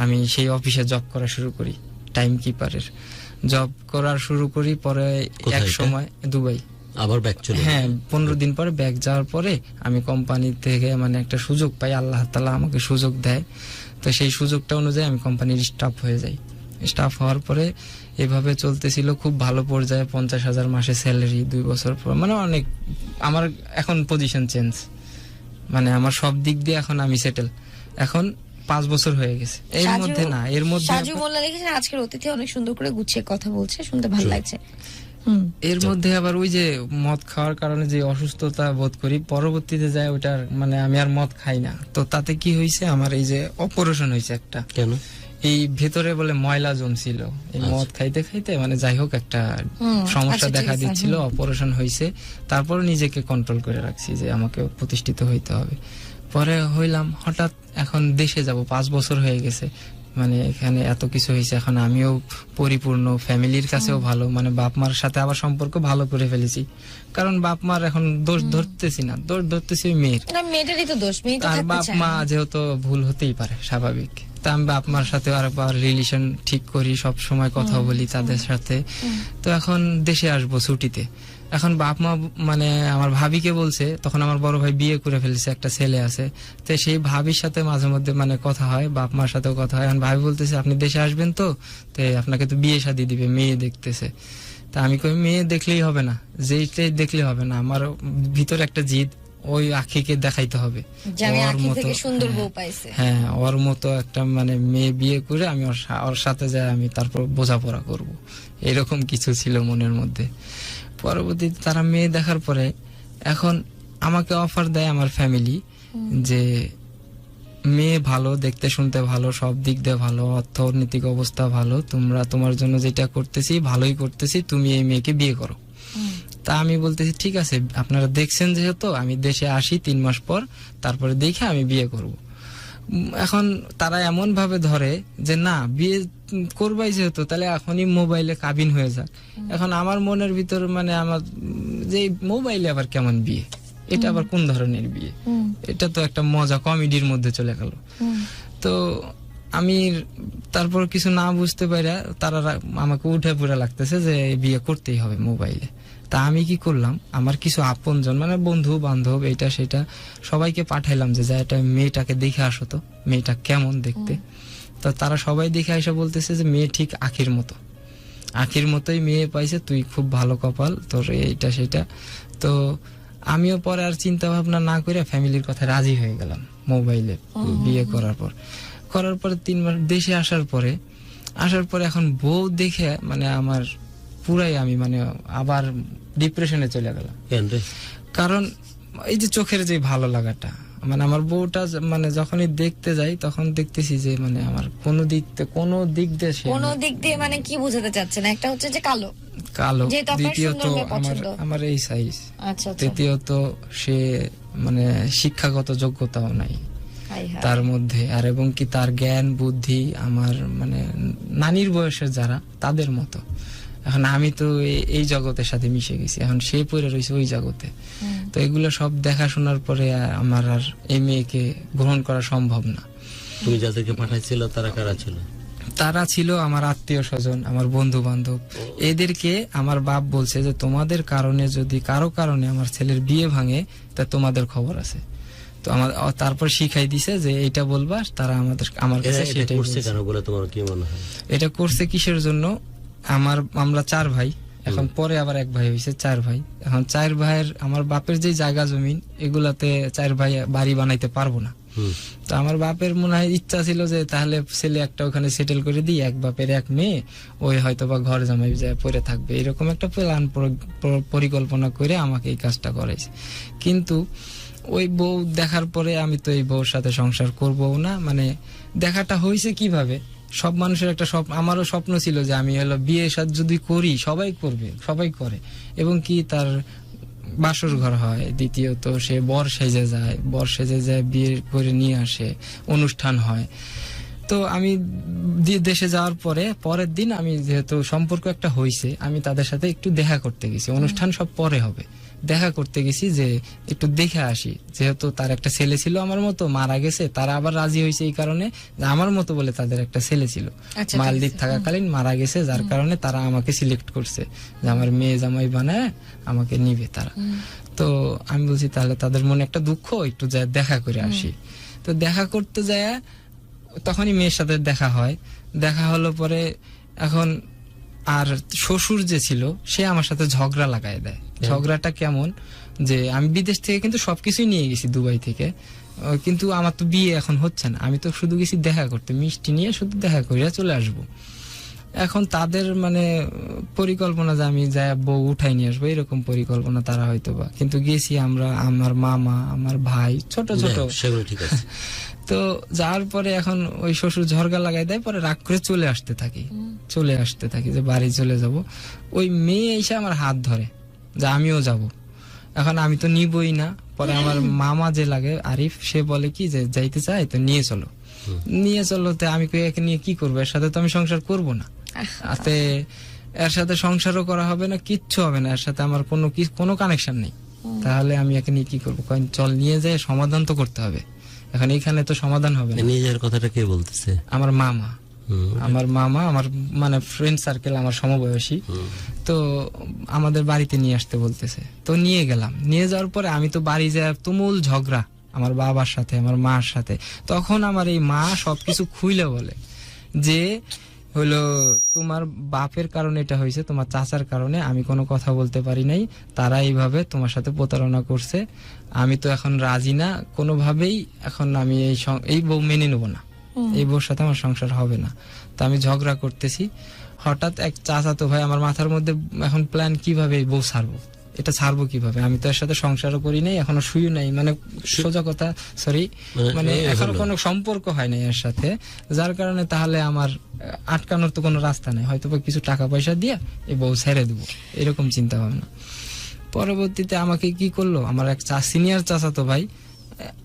আমি সেই অফিসে জব করা শুরু করি, টাইম কিপারের জব করা শুরু করি। পরে এক সময় দুবাই আবার ব্যাক চলে, হ্যাঁ 15 দিন পরে ব্যাক যাওয়ার পরে আমি কোম্পানি থেকে মানে একটা সুযোগ পাই, আল্লাহ তাআলা আমাকে সুযোগ দেয়। তো সেই সুযোগটা অনুযায়ী আমি কোম্পানির স্টাফ হয়ে যাই। স্টাফ হওয়ার পরে এভাবে চলতেছিল খুব ভালো পর্যায়ে, 50,000 মাসে স্যালারি। 2 বছর পর মানে অনেক, আমার এখন পজিশন চেঞ্জ, মানে আমার সব দিক দিয়ে এখন আমি সেটেল। এখন 5 বছর হয়ে গেছে। এর মধ্যে সাজু মোল্লা লিখেছেন আজকের অতিথি অনেক সুন্দর করে গুছিয়ে কথা বলছে, শুনতে ভালো লাগছে। এর মধ্যে আবার ওই যে মদ খাওয়ার কারণে যে অসুস্থতা বোধ করি, পরবর্তীতে যায় ওটার মানে আমি আর মদ খাই না। তো তাতে কি হয়েছে, আমার এই যে অপারেশন হয়েছে একটা। কেন? এই ভেতরে বলে ময়লা জমছিল, এই মদ খাইতে খাইতে মানে যাই হোক একটা সমস্যা দেখা দিচ্ছিল, অপারেশন হয়েছে। তারপর নিজেকে কন্ট্রোল করে রাখছি যে আমাকে প্রতিষ্ঠিত হইতে হবে। পরে হইলাম হঠাৎ, এখন দেশে যাব, 5 বছর হয়ে গেছে, মানে এখানে এত কিছু হয়েছে। এখন আমিও পরিপূর্ণ, ফ্যামিলির কাছেও ভালো, মানে বাপ মার সাথে আবার সম্পর্ক ভালো করে ফেলেছি। কারণ বাপ মার এখন দোষ ধরতেছি না, দোষ ধরতেছি ওই মেয়েটারই তো দোষ, মেয়ে তো আর থাকতে বাপ চায় মা না। যেহেতু ভুল হতেই পারে, স্বাভাবিক। তা আমি বাপ মার সাথে আরেকবার রিলেশন ঠিক করি, সব সময় কথা বলি তাদের সাথে। তো এখন দেশে আসবো ছুটিতে। এখন বাপ মা মানে আমার ভাবিকে বলছে, তখন আমার বড় ভাই বিয়ে করে ফেলেছে, একটা ছেলে আছে। তো সেই ভাবির সাথে মাঝে মধ্যে মানে কথা হয়, বাপ মার সাথেও কথা হয়। এখন ভাবি বলতেছে আপনি দেশে আসবেন তো আপনাকে তো বিয়ে শাদী দিবে, মেয়ে দেখতেছে। তা আমি কই মেয়ে দেখলেই হবে না, যেইটাই দেখলেই হবে না, আমার ভিতরে একটা জিদ, ওই আখিকে দেখাইতে হবে সুন্দর বউ পাইছে। হ্যাঁ, ওর মতো একটা মানে মেয়ে বিয়ে করে আমি ওর সাথে যাই, আমি তারপর বোঝাপড়া করব, এরকম কিছু ছিল মনের মধ্যে। পরবর্তীতে তারা মেয়ে দেখার পরে এখন আমাকে অফার দেয় আমার ফ্যামিলি যে মেয়ে ভালো, দেখতে শুনতে ভালো, সব দিক দিয়ে ভালো, অর্থনৈতিক অবস্থা ভালো, তোমার জন্য যেটা করতেছি ভালোই করতেছি, তুমি এই মেয়েকে বিয়ে করো। তা আমি বলতেছি ঠিক আছে, আপনারা দেখছেন যেহেতু আমি দেশে আসি 3 মাস পর, তারপরে দেখে আমি বিয়ে করব। এখন তারা এমন ভাবে ধরে যে না, বিয়ে করবাই যেহেতু তাহলে এখনই মোবাইলে কাবিন হয়ে যাক। এখন আমার মনের ভিতর মানে আমার যে মোবাইলে আবার কেমন বিয়ে, এটা আবার কোন ধরনের বিয়ে, এটা তো একটা মজা কমেডির মধ্যে চলে গেল। তো আমি তারপর কিছু না বুঝতে পারি, তারা আমাকে উঠে পুরে লাগতেছে যে বিয়ে করতেই হবে মোবাইলে। তা আমি কি করলাম, আমার কিছু আপনজন মানে বন্ধু বান্ধব এটা সেটা সবাইকে পাঠাইলাম যে এটা মেয়েটাকে দেখে আসো তো, মেয়েটা কেমন দেখতে। তো তারা সবাই দেখে এসে বলতেছে যে মেয়ে ঠিক আখির মতো, আখির মতোই মেয়ে পাইছে, তুই খুব ভালো কপাল তোর, এইটা সেটা। তো আমিও পরে আর চিন্তা ভাবনা না করে ফ্যামিলির কথা রাজি হয়ে গেলাম মোবাইলে বিয়ে করার পর। 3 মাস দেশে আসার পরে এখন বউ দেখে মানে আমার পুরাই আমি মানে আবার ডিপ্রেশনে চলে গেলাম। কারণ এই যে চোখের যে ভালো লাগাটা, মানে আমার বউটা মানে যখনই দেখতে যাই তখন দেখতেছি যে মানে আমার কোনো দিক দিয়ে মানে কি বোঝাতে চাচ্ছেন, একটা হচ্ছে যে কালো, দ্বিতীয়ত আমার এই সাইজ, তৃতীয়ত সে মানে শিক্ষাগত যোগ্যতাও নাই তার মধ্যে, আর এবং কি তার জ্ঞান বুদ্ধি আমার মানে নানির বয়সের যারা তাদের মতো। এখন আমি তো এই জগতের সাথে মিশে গেছি, এখন সে পড়ে রয়েছে ওই জগতে। তো এগুলো সব দেখাশোনার পরে আমার আর এই মেয়েকে গ্রহণ করা সম্ভব না। তুমি যাদেরকে পাঠাইছিল তারা কারা ছিল? তারা ছিল আমার আত্মীয় স্বজন, আমার বন্ধু বান্ধব। এদেরকে আমার বাপ বলছে যে তোমাদের কারণে যদি কারো কারণে আমার ছেলের বিয়ে ভাঙে তা তোমাদের খবর আছে। তো আমার তারপর শিখাই দিছে যে এটা বলবা, তারা আমার কাছে সেটাই বলছে। কেন বলে তোমার কি মনে হয় এটা করছে কিসের জন্য? আমরা 4 ভাই, এখন পরে আবার 1 ভাই হয়েছে, 4 ভাই। এখন 4 ভাইয়ের আমার বাপের যে জায়গা জমিন এগুলাতে 4 ভাই বাড়ি বানাইতে পারবো না। তো আমার বাপের মনে হয় ইচ্ছা ছিল যে তাহলে ছেলে একটা ওখানে সেটেল করে দিই, 1 বাপের 1 মেয়ে, ওই হয়তো বা ঘর জামাই যায় পরে থাকবে, এরকম একটা প্ল্যান পরিকল্পনা করে আমাকে এই কাজটা করাইছে। কিন্তু ওই বউ দেখার পরে আমি তো এই বউর সাথে সংসার করবো না। মানে দেখাটা হয়েছে কিভাবে, সব মানুষের একটা স্বপ্ন, আমারও স্বপ্ন ছিল যে আমি হলো বিয়ে শাদী যদি করি সবাই করবে, সবাই করে, এবং কি তার বাসর ঘর হয়, দ্বিতীয়ত সে বর সেজে যায় বিয়ে করে নিয়ে আসে, অনুষ্ঠান হয়। তো আমি দেশে যাওয়ার পরের দিন আমি যেহেতু সম্পর্ক একটা হইছে, আমি তাদের সাথে একটু দেখা করতে গেছি, অনুষ্ঠান সব পরে হবে, দেখা করতে গেছি যে একটু দেখে আসি, যেহেতু তার একটা ছেলে ছিল আমার মতো, মারা গেছে, তারা আবার রাজি হয়েছে এই কারণে যে আমার মতো বলে তাদের একটা ছেলে ছিল, আচ্ছা, মালদ্বীপ থাকাকালীন মারা গেছে, যার কারণে তারা আমাকে সিলেক্ট করছে যে আমার মেয়ে জামাই বানায় আমাকে নিবে তারা। তো আমি বলছি তাহলে তাদের মনে একটা দুঃখ, একটু যায় দেখা করে আসি। তো দেখা করতে যায় তখনই মেয়ের সাথে দেখা হয়, দেখা হলো পরে এখন আর শ্বশুর যে ছিল সে আমার সাথে ঝগড়া লাগায় দেয়। ঝগড়াটা কেমন, যে আমি বিদেশ থেকে কিন্তু সবকিছুই নিয়ে গেছি দুবাই থেকে, কিন্তু আমার তো বিয়ে এখন হচ্ছে না, আমি তো শুধু গেছি দেখা করতে, মিষ্টি নিয়ে শুধু দেখা করিয়া চলে আসব। এখন তাদের মানে পরিকল্পনা যে আমি যাই বউ উঠাই নিয়ে আসবো, এরকম পরিকল্পনা তারা হয়তো বা, কিন্তু গেছি আমরা, আমার মামা, আমার ভাই, ছোট ছোট, সেগুলো ঠিক আছে। তো যাওয়ার পরে এখন ওই শ্বশুর ঝরগা লাগাই দেয়, পরে রাগ করে চলে আসতে থাকি যে বাড়ি চলে যাব। ওই মেয়ে এসে আমার হাত ধরে যে আমিও যাব, এখন আমি তো নিবই না। পরে আমার মামা যে লাগে আরিফ, সে বলে কি যে যাইতে চাই তো নিয়ে চলো, তো আমি কই একে নিয়ে কি করবো, এর সাথে তো আমি সংসার করব না, আতে এর সাথে সংসারও করা হবে না, কিচ্ছু হবে না, এর সাথে আমার কোনো কানেকশন নেই, তাহলে আমি একে নিয়ে কি করবো, চল নিয়ে যায়, সমাধান তো করতে হবে। এখন এইখানে তো সমাধান হবে না। নিজের কথাটা কে বলতেছে? আমার মামা, আমার মানে ফ্রেন্ড সার্কেল, আমার সমবয়সী। তো আমাদের বাড়িতে নিয়ে আসতে বলতেছে, তো নিয়ে গেলাম। নিয়ে যাওয়ার পরে আমি তো বাড়ি যায় তুমুল ঝগড়া আমার বাবার সাথে, আমার মার সাথে। তখন আমার এই মা সবকিছু খুইলে বলে যে হলো তোমার বাপের কারণে এটা হয়েছে, তোমার চাচার কারণে, আমি কোনো কথা বলতে পারি নাই, তারা এইভাবে তোমার সাথে প্রতারণা করছে, আমি তো এখন রাজি না কোনোভাবেই, এখন আমি এই বউ মেনে নেবো না, এই বউর সাথে আমার সংসার হবে না। তো আমি ঝগড়া করতেছি, হঠাৎ এক চাচাতো ভাই, আমার মাথার মধ্যে এখন প্ল্যান কিভাবে এই বউ ছাড়বো কিভাবে, আমি তো এর সাথে সংসারও করি নাই, এখনো শুই নাই, মানে সোজা কথা, সরি, মানে এখনো কোনো সম্পর্ক হয় নাই এর সাথে, যার কারণে তাহলে আমার আটকানোর তো কোনো রাস্তা নেই, হয়তো কিছু টাকা পয়সা দিয়ে এই বউ ছেড়ে দেবো, এরকম চিন্তা ভাবনা। পরবর্তীতে আমাকে কি করলো, আমার এক সিনিয়র চাচাতো ভাই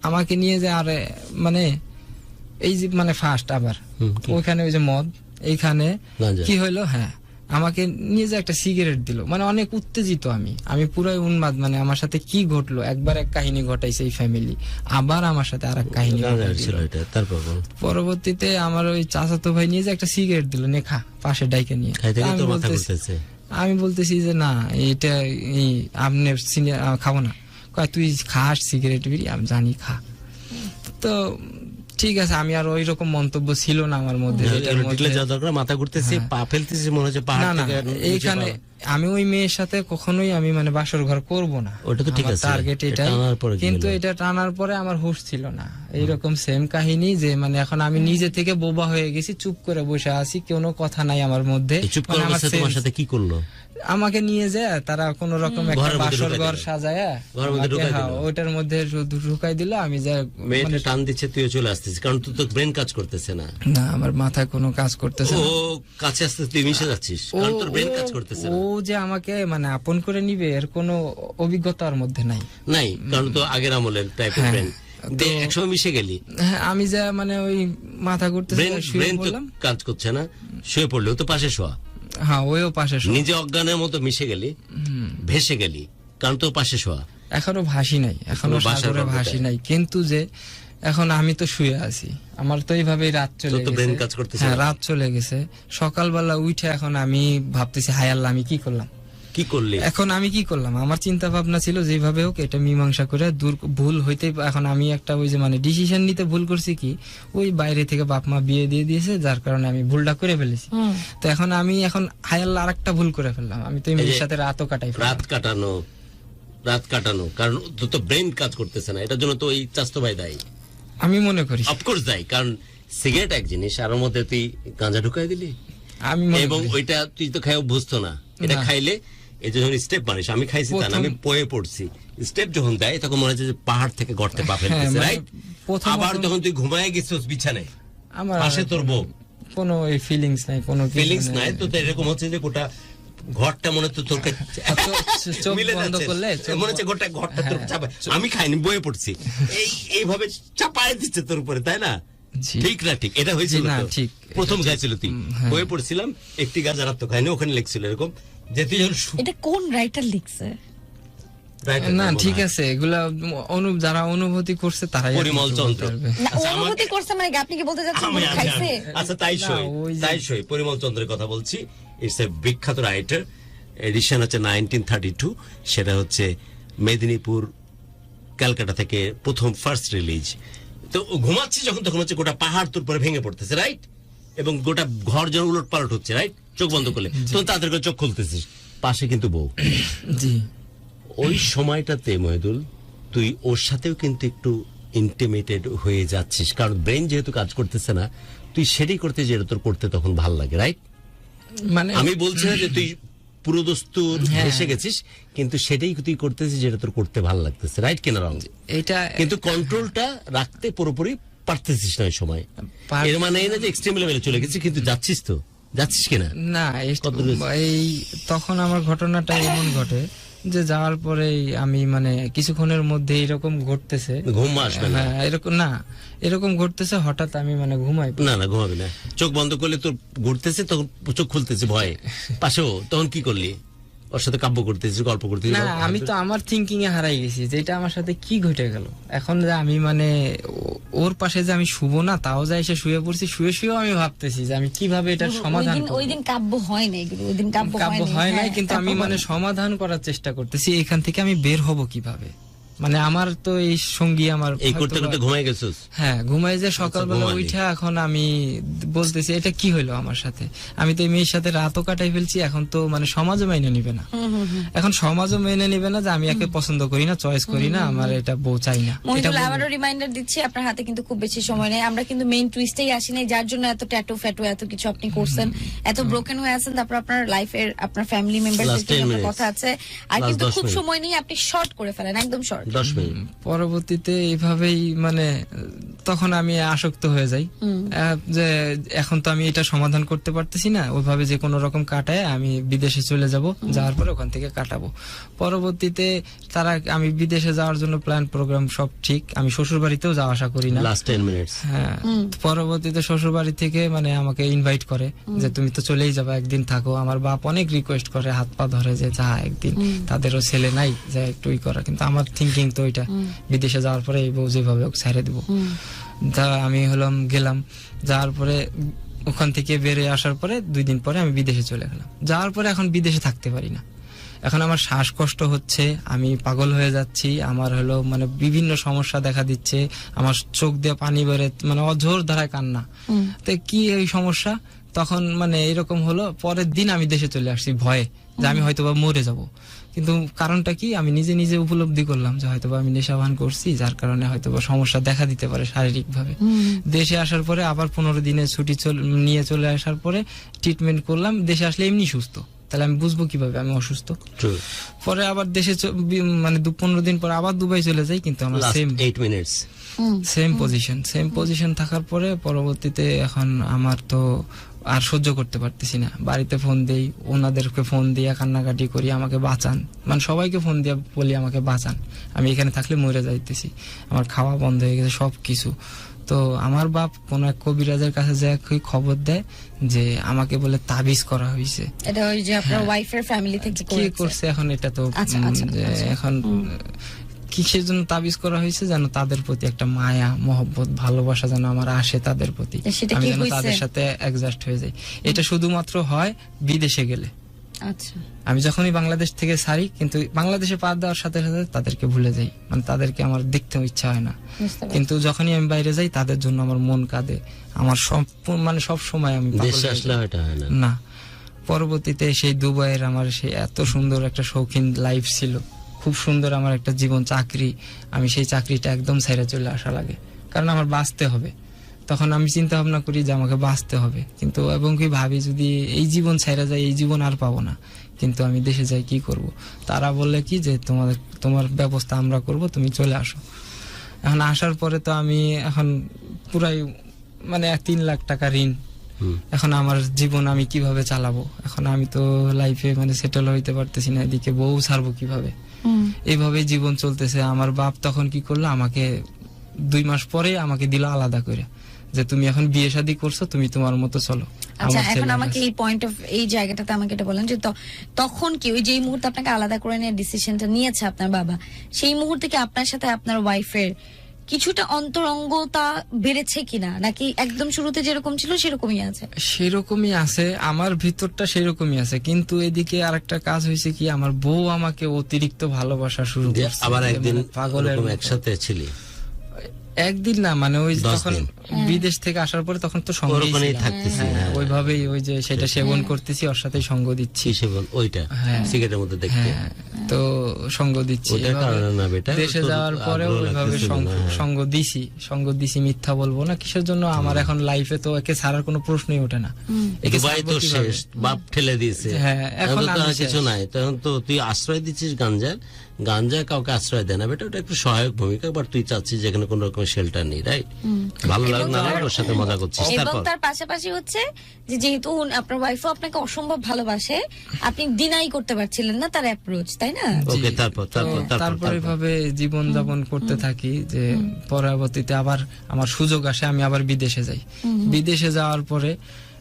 আমাকে নিয়ে যে আর মানে এই যে মানে ফার্স্ট আবার ওইখানে ওই যে মদ, এইখানে কি হইলো, হ্যাঁ আমাকে নিয়ে যে একটা সিগারেট দিল, মানে অনেক উত্তেজিত আমি পুরাই উন্মাদ, মানে আমার সাথে কি ঘটলো, একবার এক কাহিনী ঘটাইছে এই ফ্যামিলি, আবার আমার সাথে আর এক কাহিনী ঘটাইছিল। পরবর্তীতে আমার ওই চাচাতো ভাই নিয়ে যে একটা সিগারেট দিল, নেখা পাশে ডাইকে নিয়ে, আমি বলতেছি যে না এটা আপনি খাবো না, তুই খাস সিগারেট বিড়ি, আমি জানি খা। তো ঠিক আছে, আমি আর ওই রকম মন্তব্য ছিল না আমার মধ্যে, মাথা ঘুরতেছি, পা ফেলতেছি, মনে হচ্ছে এইখানে আমি ওই মেয়ের সাথে কখনোই আমি মানে বাসর ঘর করব না, ওটা তো ঠিক আছে, টার্গেট এটাই। কিন্তু এটা টানার পরে আমার হুঁশ ছিল না, এইরকম সেম কাহিনী যে মানে এখন আমি নিজে থেকে বোবা হয়ে গেছি, চুপ করে বসে আছি, কোনো কথা নাই আমার মধ্যে। তোমার সাথে কি করলো? আমাকে নিয়ে যায় তারা কোন রকম একটা বাসর ঘর সাজায় ওইটার মধ্যে ঢুকাই দিল, আমি যা মেয়েটা টান দিচ্ছে, তুই চলে আসতেছিস, কারণ তুই তো ব্রেন কাজ করতেছে না, না আমার মাথায় কোনো কাজ করতেছে না, ও কাছে আসতে তুই মিশে যাচ্ছিস, কারণ তোর ব্রেন কাজ করতেছে না। ও যে আমাকে মানে আপন করে নিবে এর কোনো অভিজ্ঞতার মধ্যে নাই, কারণ তো আগের আমলের টাইপের ব্রেন, একসময় মিশে গেলি। হ্যাঁ, আমি যা মানে ওই মাথা ঘুরতেছে, ব্রেন তো কাজ করছে না, শুয়ে পড়লেও তো পাশে শোয়া, হ্যাঁ ওইও পাশে শোয়া, নিজে অজ্ঞানের মতো মিশে গেলি, ভেসে গেলি, কারণ তো পাশে শোয়া। এখনো ভাসি নাই, এখনো সাগরে ভাসি নাই, কিন্তু যে এখন আমি তো শুয়ে আছি, আমার তো এইভাবেই রাত চলে গেছে, হ্যাঁ রাত চলে গেছে। সকালবেলা উঠে এখন আমি ভাবতেছি হায় আল্লাহ আমি কি করলি, এখন আমি কি করলাম, আমার চিন্তা ভাবনা ছিল যেভাবে হোক এটা মীমাংসা করে ভুল হইতে, এখন আমি একটা ওই যে মানে ডিসিশন নিতে ভুল করছি, কি ওই বাইরে থেকে বাপ মা বিয়ে দিয়ে দিয়েছে, যার কারণে আমি ভুলটা করে ফেলেছি। তো এখন আমি হায় আল্লাহ আরেকটা ভুল করে ফেললাম, আমি তো মেয়ের সাথে রাত কাটানো, কারণ তো ব্রেন কাজ করতেছে না, এটার জন্য তো ওই চাস্তো ভাই দায়ী, আমি মনে করি। অফকোর্স দায়ী, কারণ সিগারেট এক জিনিস, আর ওর মধ্যে তুই গাঁজা ঢুকাই দিলি, এবং ওইটা তুই তো খাই অভ্যস্ত না, এটা খাইলে এই যে স্টেপ মানিস, আমি খাইছি তা আমি পয়ে পড়ছি, স্টেপ যখন দেয় তখন মনে হচ্ছে যে পাহাড় থেকে গর্তে পা ফেলতেছে, রাইট? আবার যখন তুই ঘুমায় গেছিস বিছানায়, পাশে তোর বউ, কোনো এই ফিলিংস নাই, কোনো কিছু ফিলিংস নাই তো এরকম হচ্ছে যে গোটা ঘরটা মনে তো তোর কাছে চোখ মিলে বন্ধ যাচ্ছে। করলে মনে হচ্ছে ঘরটা তোর চাপায়, আমি খাইনি বয়ে পড়ছি, এইভাবে চাপায় দিচ্ছে তোর উপরে, তাই না? জি। ঠিক না ঠিক এটা হয়েছিল জি, না, তো? ঠিক। প্রথম এটা খাইছিল তুই, হ্যাঁ। বয়ে পড়ছিলাম, একটি গাছ আর তো খাইনি, ওখানে লিখছিল এরকম যে তুই যখন এটা কোন রাইটার লিখছে? না ঠিক আছে, এগুলা যারা অনুভূতি করছে তারাই পরিমল চন্দ্র। না, আচ্ছা, অনুভূতি করছে মানে কি? আপনি কি বলতে চাচ্ছেন আমি উনি খাইছে? আচ্ছা তাই না, সই, ওই যে- তাই সই, পরিমল চন্দ্রের কথা বলছি। ইটস এ বিখ্যাত রাইটার, এডিশন হচ্ছে 1932, সেটা হচ্ছে মেদিনীপুর ক্যালকাটা থেকে প্রথম ফার্স্ট রিলিজ। তো ও ঘুমাচ্ছি যখন, তখন হচ্ছে গোটা পাহাড় তোর পরে ভেঙে পড়তেছে, রাইট? এবং গোটা ঘর যেন উলট পালট হচ্ছে, রাইট? চোখ বন্ধ করলে তখন তাদেরকে চোখ খুলতেছিস, পাশে কিন্তু বউ। জি ওই সময়টাতে মহিদুল তুই ওর সাথেও কিন্তু একটু ইন্টিমেটেড হয়ে যাচ্ছিস, কারণ ব্রেন যেহেতু কাজ করতেছে না, তুই সেটাই করতে যেটা তোর করতে তখন ভাল লাগে, রাইট? মানে আমি বলছি না যে তুই পুরো দস্তুর হ্যাঁ। এসে গেছিস, কিন্তু সেটাই তুই করতেছিস যেটা তোর করতে ভালো লাগতেছে, রাইট কিনা রং? এটা কিন্তু কন্ট্রোলটা রাখতে পুরোপুরি পারতেছিস না ওই সময়। এর মানে এই না যে এক্সট্রিম লেভেলে চলে গেছিস, কিন্তু যাচ্ছিস তো, যাচ্ছিস কিনা? না এই তখন আমার ঘটনাটা এমন ঘটে যে যাওয়ার পরেই আমি মানে কিছুক্ষণের মধ্যে এরকম ঘটতেছে, ঘুম আসবে না? হ্যাঁ এরকম ঘটতেছে, হঠাৎ আমি মানে ঘুমাই। না না ঘুমাবি না, চোখ বন্ধ করলে তোর ঘুরতেছে, তখন চোখ খুলতেছে ভয়ে পাশেও, তখন কি করলি? ওর সাথে কাব্য করতেছিস, গল্প করতেছিস? না আমি তো আমার থিঙ্কিং এ হারাই গেছি যে এটা আমার সাথে কি ঘটে গেল। এখন যে আমি মানে ওর পাশে যে আমি শুভ না, তাও যা এসে শুয়ে পড়ছি, শুয়েও আমি ভাবতেছি যে আমি কিভাবে এটার সমাধান করব। ওই দিন কাব্য হয় না, এগুলো ওই দিন কাব্য হয় নাই, হ্যাঁ, কিন্তু আমি কাব্য মানে হয়। সমাধান করার চেষ্টা করতেছি, এখান থেকে আমি বের হব কিভাবে। মানে আমার তো এই সঙ্গী আমার এই করতে হয়তোবা- করতে ঘুমাই গেছিস? হ্যাঁ ঘুমাই যে সকালবেলা ঘুমালি। উঠে এখন আমি বলতেছি এটা কি হলো আমার সাথে। আমি তো এই মেয়ের সাথে রাতও কাটাই ফেলছি, এখন তো মানে সমাজও মেনে নিবে না। এখন সমাজও মেনে নিবে না যে আমি একে পছন্দ করি না, চয়েস করি না, আমার এটা বউ চাই না। এটা মহিদুল, বলবে। আবারও রিমাইন্ডার দিচ্ছি, আপনার হাতে কিন্তু খুব বেশি সময় নেই। আমরা কিন্তু মেইন টুইস্টেই আসি নাই, যার জন্য এত ট্যাটু ফ্যাটু এত কিছু আপনি করছেন, এত ব্রোকেন হয়ে আছেন। তারপর আপনার লাইফের আপনার ফ্যামিলি মেম্বারদের Last 10 সাথে minutes. কথা আছে, আর Last কিন্তু 10 খুব minutes. সময় নেই, আপনি শর্ট করে ফেলেন, একদম শর্ট। 10 মিনিট। পরবর্তীতে এইভাবেই মানে তখন আমি আসক্ত হয়ে যাই যে এখন তো আমি এটা সমাধান করতে পারতেছি না, ওইভাবে যে কোনো রকম কাটায় আমি বিদেশে চলে যাব, যাওয়ার পরে ওখান থেকে কাটাবো। পরবর্তীতে আমি বিদেশে যাওয়ার জন্য প্ল্যান প্রোগ্রাম সব ঠিক, আমি শ্বশুর বাড়িতেও যাওয়া আসা করি না। Last 10 minutes. হ্যাঁ পরবর্তীতে শ্বশুর বাড়ি থেকে মানে আমাকে ইনভাইট করে যে তুমি তো চলেই যাবে, একদিন থাকো। আমার বাপ অনেক রিকোয়েস্ট করে, হাত পা ধরে যে যা একদিন, তাদেরও ছেলে নাই যে একটু করা। কিন্তু আমার থিঙ্কিং তো ওইটা, বিদেশে যাওয়ার পরে এই বউ যেভাবে ছেড়ে দিব। তা আমি গেলাম, যাওয়ার পরে ওখান থেকে বেরিয়ে আসার পরে 2 দিন পরে আমি বিদেশে চলে গেলাম। যাওয়ার পরে এখন বিদেশে থাকতে পারি না, এখন আমার শ্বাসকষ্ট হচ্ছে, আমি পাগল হয়ে যাচ্ছি, আমার মানে বিভিন্ন সমস্যা দেখা দিচ্ছে, আমার চোখ দিয়ে পানি বেরে মানে অঝোর ধারায় কান্না। তো কি এই সমস্যা? তখন মানে এরকম হলো, পরের দিন আমি দেশে চলে আসছি ভয়ে যে আমি হয়তোবা মরে যাব। কিন্তু কারণটা কি, আমি নিজে নিজে উপলব্ধি করলাম যে হয়তোবা আমি নেশাভান করছি, যার কারণে হয়তোবা সমস্যা দেখা দিতে পারে শারীরিক ভাবে। দেশে আসার পরে আবার 15 দিনের ছুটি নিয়ে চলে আসার পরে ট্রিটমেন্ট করলাম। দেশে আসলে এমনি সুস্থ, তাহলে আমি বুঝবো কিভাবে আমি অসুস্থ? পরে আবার দেশে মানে 15 দিন পর আবার দুবাই চলে যাই, কিন্তু আমার last same 8 minutes. Same position থাকার পরে পরবর্তীতে এখন আমার তো আর সহ্য করতে পারতেছি না। বাড়িতে ফোন দেই, ওনাদেরকে ফোন দিয়ে কান্নাকাটি করি, আমাকে বাঁচান, মানে সবাইকে ফোন দিয়ে বলি আমাকে বাঁচান, আমি এখানে থাকলে মরে যাইতেছি, আমার খাওয়া বন্ধ হয়ে গেছে সবকিছু। তো আমার বাপ কোন এক কবিরাজের কাছে যায় খবর দেয় যে আমাকে বলে তাবিজ করা হয়েছে। এটা ওই যে আপনার ওয়াইফের ফ্যামিলি থেকে কি করছে এখন এটা তো আচ্ছা, যে এখন কিসের জন্য তাবিজ করা হয়েছে, যেন তাদের প্রতি একটা মায়া মহব্বত ভালোবাসা যেন আমার আসে তাদের প্রতি, সেটা আমি কি যেন হয়েছে? তাদের সাথে অ্যাডজাস্ট হয়ে যাই। এটা শুধুমাত্র হয় বিদেশে গেলে। আচ্ছা, আমি যখনই বাংলাদেশ থেকে ছাড়ি, কিন্তু বাংলাদেশে পা দেওয়ার সাথে সাথে তাদেরকে ভুলে যাই, মানে তাদেরকে আমার দেখতেও ইচ্ছা হয় না। বুঝতে পারছি। কিন্তু যখনই আমি বাইরে যাই তাদের জন্য আমার মন কাঁদে, আমার মানে সব সময় আমি পাগল দেশে হয়ে আসলে যাই। এটা হয় না। না, পরবর্তীতে সেই দুবাইয়ের আমার সেই এত সুন্দর একটা শৌখিন লাইফ ছিল, খুব সুন্দর আমার একটা জীবন, চাকরি, আমি সেই চাকরিটা একদম ছেড়ে চলে আসা লাগে, কারণ আমার বাঁচতে হবে। তখন আমি চিন্তা ভাবনা করি যে আমাকে বাঁচতে হবে, কিন্তু এবং কি ভাবি যদি এই জীবন ছেড়ে যায়, এই জীবন আর পাবো না, কিন্তু আমি দেশে যাই কি করব? তারা বললে কি যে তোমার ব্যবস্থা আমরা করব, তুমি চলে আসো। এখন আসার পরে তো আমি এখন পুরাই মানে 3 লাখ টাকা ঋণ, এখন আমার জীবন আমি কিভাবে চালাবো, এখন আমি তো লাইফে মানে সেটেল হইতে পারতেছি না, এদিকে বউ ছাড়বো কিভাবে, এইভাবে জীবন চলতেছে। আমার বাপ তখন কি করলো, আমাকে 2 মাস পরে আমাকে দিল আলাদা করে, যে তুমি এখন বিয়ে শাদী করছো, তুমি তোমার মতো চলো। আচ্ছা, আমার এখন ছেলে আমাকে এই পয়েন্ট অফ এই জায়গাটাতে আমাকে এটা বলেন যে তখন কি ওই যে মুহূর্তে আপনাকে আলাদা করে নেওয়ার ডিসিশনটা নিয়েছে আপনার বাবা, সেই মুহূর্তে কি আপনার সাথে আপনার ওয়াইফের কিছুটা অন্তরঙ্গতা বেড়েছে কিনা, নাকি একদম শুরুতে যেরকম ছিল সেরকমই আছে? সেরকমই আছে, আমার ভিতরটা সেরকমই আছে, কিন্তু এদিকে আরেকটা কাজ হয়েছে কি, আমার বউ আমাকে অতিরিক্ত ভালোবাসা শুরু করছে। আবার একদিন পাগলের ওরকম মতো। একসাথে ছিলি? একদিন না, মানে ওই 10 তখন দিন। বিদেশ থেকে আসার পরে তখন তো সঙ্গেই ওরখানেই ছিলাম। থাকতেছি, হ্যাঁ, হ্যাঁ। ওইভাবেই ওই যে সেটা সেবন করতেছি, ওর সাথেই সঙ্গ দিচ্ছি। কি সেবন? ওইটা হ্যাঁ। সিগারেটের মধ্যে দেখতে। হ্যাঁ, তো সঙ্গ দিচ্ছি। ওটার এভাবে কারণে না বেটা, দেশে তোর যাওয়ার পরে আগ্রহ ওইভাবে লাগতেছিল না, হ্যাঁ। সঙ্গ দিছি, মিথ্যা বলবো না। কিসের জন্য? আমার এখন লাইফে তো একে ছাড়ার কোনো প্রশ্নই ওঠে না। একে দুবাই ছাড়বো তো কিভাবে? শেষ, বাপ ঠেলে দিয়েছে। হ্যাঁ, এখন তো আর আমি কিছু শেষ। নাই, তখন তো তুই আশ্রয় দিচ্ছিস গাঞ্জার। গাঞ্জা কাউকে আশ্রয় দেয় না বেটা, ওটা একটু সহায়ক ভূমিকা। বাট তুই চাচ্ছিস যেখানে কোন রকম শেল্টার নেই, রাইট? ভালো লাগে না লাগে, ওর সাথে মজা করছিস। এবং তারপর তার পাশাপাশি হচ্ছে যে যেহেতু আপনার ওয়াইফও আপনাকে অসম্ভব ভালোবাসে, আপনি ডিনাই করতে পারছিলেন না তার অ্যাপ্রোচ, তাই না? ওকে, তারপর তারপর এভাবে জীবন যাপন করতে থাকি, যে পরবর্তীতে আবার আমার সুযোগ আসে, আমি আবার বিদেশে যাই। বিদেশে যাওয়ার পরে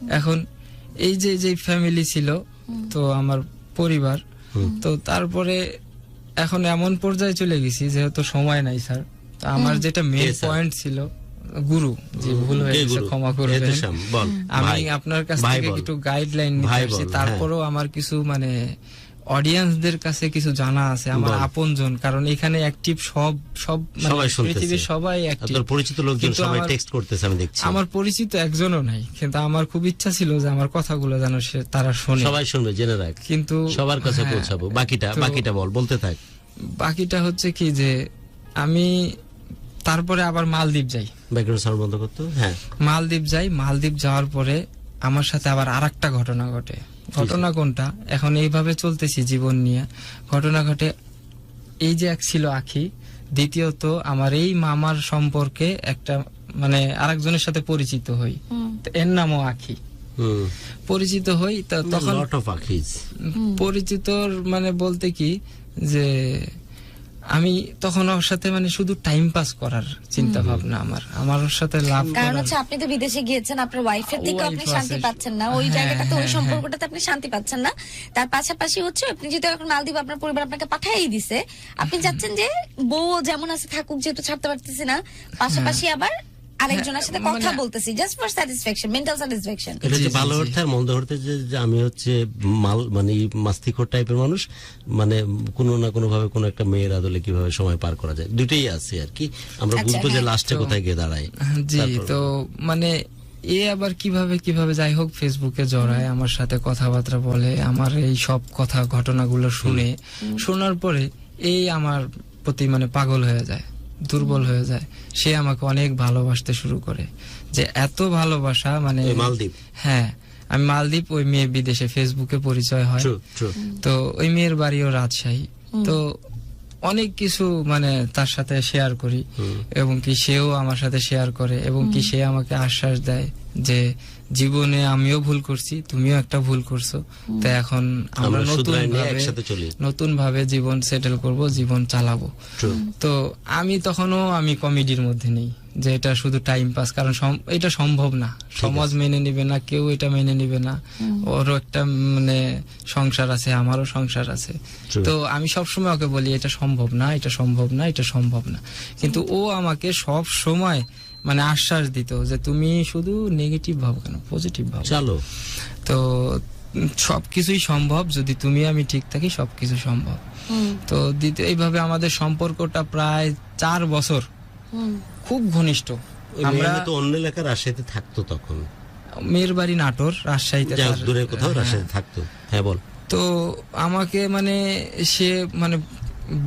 এখন এই যে ফ্যামিলি ছিল, তো আমার পরিবার, তো তারপরে এখন এমন পর্যায়ে চলে গেছি যেহেতু সময় নাই স্যার। তো আমার যেটা মেন কে স্যার? পয়েন্ট ছিল, গুরু, যে ভুল হয়ে কে গেছে গুরু? ক্ষমা করবেন। এতেশাম, বল, আমি ভাই। আপনার কাছ ভাই থেকে বল। একটু গাইডলাইন নিতে ভাই আসছি, বল, তারপরেও আমার কিছু মানে অডিয়েন্সদের কাছে কিছু জানা আছে, আমার বল। আপনজন, কারণ এখানে অ্যাক্টিভ সব মানে সবাই শুনতেছে। পৃথিবীর সবাই আর অ্যাক্টিভ। তোর পরিচিত লোকজন কিন্তু সবাই আমার- টেক্সট করতেছে, আমি দেখছি। আমার পরিচিত একজনও নাই, কিন্তু আমার খুব ইচ্ছা ছিল যে আমার কথাগুলো যেন তারা শোনে। সবাই শুনবে, জেনে রাখ, কিন্তু সবার কাছে হ্যাঁ, পৌঁছাবো। তো বাকিটা বল, বলতে থাক। বাকিটা হচ্ছে কি, যে আমি তারপরে আবার মালদ্বীপ যাই। ব্যাকগ্রাউন্ড সাউন্ড বন্ধ করতো। হ্যাঁ, মালদ্বীপ যাওয়ার পরে আমার সাথে আবার আরেকটা ঘটনা ঘটে। ঘটনা কোনটা? এখন এইভাবে চলতেছি জীবন নিয়ে, ঘটনা ঘটে এই যে এক ছিল আখি, দ্বিতীয়ত আমার এই মামার সম্পর্কে একটা মানে আরেকজনের সাথে পরিচিত হই, তো এর নামও আখি। পরিচিত হই, তা তখন লট অফ আখিজ। পরিচিত মানে বলতে কি, যে আমি তখন ওর সাথে মানে শুধু টাইম পাস করার চিন্তা ভাবনা আমার ওর সাথে লাভ কারণ করার। হচ্ছে আপনি তো বিদেশে গিয়েছেন, আপনার ওয়াইফের থেকে আপনি Wife শান্তি আছে। পাচ্ছেন না, ওই হ্যাঁ, জায়গাটাতে ওই হ্যাঁ, সম্পর্কটাতে আপনি শান্তি পাচ্ছেন না। তার পাশাপাশি হচ্ছে আপনি যেহেতু এখন মালদ্বীপ আপনার পরিবার আপনাকে পাঠাই দিছে, আপনি চাচ্ছেন যে বউ যেমন আছে থাকুক, যেহেতু ছাড়তে পারতেছি না, পাশাপাশি আবার আরেকজনের সাথে কথা মানে- বলতেছি, just for satisfaction, mental satisfaction. এটা জি, যে জি, ভালো জি। অর্থে আর মন্দ অর্থে, যে আমি হচ্ছে মানে মাস্তিখোর টাইপের মানুষ, মানে কোনো না কোনো ভাবে কোনো একটা মেয়ের আদলে কিভাবে সময় পার করা যায়, দুটোই আছে আর কি। আমরা আচ্ছা, বুঝবো যে হ্যাঁ। লাস্টে কোথায় গিয়ে দাঁড়ায়। জি, তারপর? তো মানে এ আবার কিভাবে যাই হোক ফেসবুকে জড়ায়, আমার সাথে কথাবার্তা বলে, আমার এই সব কথা ঘটনাগুলো শোনার পরে এই আমার প্রতি মানে পাগল হয়ে যায়, দুর্বল হয়ে যায়। সে আমাকে অনেক ভালোবাসতে শুরু করে, যে এত ভালোবাসা মানে ওই মালদ্বীপ? হ্যাঁ, আমি মালদ্বীপ, ওই মেয়ে বিদেশে, ফেসবুকে পরিচয় হয়। True. তো ওই মেয়ের বাড়িও রাজশাহী। তো অনেক কিছু মানে তার সাথে শেয়ার করি, এবং কি সেও আমার সাথে শেয়ার করে, এবং কি সে আমাকে আশ্বাস দেয় যে জীবনে আমিও ভুল করছি, তুমিও একটা ভুল করছো, তো এখন আমরা আমরা নতুন শুধরাই নিয়ে ভাবে একসাথে চলি। জীবন সেটেল করব, জীবন চালাবো। True. তো আমি তখনও কমেডির মধ্যে নেই, যে এটা শুধু টাইম পাস, কারণ এটা সম্ভব না, সমাজ মেনে নিবে না, কেউ এটা মেনে নিবে না। ওরও একটা মানে সংসার আছে, আমারও সংসার আছে। True. তো আমি সবসময় ওকে বলি এটা সম্ভব না, এটা সম্ভব না, এটা সম্ভব না, কিন্তু ও আমাকে সব সময় মানে আশ্বাস দিত যে তুমি শুধু নেগেটিভ ভাবো কেন, পজিটিভ ভাবো। চলো। তো সবকিছুই সম্ভব, যদি তুমি আমি ঠিক থাকি সবকিছু সম্ভব। তো এইভাবে আমাদের সম্পর্কটা প্রায় 4 বছর খুব ঘনিষ্ঠ। ওই আমরা মেয়ে তো অন্য এলাকার রাজশাহীতে থাকতো তখন, মেয়ের বাড়ি নাটোর, রাজশাহীতে যাই হোক, তার- দূরে কোথাও হ্যাঁ। রাজশাহীতে থাকতো। হ্যাঁ, বল। তো আমাকে মানে সে মানে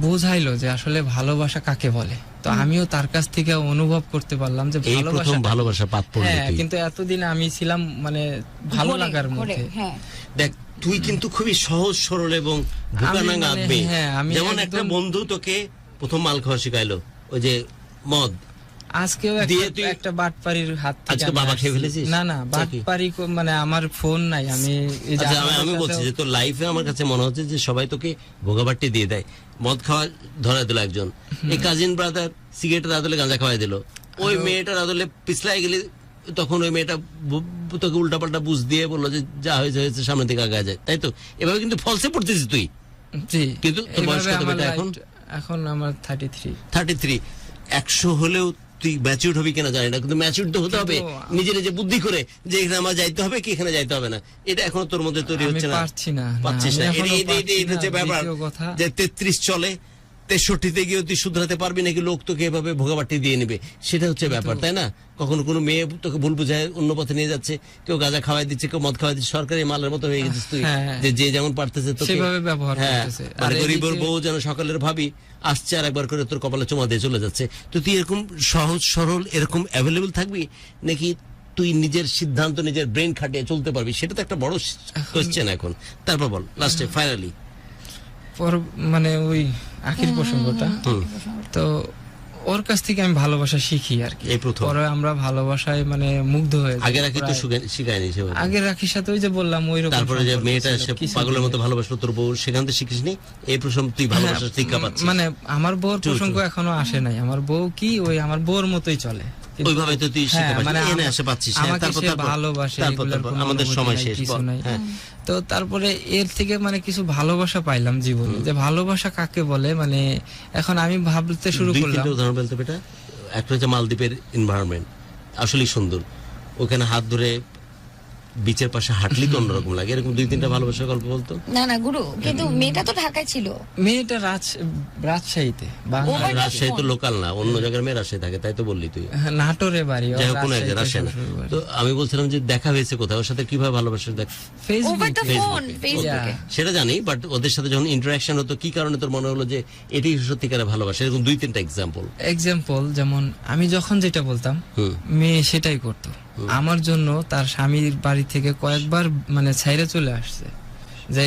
বোঝাইলো যে আসলে ভালোবাসা কাকে বলে। তো আমিও তার কাছ থেকে অনুভব করতে পারলাম যে এই প্রথম ভালোবাসা, ভালোবাসা পাত পড়লো হ্যাঁ, তুই। কিন্তু এতদিন আমি ছিলাম মানে ভালো লাগার মধ্যে। হ্যাঁ, দেখ, তুই কিন্তু খুবই সহজ সরল এবং বোকানাঙ্গা মানে, মেয়ে। হ্যাঁ, আমি যেমন একদম- একটা বন্ধু তোকে প্রথম মাল খাওয়া শিখাইলো, ওই যে মদ। আজকেও দিয়ে তুই একটা বাটপারির হাত থেকে আজকে আমি বাবা খেয়ে আসছি। ফেলেছিস? না না, বাটপারি মানে আমার ফোন নাই, আমি এই যে আচ্ছা, আপনাদের আমি বলছি সাথেও- যে তোর লাইফে আমার কাছে মনে হচ্ছে যে সবাই তোকে ভোগাবাটি দিয়ে দেয়। মদ খাওয়া ধরা দিল একজন, এই কাজিন ব্রাদার সিগারেটের আদলে গাঁজা খাওয়াই দিল, ওই মেয়েটার আদলে পিছলাই গেলে তখন ওই মেয়েটা তোকে উল্টাপাল্টা বুঝ দিয়ে বললো যে যা হয়েছে হয়েছে, সামনে দিকে আগায় যায়, তাই তো? এভাবে কিন্তু ফলসে পড়তেছিস তুই। জি, কিন্তু তোর বয়স এইভাবে কত আমার বেটা এখন? এখন আমার 33। 33। 100 হলেও তুই ম্যাচিউর হবি কিনা জানি না, কিন্তু ম্যাচিউর তো হতে হবে কিন্তু নিজে নিজে বুদ্ধি করে, যে এখানে আমার যাইতে হবে কি এখানে যাইতে হবে না। এটা এখনো তোর মধ্যে তৈরি আমি হচ্ছে না, পারছি না, না, পাচ্ছিস আমি না। এখনো এটা হচ্ছে পারছি না। ব্যাপার দ্বিতীয় কথা, যে 33 চলে, 63-তে গিয়ে তুই শুধরাতে পারবি নাকি লোক তোকে এভাবে ভোগাবাটি দিয়ে নেবে, সেটা হচ্ছে ব্যাপার, তাই না? কখনো কোনো মেয়ে তোকে ভুল বুঝায় অন্য পথে নিয়ে যাচ্ছে, কেউ গাঁজা খাওয়াই দিচ্ছে, কেউ মদ খাওয়াই দিচ্ছে, সরকারি মালের মতো হয়ে গেছিস তুই, হ্যাঁ। যে যেমন পারতেছে তোকে সেভাবে ব্যবহার হ্যাঁ, করতেছে। মানে আর গরিবের এদিকে- বউ যেন সকালের ভাবি আসছে আর একবার করে তোর কপালে চুমা দিয়ে চলে যাচ্ছে। তো তুই এরকম সহজ সরল এরকম অ্যাভেলেবল থাকবি নাকি তুই নিজের সিদ্ধান্ত নিজের ব্রেন খাটিয়ে চলতে পারবি? সেটা তো একটা বড় কোশ্চেন এখন। তারপর বল লাস্টে ফাইনালি। মানে ওই আখির প্রসঙ্গটা, তো ওর কাছ থেকে আমি ভালোবাসা শিখি আর কি। এই প্রথম। পরে আমরা ভালোবাসায় মানে মুগ্ধ হয়ে যাই। আগে রাখি তো প্রায়- শিখায়নি সেভাবে। আগে রাখির সাথে ওই যে বললাম ওই রকম তারপরে যে সম্পর্ক মেয়েটা ছিল, সে কিছু পাগলের মতো দিনের। ভালোবাসলো তোর বউ, সেখান থেকে শিখিসনি? এই প্রথম তুই ভালোবাসার শিক্ষা পাচ্ছিস। মানে আমার বউর True, প্রসঙ্গ true. এখনো আসে নাই। আমার বউ কি ওই আমার বউর মতই চলে, কিন্তু- ওইভাবে তো তুই শিখতে হ্যাঁ, পারছিস, মানে এনে আসে পাচ্ছিস। হ্যাঁ, আমাকে তারপর সে তারপর ভালোবাসে, তারপর এগুলোর কোনো আমাদের অনুভূতি সময় নাই, শেষ। কিছু বল। নাই। হ্যাঁ। তো তারপরে এর থেকে মানে কিছু ভালোবাসা পাইলাম জীবনে, যে ভালোবাসা কাকে বলে। মানে এখন আমি ভাবতে শুরু দুই করলাম। তিনটে উদাহরণ বলতে বেটা। একটা হচ্ছে মালদ্বীপের এনভায়রনমেন্ট, আসলেই সুন্দর, ওখানে হাত ধরে বিচের পাশে হাঁটলি তো অন্যরকম লাগে। এরকম 2-3টা ভালোবাসার গল্প বলতো। না না গুরু, কিন্তু মেয়েটা তো ঢাকায় ছিল। মেয়েটা রাজশাহীতে, Bangla- Oh my God. Rajshahi তো লোকাল না, অন্য জায়গার মেয়ে রাজশাহী থাকে, তাই তো বললি তুই। হ্যাঁ, নাটোরে বাড়ি, ওর যাই হোক, কোনো এক রাজশাহীতে রাজশাহী না। শ্বশুর বাড়ি। তো আমি বলছিলাম যে দেখা হয়েছে কোথায়, ওর সাথে কিভাবে ভালোবাসা দেখ ওভার দ্য ফেসবুকে। ফোন, ফেসবুকে। সেটা জানি, বাট ওদের সাথে যখন ইন্টারাকশন হতো কি কারণে তোর মনে হলো যে এটাই সত্যিকারের ভালোবাসা? এরকম 2-3টা এক্সাম্পল। এক্সাম্পল যেমন আমি যখন যেটা বলতাম হুম। মেয়ে সেটাই করতো আমার জন্য। তার স্বামীর বাড়ি থেকে কয়েকবার মানে ছাইরে চলে আসছে, যে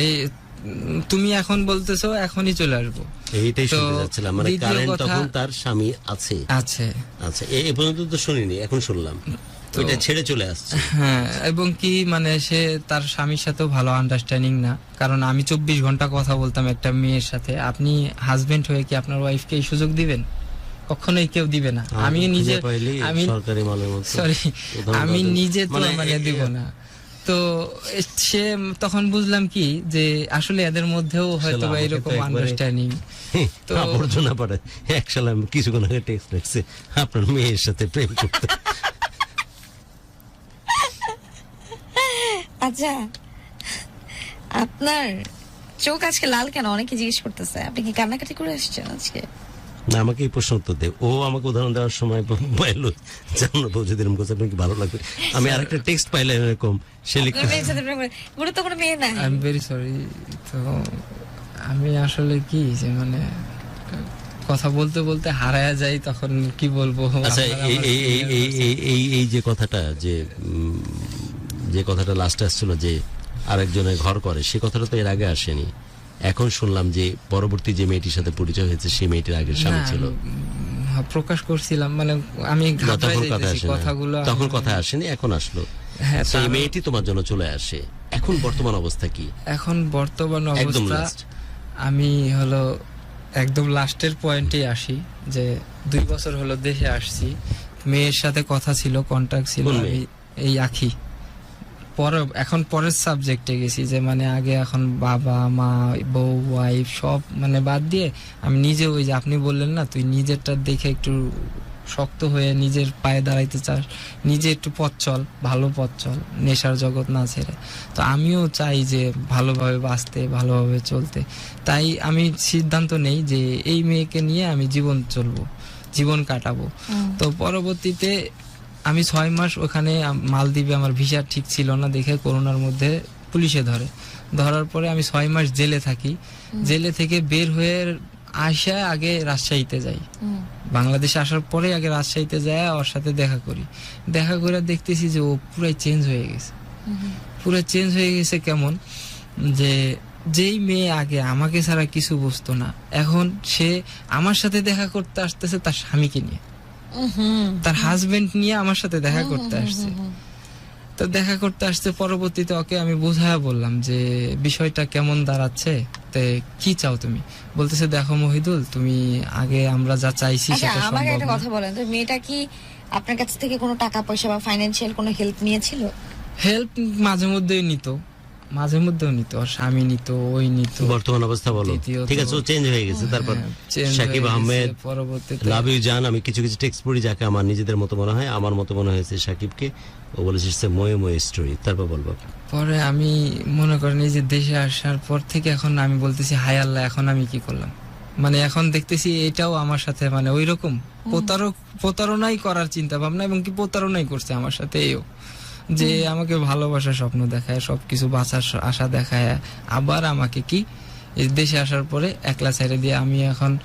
তুমি এখন বলতেছো এখনই চলে আসবো। এইটাই তো শুনতে যাচ্ছিলাম, মানে দ্বিতীয় কারেন্ট কথা- তখন তার স্বামী আছে। আছে। আচ্ছা, এই পর্যন্ত তো শুনিনি, এখন শুনলাম। তো- ওইটা ছেড়ে চলে আসছে। হ্যাঁ, এবং কি মানে সে তার স্বামীর সাথেও ভালো আন্ডারস্ট্যান্ডিং না, কারণ আমি 24 ঘন্টা কথা বলতাম একটা মেয়ের সাথে। আপনি হাজবেন্ড হয়ে কি আপনার ওয়াইফকে এই সুযোগ দিবেন? কখনোই কেউ দিবে না। আমি নিজে আমি সরকারি মালের মতো সরি আমি নিজে তো মানে মানে দিব না। তো সে তখন বুঝলাম কি যে আসলে এদের মধ্যেও হয়তো বা আমাকে তো এরকম একবারে- আন্ডারস্ট্যান্ডিং। তো তো- আবর্জনা পাঠায়। একসাথে আমি কিছুক্ষণ আগে টেক্সট লিখছে, আপনার মেয়ের সাথে প্রেম করতে। আচ্ছা, আপনার চোখ আজকে লাল কেন? অনেকে জিজ্ঞেস করতেছে, আপনি কি কান্নাকাটি করে আসছেন আজকে? না, আমাকে এই প্রশ্ন উত্তর দে। ও আমাকে উদাহরণ দেওয়ার সময় পাইলো জানো বলছে এরকম করছে, আপনার কি ভালো লাগবে? আমি আরেকটা টেক্সট পাইলাম এরকম, সে লিখছে আপনার মেয়ের সাথে প্রেম করে? গুরু তো কোনো মেয়ে নাই। I am very sorry. তো আমি আসলে কি যে মানে কথা বলতে বলতে হারায়া যাই, তখন কি বলবো। আচ্ছা, আপনারা এই আমার এই এই এই এই- এই এই যে কথাটা যে কথাটা লাস্টে আসছিল যে আরেকজনের ঘর করে, সে কথাটা তো এর আগে আসেনি। এখন শুনলাম যে পরবর্তী যে মেয়েটির সাথে পরিচয় হয়েছে সেই মেয়েটির আগের স্বামী না, ছিল। প্রকাশ করছিলাম, মানে আমি না, ঘাবড়ে তখন কথা যাইতেছি আসে না। কথাগুলো। তখন কথা আসেনি, এখন আসলো। হ্যাঁ, সেই তার- মেয়েটি তোমার জন্য চলে আসে। এখন বর্তমান অবস্থা কি? এখন বর্তমান একদম অবস্থা last। আমি হলো একদম লাস্টের পয়েন্টে আসি, যে 2 বছর হলো দেশে আসছি। মেয়ের সাথে কথা ছিল, কন্টাক্ট ছিল। কোন আমি মেয়ে? এই আখি এখন পরের সাবজেক্টে গেছি, যে মানে আগে এখন বাবা মা বউ ওয়াইফ সব মানে বাদ দিয়ে আমি নিজে, ওই যে আপনি বললেন না তুই নিজেরটা দেখে একটু শক্ত হয়ে নিজের পায়ে দাঁড়াইতে চাস, নিজে একটু পথ চল, ভালো পথ চল, নেশার জগৎ না ছেড়ে। তো আমিও চাই যে ভালোভাবে বাঁচতে, ভালোভাবে চলতে। তাই আমি সিদ্ধান্ত নেই যে এই মেয়েকে নিয়ে আমি জীবন কাটাবো। তো পরবর্তীতে আমি 6 মাস ওখানে মালদ্বীপে, আমার ভিসা ঠিক ছিল না দেখে করোনার মধ্যে পুলিশে ধরার পরে আমি 6 মাস জেলে থাকি। জেলে থেকে বের হয়ে আসা আগে রাজশাহীতে যাই। বাংলাদেশে আসার পরে আগে রাজশাহীতে যাই, ওর সাথে দেখা করে দেখতেছি যে ও পুরাই চেঞ্জ হয়ে গেছে। পুরো চেঞ্জ হয়ে গেছে কেমন, যে যেই মেয়ে আগে আমাকে ছাড়া কিছু বুঝতো না, এখন সে আমার সাথে দেখা করতে আসতেছে তার স্বামীকে নিয়ে। তার হাজবেন্ড নিয়ে আমার সাথে দেখা করতে আসছে। তো দেখা করতে আসছে, পরবর্তীতে ওকে আমি বুঝায়া বললাম যে বিষয়টা কেমন দাঁড়াচ্ছে, তে কি চাও তুমি? বলতেছে দেখো মহিদুল, তুমি আগে আমরা যা চাইছি আচ্ছা সেটা আমাকে সম্ভব একটা না। কথা বলেন তো, মেয়েটা কি আপনার কাছ থেকে কোনো টাকা পয়সা বা ফাইন্যান্সিয়াল কোনো হেল্প নিয়েছিল? হেল্প মাঝে মধ্যেই নিত, মাঝে মধ্যেও নিত, আর স্বামী নিত, ওই নিত। বর্তমান অবস্থা বলো। দ্বিতীয়ত- ঠিক আছে, ও চেঞ্জ হয়ে গেছে। তারপর হ্যাঁ, change সাকিব হয়ে গেছে। আহমেদ, পরবর্তীতে লাভ ইউ জান, আমি কিছু কিছু টেক্সট পড়ি যাকে আমার নিজেদের মতো মনে হয়, আমার মতো মনে হয়েছে সাকিবকে। ও বলেছে ময়ে ময়ে স্টোরি। তারপর বলবো। পরে আমি মনে করেন এই যে দেশে আসার পর থেকে এখন আমি বলতেছি হায় আল্লাহ, এখন আমি কি করলাম? মানে এখন দেখতেছি এটাও আমার সাথে মানে ওই রকম প্রতারণাই করার চিন্তা ভাবনা, এবং কি প্রতারণাই করছে আমার সাথে। এও যে আমাকে ভালোবাসার স্বপ্ন দেখায়, সবকিছু বাঁচার আশা দেখায়, আবার আমাকে কি এই দেশে আসার পরে একলা ছেড়ে দিয়ে আমি এখন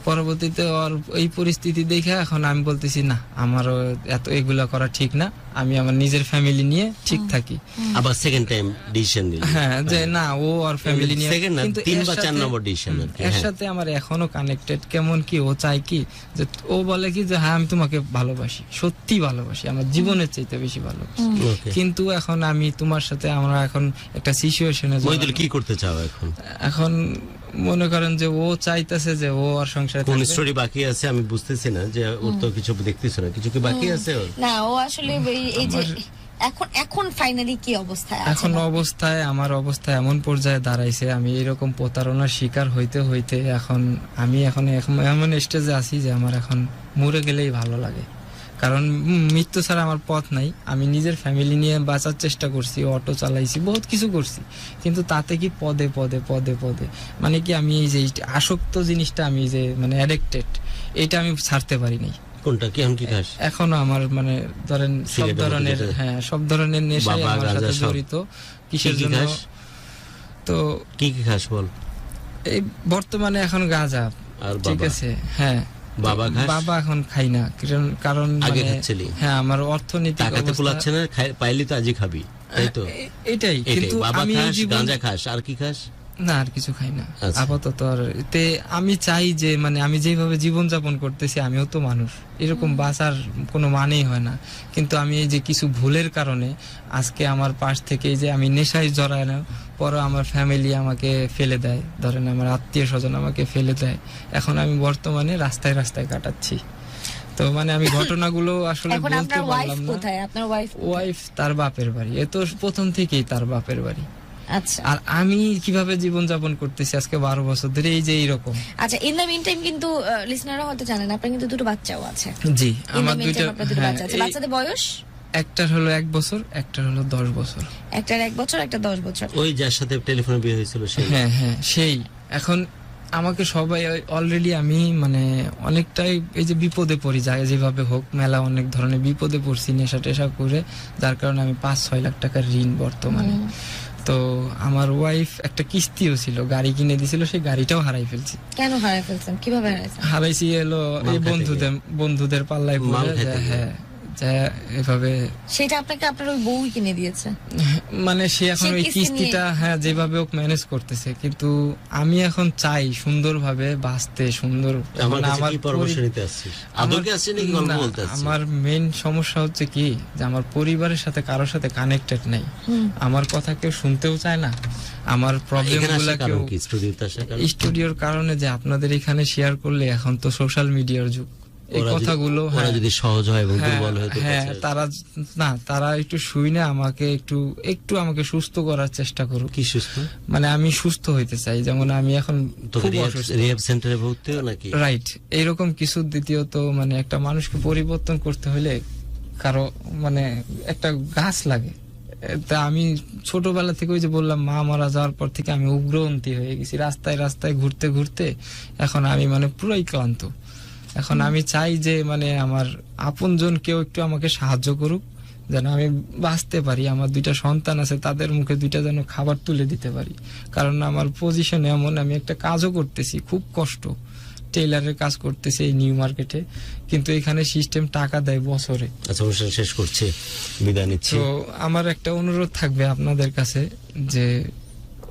পরবর্তীতে ওর এই পরিস্থিতি দেখে এখন আমি বলতেছি না, আমারও এত এগুলা করা ঠিক না, আমি আমার নিজের ফ্যামিলি নিয়ে ঠিক থাকি। আবার সেকেন্ড টাইম ডিসিশন নিল। হ্যাঁ, যে না, ও আর ফ্যামিলি নিয়ে, সেকেন্ড না, কিন্তু 3 এর বা 4 সাথে- নম্বর ডিসিশন আর কি। এর হ্যাঁ। সাথে আমার এখনো কানেক্টেড। কেমন কি, ও চায় কি যে ও বলে কি যে হ্যাঁ আমি তোমাকে ভালোবাসি, সত্যি ভালোবাসি, আমার জীবনের চাইতে বেশি ভালোবাসি, Okay. কিন্তু এখন আমি তোমার সাথে আমরা এখন একটা সিচুয়েশনে মহিদুল কি করতে চাও এখন? এখন মনে করেন যে ও চাইতেছে যে ও আর সংসারে কোন থাকবে। স্টোরি বাকি আছে আমি বুঝতেছি না, যে ওর তো কিছু দেখতেছো না, কিছু কি বাকি আছে ওর? না, ও আসলে এই যে এখন ফাইনালি কি অবস্থায় আছে? এখন আমার অবস্থা এমন পর্যায়ে দাঁড়াইছে, আমি এরকম প্রতারণার শিকার হইতে হইতে এখন আমি এমন স্টেজে আছি যে আমার এখন মরে গেলেই ভালো লাগে। কারণ মৃত্যু ছাড়া আমার পথ নাই। আমি নিজের ফ্যামিলি নিয়ে বাঁচার চেষ্টা করছি, অটো চালাইছি, বহুত কিছু করছি, কিন্তু তাতে কি পদে পদে পদে পদে মানে কি আমি এই যে আসক্ত জিনিসটা, আমি যে মানে অ্যাডিক্টেড, এটা আমি ছাড়তে পারি নাই। কোনটা কি এখন কি খাস? এখনো আমার মানে ধরেন সব সিগারেটের ধরনের, মধ্যে যেটা- হ্যাঁ সব ধরনের নেশাই বাবা, আমার গাঁজা সাথে সব? জড়িত। কিসের কি কি জন্য? খাস? তো কি কি খাস বল? এই বর্তমানে এখন গাঁজা, আর ঠিক বাবা? আছে, হ্যাঁ। বাবা খাস? বাবা এখন খাই না, কারণ আগে মানে খাচ্ছিলি? হ্যাঁ আমার অর্থনৈতিক টাকাতে অবস্থা কুলাচ্ছে না, পাইলি তো আজই খাবি, তাই তো? এটাই। এটাই, কিন্তু বাবা আমি খাস, জীবন গাঁজা খাস, আর কি খাস? না, আর কিছু খাই না আচ্ছা। আপাতত। আর তে আমি চাই যে মানে আমি যেভাবে জীবন যাপন করতেছি, আমিও তো মানুষ, এরকম বাঁচার কোনো মানেই হয় না। কিন্তু আমি এই যে কিছু ভুলের কারণে আজকে আমার পাশ থেকে এই যে আমি নেশায় জড়ায় না, পরে আমার ফ্যামিলি আমাকে ফেলে দেয়, ধরেন আমার আত্মীয় স্বজন আমাকে ফেলে দেয়, এখন আমি বর্তমানে রাস্তায় রাস্তায় কাটাচ্ছি। তো মানে আমি ঘটনাগুলো আসলে এখন বলতে আপনার ওয়াইফ পারলাম না। কোথায়? আপনার ওয়াইফ তার বাপের বাড়ি, এ তো প্রথম থেকেই তার বাপের বাড়ি। আচ্ছা আর আমি কিভাবে জীবন যাপন করতেছি আজকে 12 বছর ধরে, এই যে এইরকম। আচ্ছা, ইন দ্য মিন টাইম কিন্তু লিসনাররা হয়তো জানেন আপনার কিন্তু দুটো বাচ্চাও আছে। জি, In the আমার meantime দুইটা, আপনার দুটো হ্যাঁ, বাচ্চা আছে। এই বাচ্চাদের বয়স? একটার হলো 1 বছর, একটার হলো 10 বছর। একটার 1 বছর, একটা 10 বছর। ওই যার সাথে টেলিফোনে বিয়ে হয়েছিল সে? হ্যাঁ হ্যাঁ, সেই। এখন আমাকে সবাই অলরেডি, আমি মানে অনেকটাই এই যে বিপদে পড়ি, যায় যেভাবে হোক, মেলা অনেক ধরনের বিপদে পড়ছি নেশা টেশা করে, যার কারণে আমি 5-6 লাখ টাকার ঋণ বর্তমানে। তো আমার ওয়াইফ একটা কিস্তিও ছিল, গাড়ি কিনে দিছিল, সেই গাড়িটাও হারাই ফেলছি। কেন হারাই ফেলছেন? কিভাবে হারাইছেন? হারাইছি এলো মাল এই খাইতে বন্ধুদের পাল্লায় মাল পড়ে, খাইতে গিয়ে। হ্যাঁ, যা এভাবে সেটা আপনাকে আপনার ওই বউ কিনে দিয়েছে? মানে সে এখন সে ওই কিস্তি কিস্তিটা, নিয়ে- হ্যাঁ যেভাবে হোক ম্যানেজ করতেছে, কিন্তু আমি এখন চাই সুন্দরভাবে বাঁচতে, সুন্দর। আমার এখন কাছে কি পরামর্শ পরি- নিতে আসছিস? আদৌ কি আসছিস নাকি গল্প না, বলতে আসছিস? আমার মেইন সমস্যা হচ্ছে কি যে আমার পরিবারের সাথে কারোর সাথে কানেক্টেড নাই। আমার কথা কেউ শুনতেও চায় না, আমার প্রবলেম এখানে গুলা আসার কেউ। কারণ কি? স্টুডিওতে আসার কারণ? স্টুডিওর কারণে যে আপনাদের এখানে শেয়ার করলে, এখন তো সোশ্যাল মিডিয়ার যুগ, এই ওরা যদি- কথাগুলো, ওরা হ্যাঁ, যদি সহজ হয় এবং হ্যাঁ, দুর্বল হয় তো হ্যাঁ, কাছে তারা একটু শুই না, আমাকে একটু আমাকে সুস্থ করার চেষ্টা করুক। কি সুস্থ? মানে আমি সুস্থ হইতে চাই, যেমন আমি এখন তোকে খুব অসুস্থ। রিহ্যাব সেন্টারে ভর্তি হও নাকি? রাইট, এইরকম কিছু। দ্বিতীয়ত মানে একটা মানুষকে পরিবর্তন করতে হলে কারো মানে একটা গাছ লাগে। তা আমি ছোটবেলা থেকে ওই যে বললাম, মা মারা যাওয়ার পর থেকে আমি উগ্রপন্থী হয়ে গেছি, রাস্তায় রাস্তায় ঘুরতে ঘুরতে এখন আমি মানে পুরাই ক্লান্ত। এখন আমি চাই যে মানে আমার আপনজন কেউ একটু আমাকে সাহায্য করুক, যেন আমি বাঁচতে পারি। আমার 2টা সন্তান আছে, তাদের মুখে 2টা যেন খাবার তুলে দিতে পারি। কারণ আমার পজিশন এমন, আমি একটা কাজও করতেছি, খুব কষ্ট, টেইলারের কাজ করতেছি এই নিউ মার্কেটে, কিন্তু এখানে সিস্টেম টাকা দেয় বছরে। আচ্ছা, অনুষ্ঠান শেষ করছে, বিদায় নিচ্ছি। তো আমার একটা অনুরোধ থাকবে আপনাদের কাছে, যে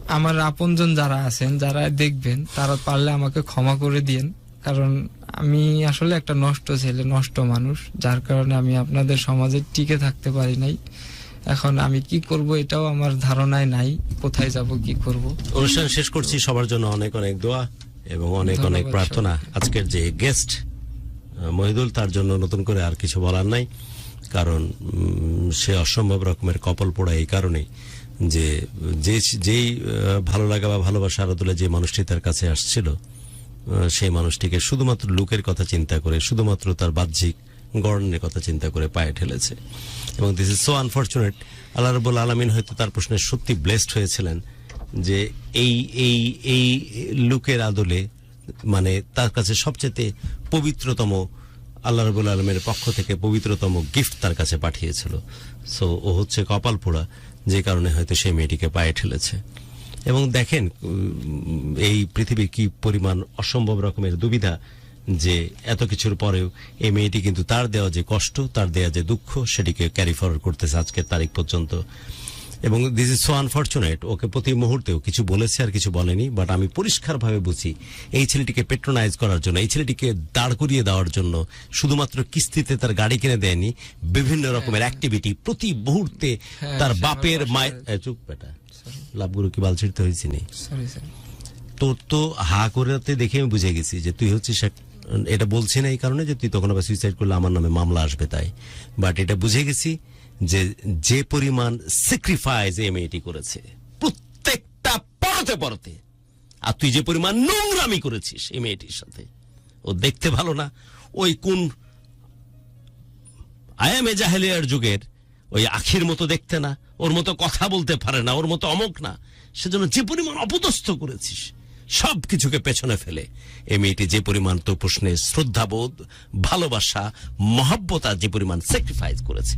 আমার আপনজন যারা আছেন, যারা দেখবেন, তারা পারলে আমাকে ক্ষমা করে দিয়েন। কারণ আমি আসলে একটা নষ্ট ছেলে, নষ্ট মানুষ, যার কারণে আমি আপনাদের সমাজে টিকে থাকতে পারি নাই। এখন আমি কি করব এটাও আমার ধারণায় নাই, কোথায় যাব, কি করব। অনুষ্ঠান শেষ করছি, সবার জন্য অনেক অনেক দোয়া এবং অনেক অনেক ধন্যবাদ প্রার্থনা। আজকের যে গেস্ট মহিদুল, তার জন্য নতুন করে আর কিছু বলার নাই, কারণ সে অসম্ভব রকমের কপাল পোড়া এই কারণে যে যেই ভালো লাগা বা ভালোবাসার আদলে যে মানুষটি তার কাছে আসছিল, সেই মানুষটিকে শুধুমাত্র লুকের কথা চিন্তা করে, শুধুমাত্র তার বাহ্যিক গড়নের কথা চিন্তা করে পায়ে ঠেলেছে। এবং দিস ইজ সো আনফরচুনেট। আল্লাহ রাব্বুল আলামিন হয়তো তার প্রশ্নে সত্যি ব্লেসড হয়েছিলেন যে এই এই এই লুকের আদলে, মানে তার কাছে সবচেয়ে পবিত্রতম, আল্লাহ রাব্বুল আলামিনের পক্ষ থেকে পবিত্রতম গিফট তার কাছে পাঠিয়েছিল। সো ও হচ্ছে কপাল পোড়া, যে কারণে হয়তো সেই মেয়েটিকে পায়ে ঠেলেছে। এবং দেখেন এই পৃথিবীর কি পরিমাণ অসম্ভব রকমের দুবিধা, যে এত কিছুর পরেও এই মেয়েটি কিন্তু তার দেওয়া যে কষ্ট, তার দেওয়া যে দুঃখ, সেটিকে ক্যারি ফরওয়ার্ড করতেছে আজকের তারিখ পর্যন্ত। এবং দিস ইজ সো আনফরচুনেট। ওকে প্রতি মুহূর্তেও কিছু বলেছে আর কিছু বলেনি, বাট আমি পরিষ্কারভাবে বুঝি এই ছেলেটিকে পেট্রোনাইজ করার জন্য, এই ছেলেটিকে দাঁড় করিয়ে দেওয়ার জন্য শুধুমাত্র কিস্তিতে তার গাড়ি কিনে দেয়নি, বিভিন্ন রকমের অ্যাক্টিভিটি প্রতি মুহূর্তে তার বাপের মায়ের চুপ বেটা লাভগুলো কি বাল ছিড়তে হয়েছে নি। Sorry sir. তোর তো হা করাতে দেখে আমি বুঝে গেছি যে তুই হচ্ছিস এটা বলছি না এই কারণে যে তুই তখন আবার সুইসাইড করলে আমার নামে মামলা আসবে তাই, বাট এটা বুঝে গেছি যে পরিমাণ স্যাক্রিফাইস এই মেয়েটি করেছে প্রত্যেকটা পরতে পরতে, আর তুই যে পরিমাণ নোংরামি করেছিস এই মেয়েটির সাথে। ও দেখতে ভালো না, ওই কোন আয়ামে জাহেলিয়ার যুগের ওই আখির মতো দেখতে না, ওর মতো কথা বলতে পারে না, ওর মতো অমক না, সেজন্য যে পরিমাণ অপদস্থ করেছিস সবকিছুকে পেছনে ফেলে এই মেয়েটি যে পরিমাণ তোর প্রশ্নে শ্রদ্ধাবোধ, ভালোবাসা, মহব্বত আর যে পরিমাণ স্যাক্রিফাইস করেছে,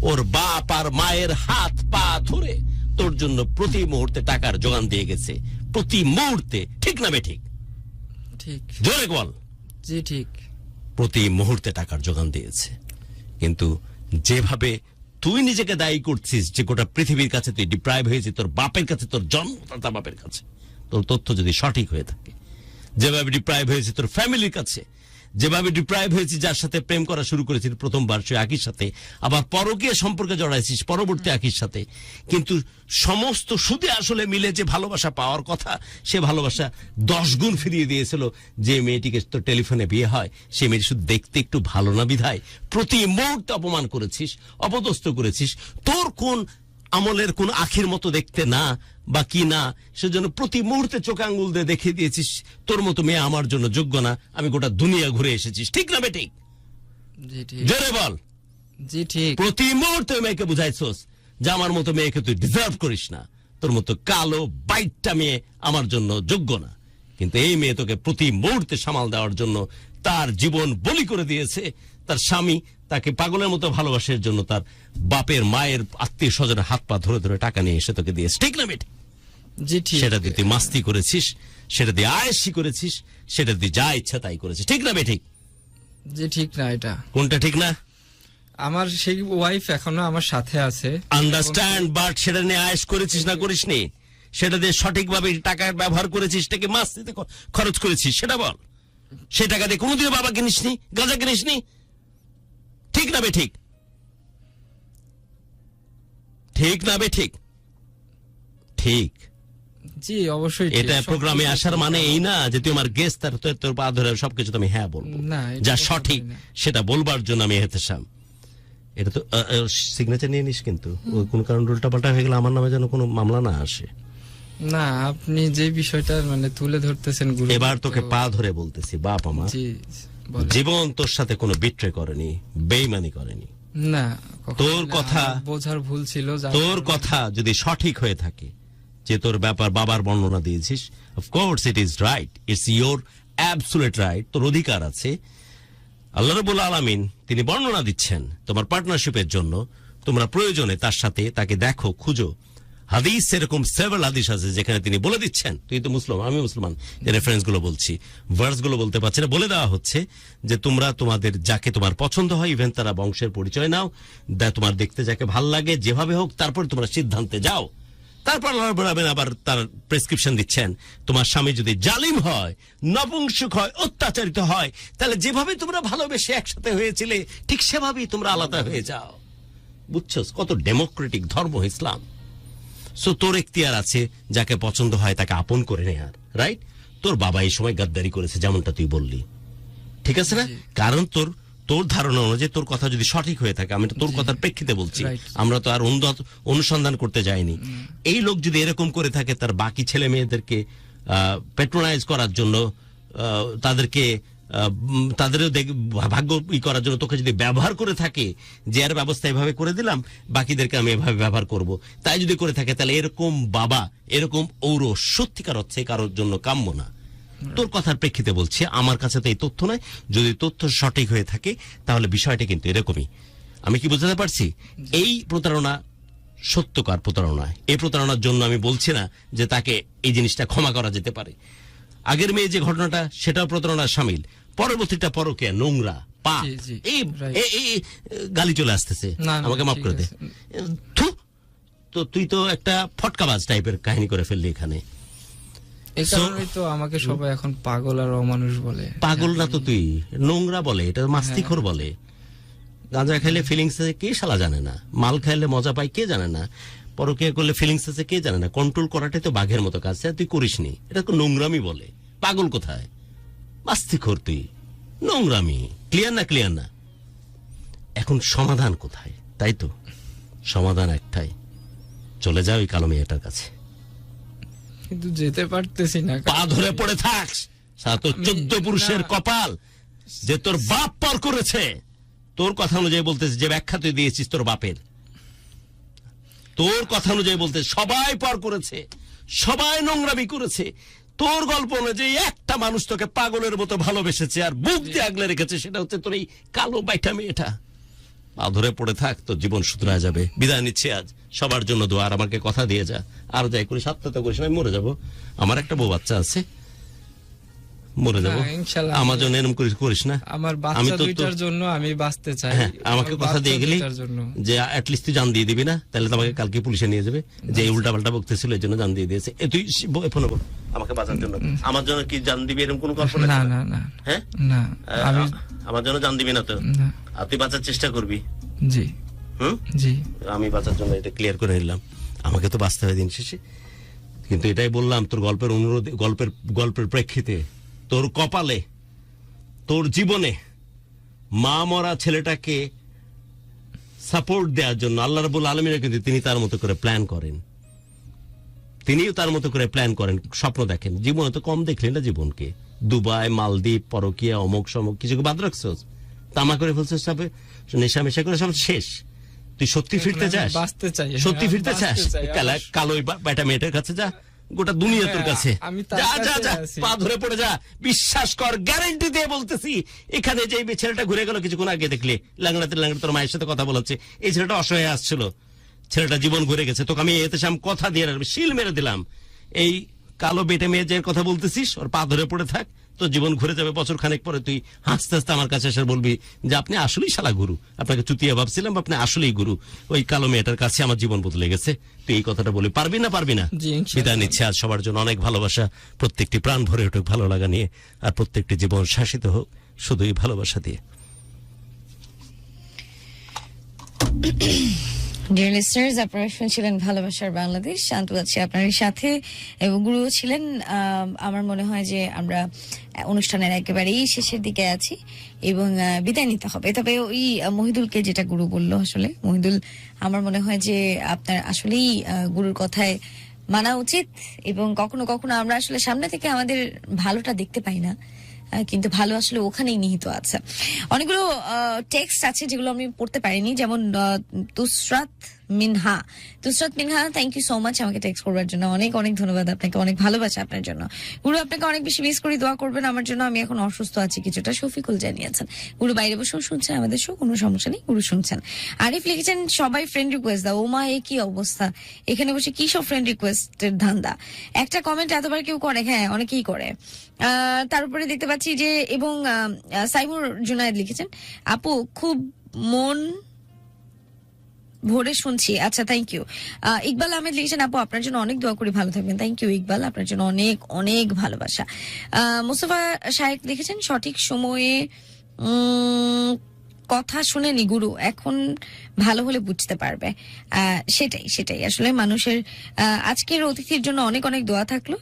ওর বাপ আর মায়ের হাত পা ধরে তোর জন্য প্রতি মুহূর্তে টাকার যোগান দিয়ে গেছে, প্রতি মুহূর্তে। ঠিক না বেঠিক? ঠিক। জোরে বল। জি ঠিক। প্রতি মুহূর্তে টাকার যোগান দিয়েছে। কিন্তু যেভাবে তুই নিজেকে দায়ী করছিস যে গোটা পৃথিবীর কাছে তুই ডিপ্রাইভ হয়েছিস, তোর বাপের কাছে, তোর জন্মদাতা বাপের কাছে, তোর তথ্য যদি সঠিক হয়ে থাকে, যেভাবে ডিপ্রাইভ হয়েছে তোর ফ্যামিলির কাছে, যেভাবে ডিপ্রাইভ হয়েছিস যার সাথে প্রেম করা শুরু করেছিস প্রথমবার সে আকির সাথে, আবার পরকীয় সম্পর্কে জড়াইছিস পরবর্তী আকির সাথে, কিন্তু সমস্ত সুদে আসলে মিলে যে ভালোবাসা পাওয়ার কথা, সে ভালোবাসা 10 গুণ ফিরিয়ে দিয়েছিল যে মেয়েটিকে তোর টেলিফোনে বিয়ে হয়, সে মেয়েটি শুধু দেখতে একটু ভালো না বিধায় প্রতি মুহূর্তে অপমান করেছিস, অপদস্থ করেছিস। তোর কোন আমলের কোন আখির মতো দেখতে না বা কি না, সেজন্য প্রতি মুহূর্তে চোখে আঙ্গুল দিয়ে দেখিয়ে দিয়েছিস তোর মতো মেয়ে আমার জন্য যোগ্য না, আমি গোটা দুনিয়া ঘুরে এসেছিস। ঠিক না বেঠিক? জি ঠিক। জোরে বল। জি ঠিক। প্রতি মুহূর্তে মেয়েকে বুঝাইছস যে আমার মতো মেয়েকে তুই ডিজার্ভ করিস না, তোর মতো কালো বাইটটা মেয়ে আমার জন্য যোগ্য না। কিন্তু এই মেয়ে তোকে প্রতি মুহূর্তে সামাল দেওয়ার জন্য তার জীবন বলি করে দিয়েছে। তার স্বামী তাকে পাগলের মতো ভালোবাসার জন্য তার বাপের মায়ের আত্মীয় স্বজনের হাত পা ধরে ধরে টাকা নিয়ে এসে তোকে দিয়েছে। ঠিক না বেটি? জি ঠিক। সেটা দিয়ে তুই মাস্তি করেছিস, সেটা দিয়ে আয়েশি করেছিস, সেটা দিয়ে যা ইচ্ছা তাই করেছিস। ঠিক না বেটি? জি ঠিক না। এটা কোনটা ঠিক না? আমার সেই ওয়াইফ এখনো আমার সাথে আছে, আন্ডারস্ট্যান্ড, বাট সেটা নিয়ে আয়েশ করেছিস না করিসনি? সেটা দিয়ে সঠিকভাবে টাকার ব্যবহার করেছিস, টাকে মাস্তিতে খরচ করেছিস, সেটা বল। সে টাকা দিয়ে কোনোদিনও বাবা কিনিসনি, গাঁজা কিনিসনি। ঠিক না বেঠিক? ঠিক না বেঠিক? ঠিক। জি অবশ্যই ঠিক। এটা প্রোগ্রামে আসার মানে এই না যে তুই আমার গেস্ট, তার তোর পা ধরে সবকিছু আমি হ্যাঁ বলবো। না, এটা যা কখনোই সঠিক না। সেটা বলবার জন্য আমি হেতেশাম। এটা তো সিগনেচার নিয়ে নিস, কিন্তু ওই কোন কারণ উল্টা পাল্টা হয়ে গেলে আমার নামে যেন কোনো মামলা না আসে। না, আপনি যে বিষয়টা মানে তুলে ধরতেছেন গুরু, এবার তোকে পা ধরে বলতেছি, বাপ আমার জি বলেন। জীবন তোর সাথে কোনো বিট্রে করেনি, বেইমানি করেনি। না, তোর কথা, বোঝার ভুল ছিল। তোর কথা যদি সঠিক হয়ে থাকে, যে তোর ব্যাপার বাবার বর্ণনা দিয়েছিস, of course it is right, it's your absolute right, তোর অধিকার আছে। আল্লাহ রাব্বুল আলামিন তিনি বর্ণনা দিচ্ছেন তোমার পার্টনারশিপের জন্য, তোমরা প্রয়োজনে তার সাথে তাকে দেখো, খুঁজো। হাদিস এরকম সেভারাল হাদিস আছে যেখানে তিনি বলে দিচ্ছেন, তুই তো মুসলিম, আমি মুসলমান, যে রেফারেন্স গুলো বলছি, ভার্স গুলো বলতে পারছি না, বলে দেওয়া হচ্ছে যে তোমরা তোমাদের যাকে তোমার পছন্দ হয়, ইভেন তারা বংশের পরিচয় নাও, তোমার দেখতে যাকে ভাল লাগে, যেভাবে হোক, তারপর তোমরা সিদ্ধান্তে যাও। তারপর আবার তার প্রেসক্রিপশন দিচ্ছেন। তোমার স্বামী যদি জালিম হয়, নপুংসক হয়, অত্যাচারিত হয়, তাহলে যেভাবে তোমরা ভালোবেসে একসাথে হয়েছিলে ঠিক সেভাবেই তোমরা আলাদা হয়ে যাও। বুঝছো কত ডেমোক্রেটিক ধর্ম ইসলাম। সো তোর এখতিয়ার আছে, যাকে পছন্দ হয় তাকে আপন করে নেয়ার, রাইট? তোর বাবা এই সময় গাদ্দারি করেছে যেমনটা তুই বললি, ঠিক আছে না? কারণ তোর ধারণা অনুযায়ী তোর কথা যদি সঠিক হয়ে থাকে, আমি তোর কথার প্রেক্ষিতে বলছি, আমরা তো আর অনুসন্ধান করতে যাইনি। এই লোক যদি এরকম করে থাকে তার বাকি ছেলে মেয়েদেরকে প্যাট্রোনাইজ করার জন্য, তাদেরও ভাগ্য করার জন্য তোকে যদি ব্যবহার করে থাকে, যে এর ব্যবস্থা এভাবে করে দিলাম, বাকিদেরকে আমি এভাবে ব্যবহার করব, তাই যদি করে থাকে, তাহলে এরকম বাবা, এরকম ঔরস সত্যিকার অর্থে কারোর জন্য কাম্য না। তোর কথার প্রেক্ষিতে বলছি, আমার কাছে তো এই তথ্য নয়। যদি তথ্য সঠিক হয়ে থাকে তাহলে বিষয়টা কিন্তু এরকমই। আমি কি বুঝতে পারছি? এই প্রতারণা সত্যকার প্রতারণা। এই প্রতারণার জন্য আমি বলছি না যে তাকে এই জিনিসটা ক্ষমা করা যেতে পারে। আগের মেয়ে যে ঘটনাটা, সেটাও প্রতারণার শামিল। পরবর্তীটা পরকীয়া, নোংরা, পাপ, এই গালি চলে আসতেছে, আমাকে মাফ করে দে। তো তুই তো একটা ফটকাবাজ টাইপের কাহিনী করে ফেললি এখানে। এই কারণেই তো আমাকে সবাই এখন পাগল আর অমানুষ বলে। পাগল না তো তুই, নোংরা বলে, এটা মাস্তিখোর বলে। গাঁজা খাইলে ফিলিংস আছে কে শালা জানে না, মাল খাইলে মজা পাই কে জানে না, পরকীয়া করলে ফিলিংস আছে কে জানে না। কন্ট্রোল করাটাই তো বাঘের মতো কাজ, তুই করিসনি, এটা তো নোংরামি বলে। পাগল কোথায়, মাস্তিখোর তুই, নোংরামি। ক্লিয়ার না? ক্লিয়ার না? এখন সমাধান কোথায়? তাই তো সমাধান একটাই, চলে যাও ওই কালো মেয়েটার কাছে। কিন্তু যেতে পারতেছি না, পা ধরে পড়ে থাকস। তোর 14 পুরুষের কপাল যে তোর বাপ পর করেছে। তোর কথা অনুযায়ী বলতেছে, যে ব্যাখ্যা তুই দিয়েছিস তোর বাপের, তোর কথা অনুযায়ী বলতে সবাই পর করেছে, সবাই নোংরামি করেছে। তোর গল্প অনুযায়ী একটা মানুষ তোকে পাগলের মতো ভালোবেসেছে আর বুক দিয়ে আগলে রেখেছে, সেটা হচ্ছে তোর এই কালো বাইটা মেয়েটা। পা ধরে পড়ে থাক, তোর জীবন শুধরা যাবে। বিদায় নিচ্ছে আজ, সবার জন্য দোয়া। আর আমাকে কথা দিয়ে যা, আর যাই করিস আত্মহত্যা করিস, আমি মরে যাবো। আমার একটা বউ বাচ্চা আছে, মরে যাবো। আমার জন্য এরকম করিস না। আমার বাচ্চা দুইটার জন্য আমি বাঁচতে চাই। আমাকে কথা দিয়ে গেলি যে অ্যাটলিস্ট তুই জান দিয়ে দিবি না, তাহলে তোমাকে কালকে পুলিশে নিয়ে যাবে, যে উল্টা পাল্টা বকতেছিল এই জন্য জান দিয়ে দিয়েছে। তুই ফোন কর আমাকে বাঁচার জন্য। আমার জন্য কি জান দিবি এরকম কোন কল্পনা? না না না, হ্যাঁ না, আমার জন্য জান দিবি না তো? আর তুই বাঁচার চেষ্টা করবি? জি জি। আমি বাঁচার জন্য এটা ক্লিয়ার করে নিলাম, আমাকে তো বাঁচতে হয় দিন শেষে। কিন্তু এটাই বললাম, তোর গল্পের অনুরোধ, গল্পের প্রেক্ষিতে, তোর কপালে, তোর জীবনে মা মরা ছেলেটাকে সাপোর্ট দেওয়ার জন্য আল্লাহ রাব্বুল আলামিন কিন্তু তিনি তার মতো করে প্ল্যান করেন। তিনিও তার মতো করে প্ল্যান করেন, স্বপ্ন দেখেন। জীবনে তো কম দেখলেন না জীবনকে। দুবাই, মালদ্বীপ, পরকীয়া, অমুক সমুক কিছুকে বাদ রাখছস, তামা করে ফেলছস, সব নেশা মেশা করে সব শেষ। তুই সত্যি ফিরতে চাস? বাঁচতে চাই। সত্যি ফিরতে চাস? কালো বেটা মেয়েটার কাছে যা, গোটা দুনিয়া তোর কাছে। পা ধরে পড়ে যা, বিশ্বাস কর, গ্যারান্টি দিয়ে বলতেছি। এখানে যে ছেলেটা ঘুরে গেল কিছুক্ষণ আগে, দেখলে ল্যাংড়াতে তোর মায়ের সাথে কথা বলাচ্ছে, এই ছেলেটা অসহায় আসছিল, ছেলেটা জীবন ঘুরে গেছে। তোকে আমি এতে কথা দিয়ে রাখবি, শিল মেরে দিলাম। এই কালো বেটে মেয়ে যে কথা বলতেছিস, ওর পা ধরে পড়ে থাক, তোর জীবন ঘুরে যাবে। বছর খানেক পরে তুই হাসতে হাসতে আমার কাছে এসে বলবি যে আপনি আসলেই শালা গুরু, আপনাকে চুতিয়া ভাবছিলাম, আপনি আসলেই গুরু। ওই কালো মেয়েটার কাছে আমার জীবন বদলে গেছে। তুই এই কথাটা বলি, পারবি না? পারবি না? বিদায় নিচ্ছে আজ। সবার জন্য অনেক ভালোবাসা, প্রত্যেকটি প্রাণ ভরে উঠুক ভালো লাগা নিয়ে, আর প্রত্যেকটি জীবন শাসিত হোক শুধুই ভালোবাসা দিয়ে। ডিয়ার লিসনার্স, আপনারা শুনছিলেন ভালোবাসার বাংলাদেশ। শান্ত আছি আপনার সাথে, এবং গুরু ছিলেন। আমার মনে হয় যে আমরা অনুষ্ঠানের একেবারেই শেষের দিকে আছি এবং বিদায় নিতে হবে। তবে ওই মহিদুলকে যেটা গুরু বললো, আসলে মহিদুল, আমার মনে হয় যে আপনার আসলেই গুরুর কথায় মানা উচিত। এবং কখনো কখনো আমরা আসলে সামনে থেকে আমাদের ভালোটা দেখতে পাই না, কিন্তু ভালো আসলে ওখানেই নিহিত আছে। অনেকগুলো টেক্সট আছে যেগুলো আমি পড়তে পারিনি, যেমন তুসরাত মিনহা, থ্যাংক ইউ সো মাচ আমাকে টেক্সট করবার জন্য। অনেক অনেক ধন্যবাদ আপনাকে, অনেক ভালোবাসা আপনার জন্য। গুরু আপনাকে অনেক বেশি মিস করি, দোয়া করবেন আমার জন্য, আমি এখন অসুস্থ আছি কিছুটা। শফিকুল জানিয়েছেন গুরু বাইরে বসেও শুনছেন আমাদের শো, কোনো সমস্যা নেই, গুরু শুনছেন। আরিফ লিখেছেন সবাই ফ্রেন্ড রিকোয়েস্ট দাও। ওমা, এ কি অবস্থা, এখানে বসে কি সব ফ্রেন্ড রিকোয়েস্টের ধান্দা। একটা কমেন্ট এতবার কেউ করে? হ্যাঁ, অনেকেই করে। তার উপরে দেখতে পাচ্ছি যে, এবং সাইমুর জুনায়েদ লিখেছেন, আপু খুব মন ভোরে শুনছি। আচ্ছা, থ্যাংক ইউ। ইকবাল আহমেদ লিখেছেন, আপু আপনার জন্য অনেক দোয়া করি, ভালো থাকবেন। থ্যাংক ইউ ইকবাল, আপনার জন্য অনেক অনেক ভালোবাসা। মুস্তফা শায়েক লিখেছেন, সঠিক সময়ে কথা শুনেনি গুরু, এখন ভালো হলে বুঝতে পারবে। সেটাই আসলে মানুষের। আজকের অতিথির জন্য অনেক অনেক দোয়া থাকলো।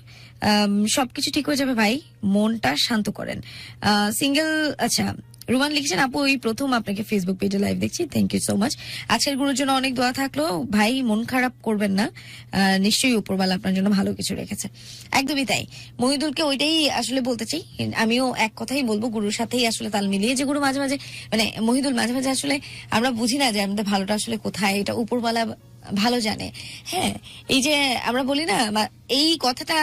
সবকিছু ঠিক হয়ে যাবে ভাই, মনটা শান্ত করেন। সিঙ্গেল, আচ্ছা রুমান লিখছেন, আপু এই প্রথম আপনাকে ফেসবুক পেজে লাইভ দেখছি, থ্যাংক ইউ সো মাচ। আজকের গুরুর জন্য অনেক দোয়া থাকলো ভাই, মন খারাপ করবেন না, নিশ্চয়ই উপরওয়ালা আপনার জন্য ভালো কিছু রেখেছে। একদমই তাই। মহিদুলকে ওইটাই আসলে বলতে চাই, আমিও এক কথাই বলবো, গুরুর সাথেই আসলে তাল মিলিয়ে, যে গুরু মাঝে মাঝে মানে মহিদুল মাঝে মাঝে আসলে আমরা বুঝি না যে আমাদের ভালোটা আসলে কোথায়, এটা উপরওয়ালা ভালো জানে। হ্যাঁ, এই যে আমরা বলি না, এই কথাটা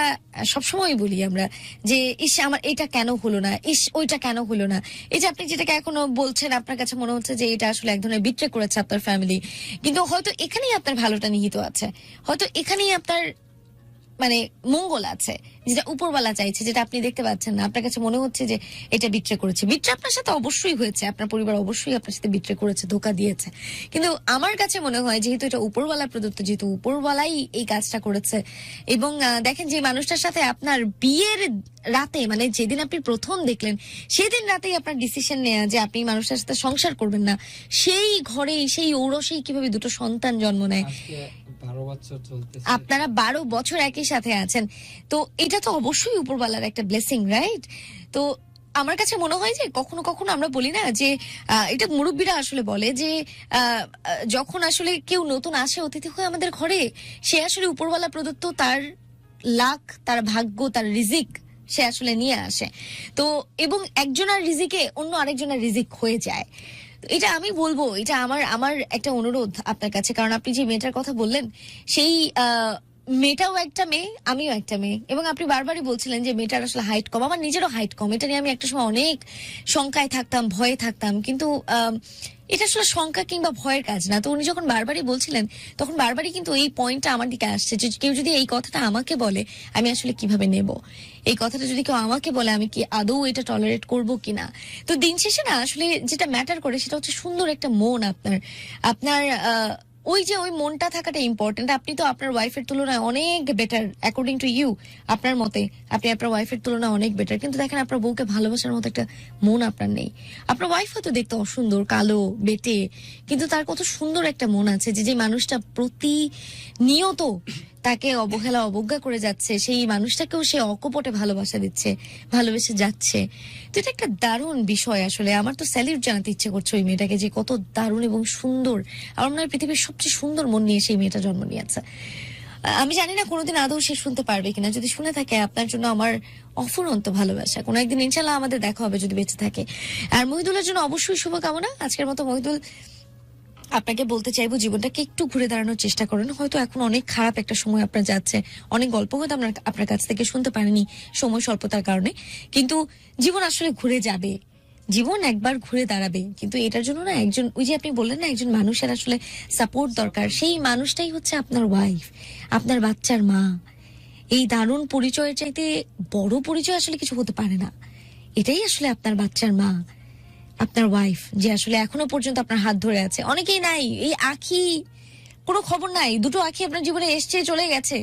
সবসময় বলি আমরা, যে ইস আমার এটা কেন হলো না, ইস ওইটা কেন হলো না। এই যে আপনি যেটাকে এখনো বলছেন, আপনার কাছে মনে হচ্ছে যে এটা আসলে এক ধরনের বিট্রে করেছে আপনার ফ্যামিলি, কিন্তু হয়তো এখানেই আপনার ভালোটা নিহিত আছে, হয়তো এখানেই আপনার মানে মঙ্গল আছে, যেটা উপরওয়ালা চাইছে, যেটা আপনি দেখতে পাচ্ছেন না। আপনার কাছে মনে হচ্ছে যে এটা বিট্রে করেছে, বিট্রে আপনার সাথে অবশ্যই হয়েছে, আপনার পরিবার অবশ্যই আপনার সাথে বিট্রে করেছে, ধোকা দিয়েছে, কিন্তু আমার কাছে মনে হয় যেহেতু এটা উপরওয়ালা প্রদত্ত, যেহেতু উপরওয়ালাই এই কাজটা করেছে। এবং দেখেন, যে মানুষটার সাথে আপনার বিয়ের রাতে, মানে যেদিন আপনি প্রথম দেখলেন সেদিন রাতেই আপনার ডিসিশন নেওয়া যে আপনি মানুষটার সাথে সংসার করবেন না, সেই ঘরেই সেই ঔরসেই কিভাবে দুটো সন্তান জন্ম নেয়। 12 বছর চলতেছে, আপনারা 12 বছর একই সাথে আছেন, তো এটা তো অবশ্যই উপরওয়ালার একটা ব্লেসিং, রাইট? তো আমার কাছে মনে হয় যে কখনো কখনো আমরা বলি না যে এটা মুরব্বীরা আসলে বলে যে যখন আসলে কেউ নতুন আসে অতিথি হয়ে আমাদের ঘরে, সে আসলে উপরওয়ালা প্রদত্ত তার লাক, তার ভাগ্য, তার রিজিক সে আসলে নিয়ে আসে। তো এবং একজনের রিজিকে অন্য আরেকজনের রিজিক হয়ে যায়। এটা আমি বলবো, এটা আমার একটা অনুরোধ আপনার কাছে, কারণ আপনি যে মেয়েটার কথা বললেন, সেই মেয়েটাও একটা মেয়ে, আমিও একটা মেয়ে, এবং আপনি বারবারই বলছিলেন যে মেয়েটার আসলে হাইট কম, আমার নিজেরও হাইট কম। এটা নিয়ে আমি একটা সময় অনেক শঙ্কায় থাকতাম, ভয়ে থাকতাম, কিন্তু এটা আসলে শঙ্কা কিংবা ভয়ের কাজ না। তো উনি যখন বারবারই বলছিলেন, তখন বারবারই কিন্তু এই পয়েন্টটা আমার দিকে আসছে, যে কেউ যদি এই কথাটা আমাকে বলে, আমি আসলে কিভাবে নেব, এই কথাটা যদি কেউ আমাকে বলে, আমি কি আদৌ এটা টলারেট করবো কিনা। তো দিন শেষে না আসলে যেটা ম্যাটার করে সেটা হচ্ছে সুন্দর একটা মন আপনার ওই যে ওই মনটা থাকাটা ইম্পর্টেন্ট। আপনি তো আপনার ওয়াইফের তুলনায় অনেক বেটার, অ্যাকর্ডিং টু ইউ, আপনার মতে আপনি আপনার ওয়াইফের তুলনায় অনেক বেটার, কিন্তু দেখেন আপনার বউকে ভালোবাসার মতো একটা মন আপনার নেই। আপনার ওয়াইফ হয়তো দেখতে অসুন্দর, কালো, বেটে, কিন্তু তার কত সুন্দর একটা মন আছে, যে মানুষটা প্রতিনিয়ত তাকে অবহেলা অবজ্ঞা করে যাচ্ছে, সেই মানুষটাকেও সে অকপটে ভালোবাসা দিচ্ছে, ভালোবেসে যাচ্ছে। তো এটা একটা দারুণ বিষয়। আসলে আমার তো স্যালিউট জানাতে ইচ্ছে করছে ওই মেয়েটাকে, যে কত দারুণ এবং সুন্দর। আমার মনে হয় পৃথিবীর সবচেয়ে সুন্দর মন নিয়ে সেই মেয়েটা জন্ম নিয়েছে। আমি জানি না কোনোদিন আদৌ সে শুনতে পারবে কিনা, যদি শুনে থাকে আপনার জন্য আমার অফুরন্ত ভালোবাসা। কোনো একদিন ইনশাল্লাহ আমাদের দেখা হবে, যদি বেঁচে থাকে। আর মহিদুলের জন্য অবশ্যই শুভকামনা। আজকের মতো মহিদুল, আপনাকে বলতে চাইবো, জীবনটাকে একটু ঘুরে দাঁড়ানোর চেষ্টা করেন। হয়তো এখন অনেক খারাপ একটা সময় আপনার যাচ্ছে, অনেক গল্প হয়তো আপনার কাছ থেকে শুনতে পারেনি সময় স্বল্পতার কারণে, কিন্তু জীবন আসলে ঘুরে যাবে, জীবন একবার ঘুরে দাঁড়াবে। কিন্তু এটার জন্য না একজন, ওই যে আপনি বললেন না, একজন মানুষের আসলে সাপোর্ট দরকার। সেই মানুষটাই হচ্ছে আপনার ওয়াইফ, আপনার বাচ্চার মা। এই দারুণ পরিচয়ের চাইতে বড় পরিচয় আসলে কিছু হতে পারে না। এটাই আসলে আপনার বাচ্চার মা, আপনার ওয়াইফ, যে আসলে এখনো পর্যন্ত আপনার হাত ধরে আছে। অনেকেই নাই, এই আখি, কোনো খবর নাই, দুটো আখি আপনার জীবনে এসছে চলে গেছে,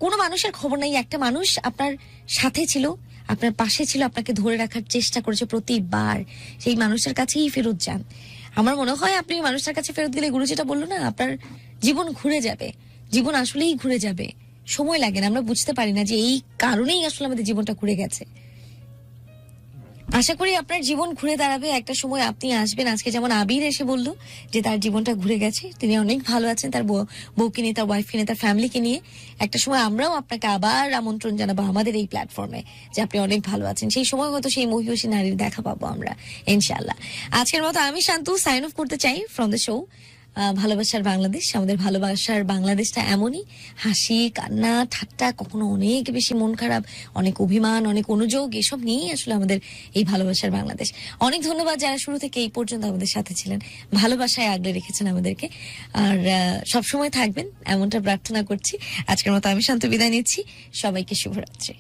কোনো মানুষের খবর নাই। একটা মানুষ আপনার সাথে ছিল, আপনার পাশে ছিল, আপনাকে ধরে রাখার চেষ্টা করেছে প্রতিবার। সেই মানুষের কাছেই ফেরত যান। আমার মনে হয় আপনি মানুষটার কাছে ফেরত গেলে, গুরু যেটা বললো না, আপনার জীবন ঘুরে যাবে। জীবন আসলেই ঘুরে যাবে, সময় লাগে না, আমরা বুঝতে পারি না যে এই কারণেই আসলে আমাদের জীবনটা ঘুরে গেছে। আশা করি আপনার জীবন ঘুরে দাঁড়াবে একটা সময়, আপনি আসবেন। আজকে যেমন আবির এসে বললো যে তার জীবনটা ঘুরে গেছে, তিনি অনেক ভালো আছেন, তার বউকে নিয়ে, তার ওয়াইফকে নিয়ে, তার ফ্যামিলিকে নিয়ে। একটা সময় আমরাও আপনাকে আবার আমন্ত্রণ জানাবো আমাদের এই প্ল্যাটফর্মে, যে আপনি অনেক ভালো আছেন। সেই সময় হয়তো সেই মহিষী নারীর দেখা পাবো আমরা, ইনশাআল্লাহ। আজকের মতো আমি শান্তু সাইন অফ করতে চাই ফ্রম দ্য শো ভালোবাসার বাংলাদেশ। আমাদের ভালোবাসার বাংলাদেশটা এমনই, হাসি, কান্না, ঠাট্টা, কখনো অনেক বেশি মন খারাপ, অনেক অভিমান, অনেক অনুযোগ, এসব নিয়েই আসলে আমাদের এই ভালোবাসার বাংলাদেশ। অনেক ধন্যবাদ যারা শুরু থেকে এই পর্যন্ত আমাদের সাথে ছিলেন, ভালোবাসায় আগলে রেখেছেন আমাদেরকে, আর সবসময় থাকবেন এমনটা প্রার্থনা করছি। আজকের মতো আমি শান্ত বিদায় নিচ্ছি। সবাইকে শুভরাত্রি।